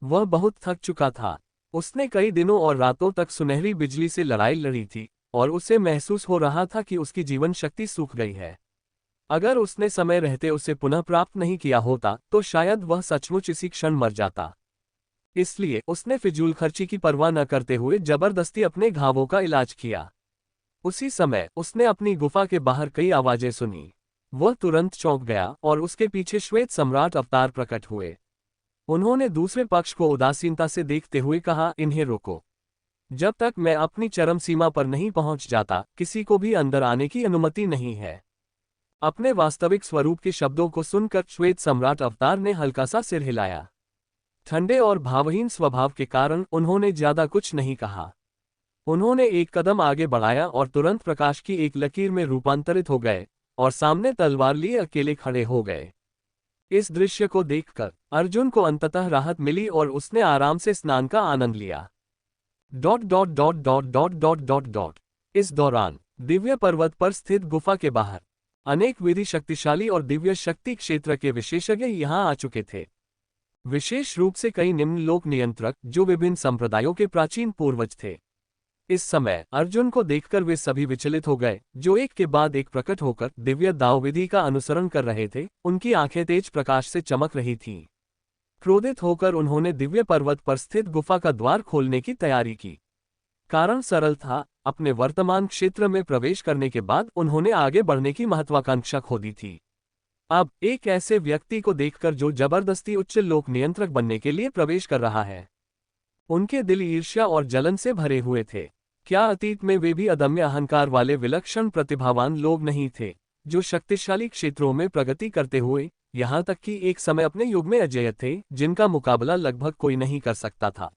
वह बहुत थक चुका था। उसने कई दिनों और रातों तक सुनहरी बिजली से लड़ाई लड़ी थी और उसे महसूस हो रहा था कि उसकी जीवन शक्ति सूख गई है। अगर उसने समय रहते उसे पुनः प्राप्त नहीं किया होता तो शायद वह सचमुच इसी क्षण मर जाता। इसलिए उसने फिजूल खर्ची की परवाह न करते हुए जबरदस्ती अपने घावों का इलाज किया। उसी समय उसने अपनी गुफा के बाहर कई आवाजें सुनी। वह तुरंत चौंक गया और उसके पीछे श्वेत सम्राट अवतार प्रकट हुए। उन्होंने दूसरे पक्ष को उदासीनता से देखते हुए कहा, इन्हें रोको। जब तक मैं अपनी चरम सीमा पर नहीं पहुंच जाता, किसी को भी अंदर आने की अनुमति नहीं है। अपने वास्तविक स्वरूप के शब्दों को सुनकर श्वेत सम्राट अवतार ने हल्का सा सिर हिलाया। ठंडे और भावहीन स्वभाव के कारण उन्होंने ज्यादा कुछ नहीं कहा। उन्होंने एक कदम आगे बढ़ाया और तुरंत प्रकाश की एक लकीर में रूपांतरित हो गए और सामने तलवार लिए अकेले खड़े हो गए। इस दृश्य को देखकर अर्जुन को अंततः राहत मिली और उसने आराम से स्नान का आनंद लिया। इस दौरान दिव्य पर्वत पर स्थित गुफा के बाहर अनेक विधि शक्तिशाली और दिव्य शक्ति क्षेत्र के विशेषज्ञ यहां आ चुके थे। विशेष रूप से कई निम्न लोक नियंत्रक जो विभिन्न संप्रदायों के प्राचीन पूर्वज थे। इस समय अर्जुन को देखकर वे सभी विचलित हो गए, जो एक के बाद एक प्रकट होकर दिव्य दाव विधि का अनुसरण कर रहे थे। उनकी आंखें तेज प्रकाश से चमक रही थीं। क्रोधित होकर उन्होंने दिव्य पर्वत पर स्थित गुफा का द्वार खोलने की तैयारी की। कारण सरल था, अपने वर्तमान क्षेत्र में प्रवेश करने के बाद उन्होंने आगे बढ़ने की महत्वाकांक्षा खो दी थी। अब एक ऐसे व्यक्ति को देखकर जो जबरदस्ती उच्च लोक नियंत्रक बनने के लिए प्रवेश कर रहा है। उनके दिल ईर्ष्या और जलन से भरे हुए थे। क्या अतीत में वे भी अदम्य अहंकार वाले विलक्षण प्रतिभावान लोग नहीं थे, जो शक्तिशाली क्षेत्रों में प्रगति करते हुए, यहाँ तक कि एक समय अपने युग में अजेय थे, जिनका मुकाबला लगभग कोई नहीं कर सकता था।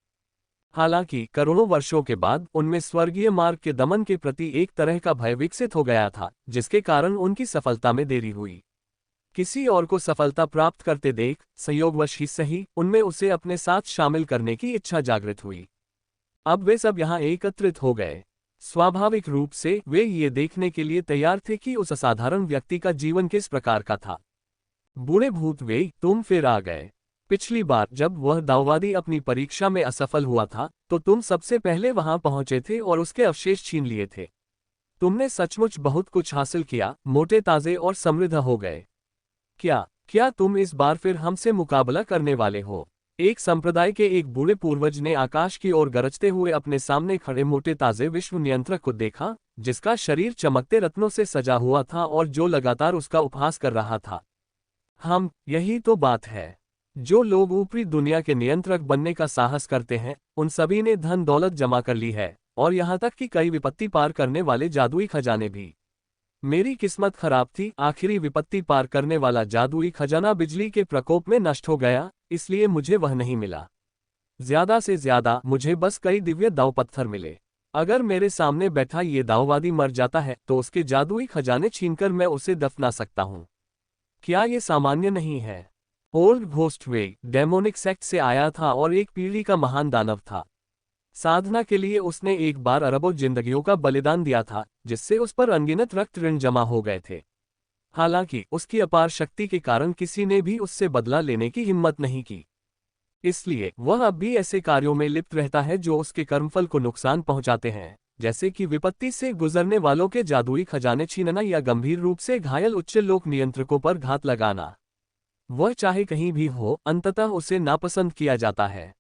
हालांकि करोड़ों वर्षों के बाद उनमें स्वर्गीय मार्ग के दमन के प्रति एक तरह का भय विकसित हो गया था, जिसके कारण उनकी सफलता में देरी हुई। किसी और को सफलता प्राप्त करते देख, संयोगवश ही सही, उनमें उसे अपने साथ शामिल करने की इच्छा जागृत हुई। अब वे सब यहाँ एकत्रित हो गए। स्वाभाविक रूप से वे ये देखने के लिए तैयार थे कि उस असाधारण व्यक्ति का जीवन किस प्रकार का था। बूढ़े भूत वे, तुम फिर आ गए। पिछली बार जब वह दाववादी अपनी परीक्षा में असफल हुआ था, तो तुम सबसे पहले वहां पहुंचे थे और उसके अवशेष छीन लिए थे। तुमने सचमुच बहुत कुछ हासिल किया, मोटे ताजे और समृद्ध हो गए। क्या तुम इस बार फिर हमसे मुकाबला करने वाले हो? एक संप्रदाय के एक बूढ़े पूर्वज ने आकाश की ओर गरजते हुए अपने सामने खड़े मोटे ताजे विश्व नियंत्रक को देखा, जिसका शरीर चमकते रत्नों से सजा हुआ था और जो लगातार उसका उपहास कर रहा था। यही तो बात है। जो लोग ऊपरी दुनिया के नियंत्रक बनने का साहस करते हैं, उन सभी ने धन दौलत जमा कर ली है, और यहाँ तक कि कई विपत्ति पार करने वाले जादुई खजाने भी। मेरी किस्मत खराब थी, आखिरी विपत्ति पार करने वाला जादुई खजाना बिजली के प्रकोप में नष्ट हो गया, इसलिए मुझे वह नहीं मिला। ज्यादा से ज्यादा मुझे बस कई दिव्य दाव पत्थर मिले। अगर मेरे सामने बैठा ये दाववादी मर जाता है तो उसके जादुई खजाने छीनकर मैं उसे दफना सकता हूँ। क्या ये सामान्य नहीं है? ओल्ड घोस्टवे डेमोनिक सेक्ट से आया था और एक पीढ़ी का महान दानव था। साधना के लिए उसने एक बार अरबों जिंदगियों का बलिदान दिया था, जिससे उस पर अनगिनत रक्त ऋण जमा हो गए थे। हालांकि उसकी अपार शक्ति के कारण किसी ने भी उससे बदला लेने की हिम्मत नहीं की। इसलिए वह अब भी ऐसे कार्यों में लिप्त रहता है जो उसके कर्मफल को नुकसान पहुंचाते हैं, जैसे कि विपत्ति से गुजरने वालों के जादुई खजाने छीनना या गंभीर रूप से घायल उच्च लोक नियंत्रकों पर घात लगाना। वह चाहे कहीं भी हो, अंततः उसे नापसंद किया जाता है।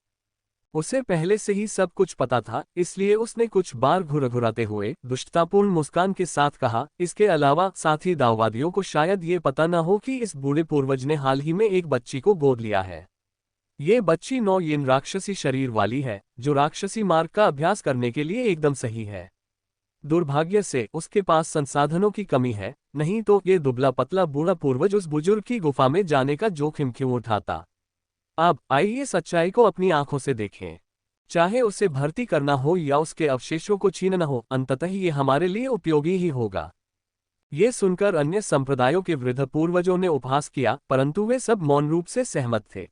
उसे पहले से ही सब कुछ पता था, इसलिए उसने कुछ बार घुरघुराते हुए दुष्टतापूर्ण मुस्कान के साथ कहा, इसके अलावा साथी दाववादियों को शायद ये पता न हो कि इस बूढ़े पूर्वज ने हाल ही में एक बच्ची को गोद लिया है। ये बच्ची 9 यिन राक्षसी शरीर वाली है, जो राक्षसी मार्ग का अभ्यास करने के लिए एकदम सही है। दुर्भाग्य से उसके पास संसाधनों की कमी है, नहीं तो ये दुबला पतला बूढ़ा पूर्वज उस बुजुर्ग की गुफा में जाने का जोखिम क्यों उठाता। अब आइए सच्चाई को अपनी आंखों से देखें। चाहे उसे भर्ती करना हो या उसके अवशेषों को छीनना हो, अंततः ये हमारे लिए उपयोगी ही होगा। ये सुनकर अन्य संप्रदायों के वृद्ध पूर्वजों ने उपहास किया, परंतु वे सब मौन रूप से सहमत थे।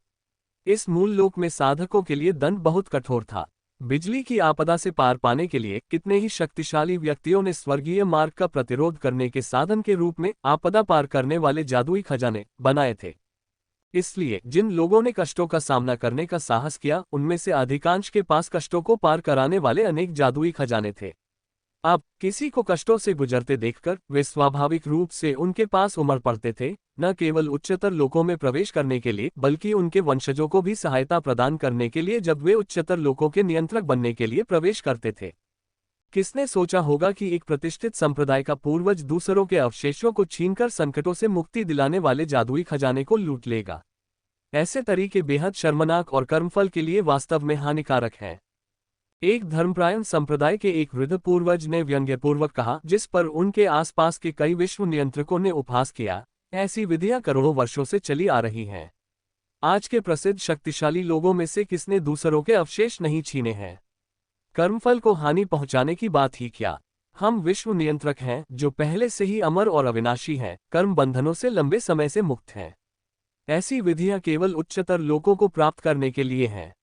इस मूल लोक में साधकों के लिए दंड बहुत कठोर था। बिजली की आपदा से पार पाने के लिए कितने ही शक्तिशाली व्यक्तियों ने स्वर्गीय मार्ग का प्रतिरोध करने के साधन के रूप में आपदा पार करने वाले जादुई खजाने बनाए थे। इसलिए जिन लोगों ने कष्टों का सामना करने का साहस किया, उनमें से अधिकांश के पास कष्टों को पार कराने वाले अनेक जादुई खजाने थे। अब किसी को कष्टों से गुजरते देखकर वे स्वाभाविक रूप से उनके पास उमड़ पड़ते थे, न केवल उच्चतर लोकों में प्रवेश करने के लिए, बल्कि उनके वंशजों को भी सहायता प्रदान करने के लिए जब वे उच्चतर लोकों के नियंत्रक बनने के लिए प्रवेश करते थे। किसने सोचा होगा कि एक प्रतिष्ठित संप्रदाय का पूर्वज दूसरों के अवशेषों को छीनकर संकटों से मुक्ति दिलाने वाले जादुई खजाने को लूट लेगा। ऐसे तरीके बेहद शर्मनाक और कर्मफल के लिए वास्तव में हानिकारक हैं। एक धर्मप्रायण संप्रदाय के एक वृद्ध पूर्वज ने व्यंग्यपूर्वक कहा, जिस पर उनके आसपास के कई विश्व नियंत्रकों ने उपहास किया, ऐसी विधियां करोड़ों वर्षों से चली आ रही हैं। आज के प्रसिद्ध शक्तिशाली लोगों में से किसने दूसरों के अवशेष नहीं छीने हैं? कर्मफल को हानि पहुंचाने की बात ही क्या। हम विश्व नियंत्रक हैं जो पहले से ही अमर और अविनाशी हैं, कर्म बंधनों से लंबे समय से मुक्त हैं। ऐसी विधियां केवल उच्चतर लोकों को प्राप्त करने के लिए हैं।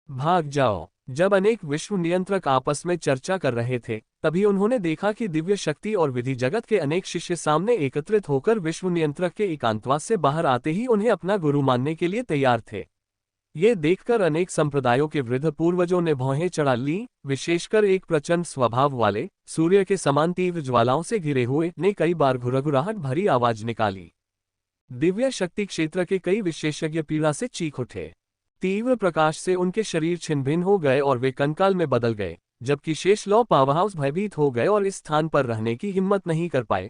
भाग जाओ। जब अनेक विश्व नियंत्रक आपस में चर्चा कर रहे थे, तभी उन्होंने देखा कि दिव्य शक्ति और विधि जगत के अनेक शिष्य सामने एकत्रित होकर विश्व नियंत्रक के एकांतवास से बाहर आते ही उन्हें अपना गुरु मानने के लिए तैयार थे। ये देखकर अनेक संप्रदायों के वृद्ध पूर्वजों ने भौहें चढ़ा ली, विशेषकर एक प्रचंड स्वभाव वाले, सूर्य के समान तीव्र ज्वालाओं से घिरे हुए ने कई बार घुरघुराहट भरी आवाज निकाली। दिव्य शक्ति क्षेत्र के कई विशेषज्ञ पीड़ा से चीख उठे। तीव्र प्रकाश से उनके शरीर छिन्न भिन्न हो गए और वे कंकाल में बदल गए, जबकि शेष लौ पावरहाउस भयभीत हो गए और इस स्थान पर रहने की हिम्मत नहीं कर पाए,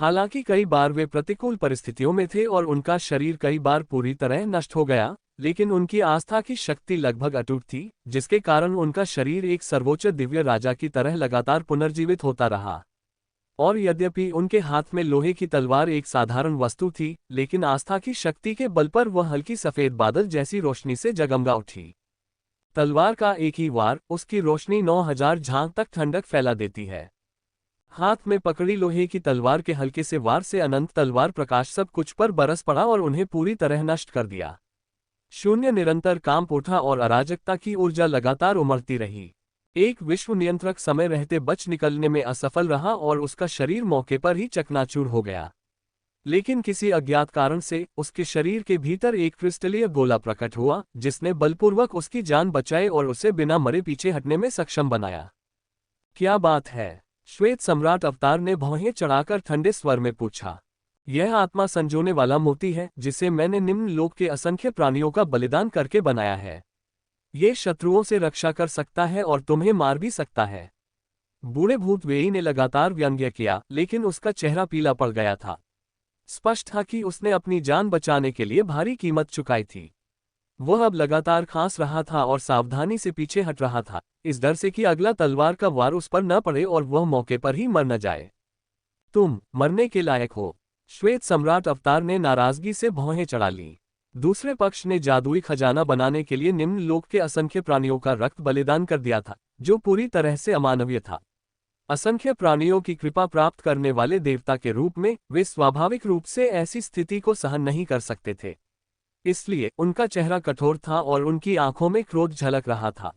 हालांकि कई बार वे प्रतिकूल परिस्थितियों में थे और उनका शरीर कई बार पूरी तरह नष्ट हो गया, लेकिन उनकी आस्था की शक्ति लगभग अटूट थी, जिसके कारण उनका शरीर एक सर्वोच्च दिव्य राजा की तरह लगातार पुनर्जीवित होता रहा। और यद्यपि उनके हाथ में लोहे की तलवार एक साधारण वस्तु थी, लेकिन आस्था की शक्ति के बल पर वह हल्की सफेद बादल जैसी रोशनी से जगमगा उठी। तलवार का एक ही वार उसकी रोशनी 9000 झांग तक ठंडक फैला देती है। हाथ में पकड़ी लोहे की तलवार के हल्के से वार से अनंत तलवार प्रकाश सब कुछ पर बरस पड़ा और उन्हें पूरी तरह नष्ट कर दिया। शून्य निरंतर कांप उठा और अराजकता की ऊर्जा लगातार उमड़ती रही। एक विश्व नियंत्रक समय रहते बच निकलने में असफल रहा और उसका शरीर मौके पर ही चकनाचूर हो गया। लेकिन किसी अज्ञात कारण से उसके शरीर के भीतर एक क्रिस्टलीय गोला प्रकट हुआ, जिसने बलपूर्वक उसकी जान बचाई और उसे बिना मरे पीछे हटने में सक्षम बनाया। क्या बात है? श्वेत सम्राट अवतार ने भौहें चढ़ाकर ठंडे स्वर में पूछा। यह आत्मा संजोने वाला मोती है, जिसे मैंने निम्न लोक के असंख्य प्राणियों का बलिदान करके बनाया है। ये शत्रुओं से रक्षा कर सकता है और तुम्हें मार भी सकता है। बूढ़े भूत वेई ने लगातार व्यंग्य किया, लेकिन उसका चेहरा पीला पड़ गया था। स्पष्ट था कि उसने अपनी जान बचाने के लिए भारी कीमत चुकाई थी। वह अब लगातार खांस रहा था और सावधानी से पीछे हट रहा था, इस डर से कि अगला तलवार का वार उस पर न पड़े और वह मौके पर ही मर न जाए। तुम मरने के लायक हो, श्वेत सम्राट अवतार ने नाराजगी से भौहें चढ़ा ली। दूसरे पक्ष ने जादुई खजाना बनाने के लिए निम्न लोक के असंख्य प्राणियों का रक्त बलिदान कर दिया था, जो पूरी तरह से अमानवीय था। असंख्य प्राणियों की कृपा प्राप्त करने वाले देवता के रूप में वे स्वाभाविक रूप से ऐसी स्थिति को सहन नहीं कर सकते थे। इसलिए उनका चेहरा कठोर था और उनकी आंखों में क्रोध झलक रहा था।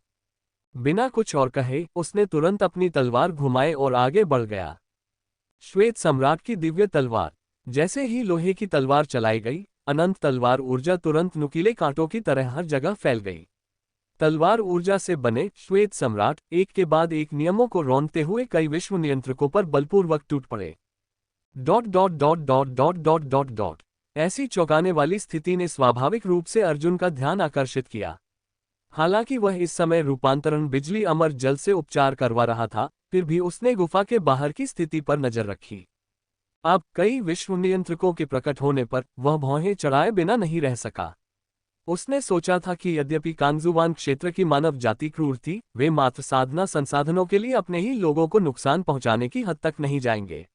बिना कुछ और कहे उसने तुरंत अपनी तलवार घुमाए और आगे बढ़ गया। श्वेत सम्राट की दिव्य तलवार। जैसे ही लोहे की तलवार चलाई गई, अनंत तलवार ऊर्जा तुरंत नुकीले कांटों की तरह हर जगह फैल गई। तलवार ऊर्जा से बने श्वेत सम्राट एक के बाद एक नियमों को रौंदते हुए कई विश्व नियंत्रकों पर बलपूर्वक टूट पड़े। Dot dot dot dot dot dot dot dot. ऐसी चौंकाने वाली स्थिति ने स्वाभाविक रूप से अर्जुन का ध्यान आकर्षित किया। हालांकि वह इस समय रूपांतरण बिजली अमर जल से उपचार करवा रहा था, फिर भी उसने गुफा के बाहर की स्थिति पर नजर रखी। अब कई विश्व नियंत्रकों के प्रकट होने पर वह भौहें चढ़ाए बिना नहीं रह सका। उसने सोचा था कि यद्यपि कांगजुवान क्षेत्र की मानव जाति क्रूर थी, वे मात्र साधना संसाधनों के लिए अपने ही लोगों को नुकसान पहुंचाने की हद तक नहीं जाएंगे।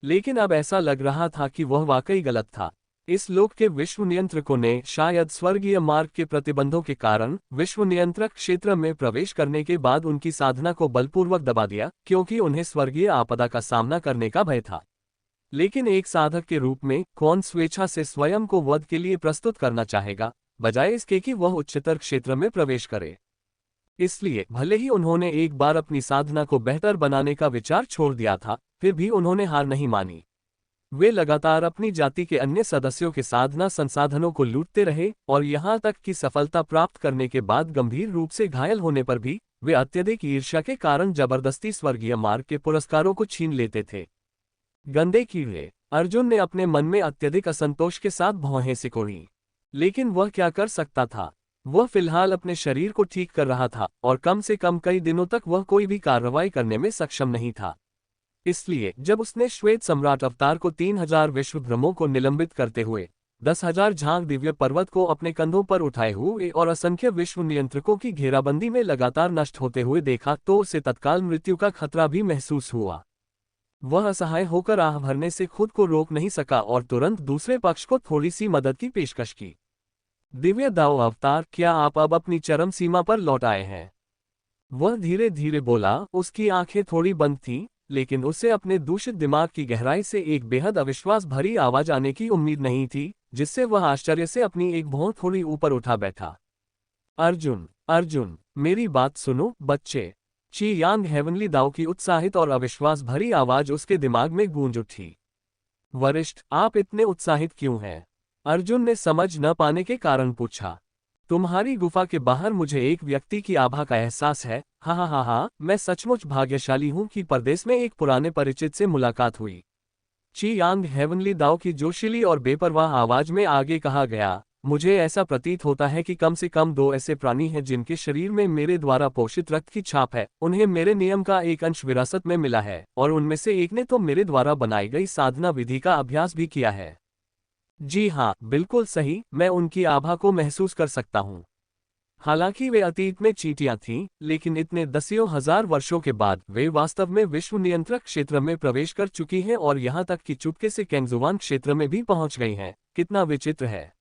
लेकिन अब ऐसा लग रहा था कि वह वाकई गलत था। इस लोक के विश्व नियंत्रकों ने शायद स्वर्गीय मार्ग के प्रतिबंधों के कारण विश्व नियंत्रक क्षेत्र में प्रवेश करने के बाद उनकी साधना को बलपूर्वक दबा दिया, क्योंकि उन्हें स्वर्गीय आपदा का सामना करने का भय था। लेकिन एक साधक के रूप में कौन स्वेच्छा से स्वयं को वध के लिए प्रस्तुत करना चाहेगा, बजाय इसके कि वह उच्चतर क्षेत्र में प्रवेश करे। इसलिए भले ही उन्होंने एक बार अपनी साधना को बेहतर बनाने का विचार छोड़ दिया था, फिर भी उन्होंने हार नहीं मानी। वे लगातार अपनी जाति के अन्य सदस्यों के साधना संसाधनों को लूटते रहे और यहां तक कि सफलता प्राप्त करने के बाद गंभीर रूप से घायल होने पर भी वे अत्यधिक ईर्ष्या के कारण जबरदस्ती स्वर्गीय मार्ग के पुरस्कारों को छीन लेते थे। गंदे कीड़े। अर्जुन ने अपने मन में अत्यधिक असंतोष के साथ भौहें सिकोड़ी। लेकिन वह क्या कर सकता था? वह फिलहाल अपने शरीर को ठीक कर रहा था और कम से कम कई दिनों तक वह कोई भी कार्रवाई करने में सक्षम नहीं था। इसलिए जब उसने श्वेत सम्राट अवतार को 3000 विश्वभ्रमों को निलंबित करते हुए 10,000 झांग दिव्य पर्वत को अपने कंधों पर उठाए हुए और असंख्य विश्व नियंत्रकों की घेराबंदी में लगातार नष्ट होते हुए देखा, तो उसे तत्काल मृत्यु का खतरा भी महसूस हुआ। वह असहाय होकर आह भरने से खुद को रोक नहीं सका और तुरंत दूसरे पक्ष को थोड़ी सी मदद की पेशकश की। दिव्य दाव अवतार, क्या आप अब अपनी चरम सीमा पर लौट आए हैं? वह धीरे धीरे बोला। उसकी आंखें थोड़ी बंद थीं, लेकिन उसे अपने दूषित दिमाग की गहराई से एक बेहद अविश्वास भरी आवाज आने की उम्मीद नहीं थी, जिससे वह आश्चर्य से अपनी एक भौं थोड़ी ऊपर उठा बैठा। अर्जुन, अर्जुन, मेरी बात सुनो बच्चे। ची यांग हेवनली दाव की उत्साहित और अविश्वास भरी आवाज उसके दिमाग में गूंज उठी। वरिष्ठ, आप इतने उत्साहित क्यों हैं? अर्जुन ने समझ न पाने के कारण पूछा। तुम्हारी गुफा के बाहर मुझे एक व्यक्ति की आभा का एहसास है। हा हा हा हा, मैं सचमुच भाग्यशाली हूं कि परदेश में एक पुराने परिचित से मुलाकात हुई। ची यांग हेवनली दाव की जोशीली और बेपरवाह आवाज में आगे कहा गया। मुझे ऐसा प्रतीत होता है कि कम से कम 2 ऐसे प्राणी हैं जिनके शरीर में मेरे द्वारा पोषित रक्त की छाप है, उन्हें मेरे नियम का एक अंश विरासत में मिला है, और उनमें से एक ने तो मेरे द्वारा बनाई गई साधना विधि का अभ्यास भी किया है। जी हाँ, बिल्कुल सही, मैं उनकी आभा को महसूस कर सकता हूँ। हालांकि वे अतीत में चींटियां थीं, लेकिन इतने दसियों हजार वर्षों के बाद वे वास्तव में विश्व नियंत्रक क्षेत्र में प्रवेश कर चुकी हैं और यहाँ तक कि चुपके से केंगजुआन क्षेत्र में भी पहुंच गई हैं। कितना विचित्र है।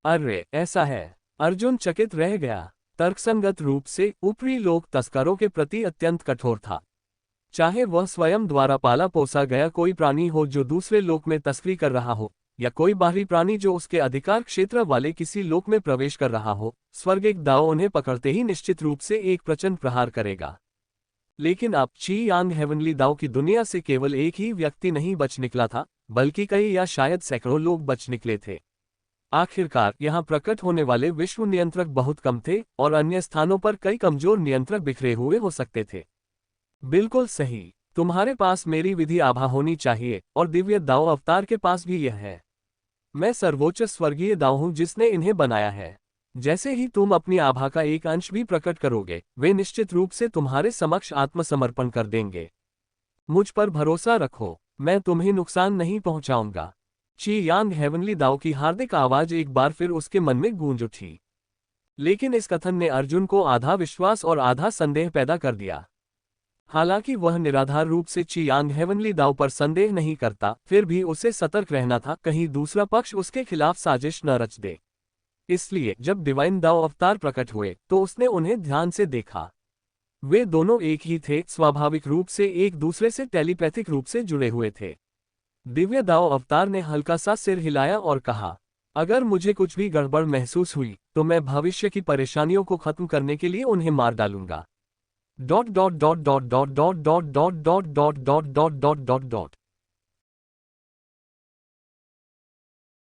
अरे ऐसा है। अर्जुन चकित रह गया। तर्कसंगत रूप से ऊपरी लोक तस्करों के प्रति अत्यंत कठोर था। चाहे वह स्वयं द्वारा पाला पोसा गया कोई प्राणी हो जो दूसरे लोक में तस्करी कर रहा हो, या कोई बाहरी प्राणी जो उसके अधिकार क्षेत्र वाले किसी लोक में प्रवेश कर रहा हो, स्वर्ग एक दाव उन्हें पकड़ते ही निश्चित रूप से एक प्रचंड प्रहार करेगा। लेकिन अब ची यांग हेवनली दाव की दुनिया से केवल एक ही व्यक्ति नहीं बच निकला था, बल्कि कई या शायद सैकड़ों लोग बच निकले थे। आखिरकार यहाँ प्रकट होने वाले विश्व नियंत्रक बहुत कम थे, और अन्य स्थानों पर कई कमजोर नियंत्रक बिखरे हुए हो सकते थे। बिल्कुल सही। तुम्हारे पास मेरी विधि आभा होनी चाहिए, और दिव्य दाव अवतार के पास भी यह है। मैं सर्वोच्च स्वर्गीय दाव हूं जिसने इन्हें बनाया है। जैसे ही तुम अपनी आभा का एक अंश भी प्रकट करोगे, वे निश्चित रूप से तुम्हारे समक्ष आत्मसमर्पण कर देंगे। मुझ पर भरोसा रखो, मैं तुम्हें नुकसान नहीं पहुंचाऊंगा। ची यांग हेवनली दाव की हार्दिक आवाज एक बार फिर उसके मन में गूंज उठी। लेकिन इस कथन ने अर्जुन को आधा विश्वास और आधा संदेह पैदा कर दिया। हालांकि वह निराधार रूप से ची यांग हेवनली दाव पर संदेह नहीं करता, फिर भी उसे सतर्क रहना था कहीं दूसरा पक्ष उसके खिलाफ साजिश न रच दे। इसलिए जब डिवाइन दाव अवतार प्रकट हुए तो उसने उन्हें ध्यान से देखा। वे दोनों एक ही थे, स्वाभाविक रूप से एक दूसरे से टेलीपैथिक रूप से जुड़े हुए थे। दिव्य दाव अवतार ने हल्का सा सिर हिलाया और कहा, अगर मुझे कुछ भी गड़बड़ महसूस हुई तो मैं भविष्य की परेशानियों को खत्म करने के लिए उन्हें मार डालूंगा। Dot dot dot dot dot dot dot dot dot dot dot dot dot dot.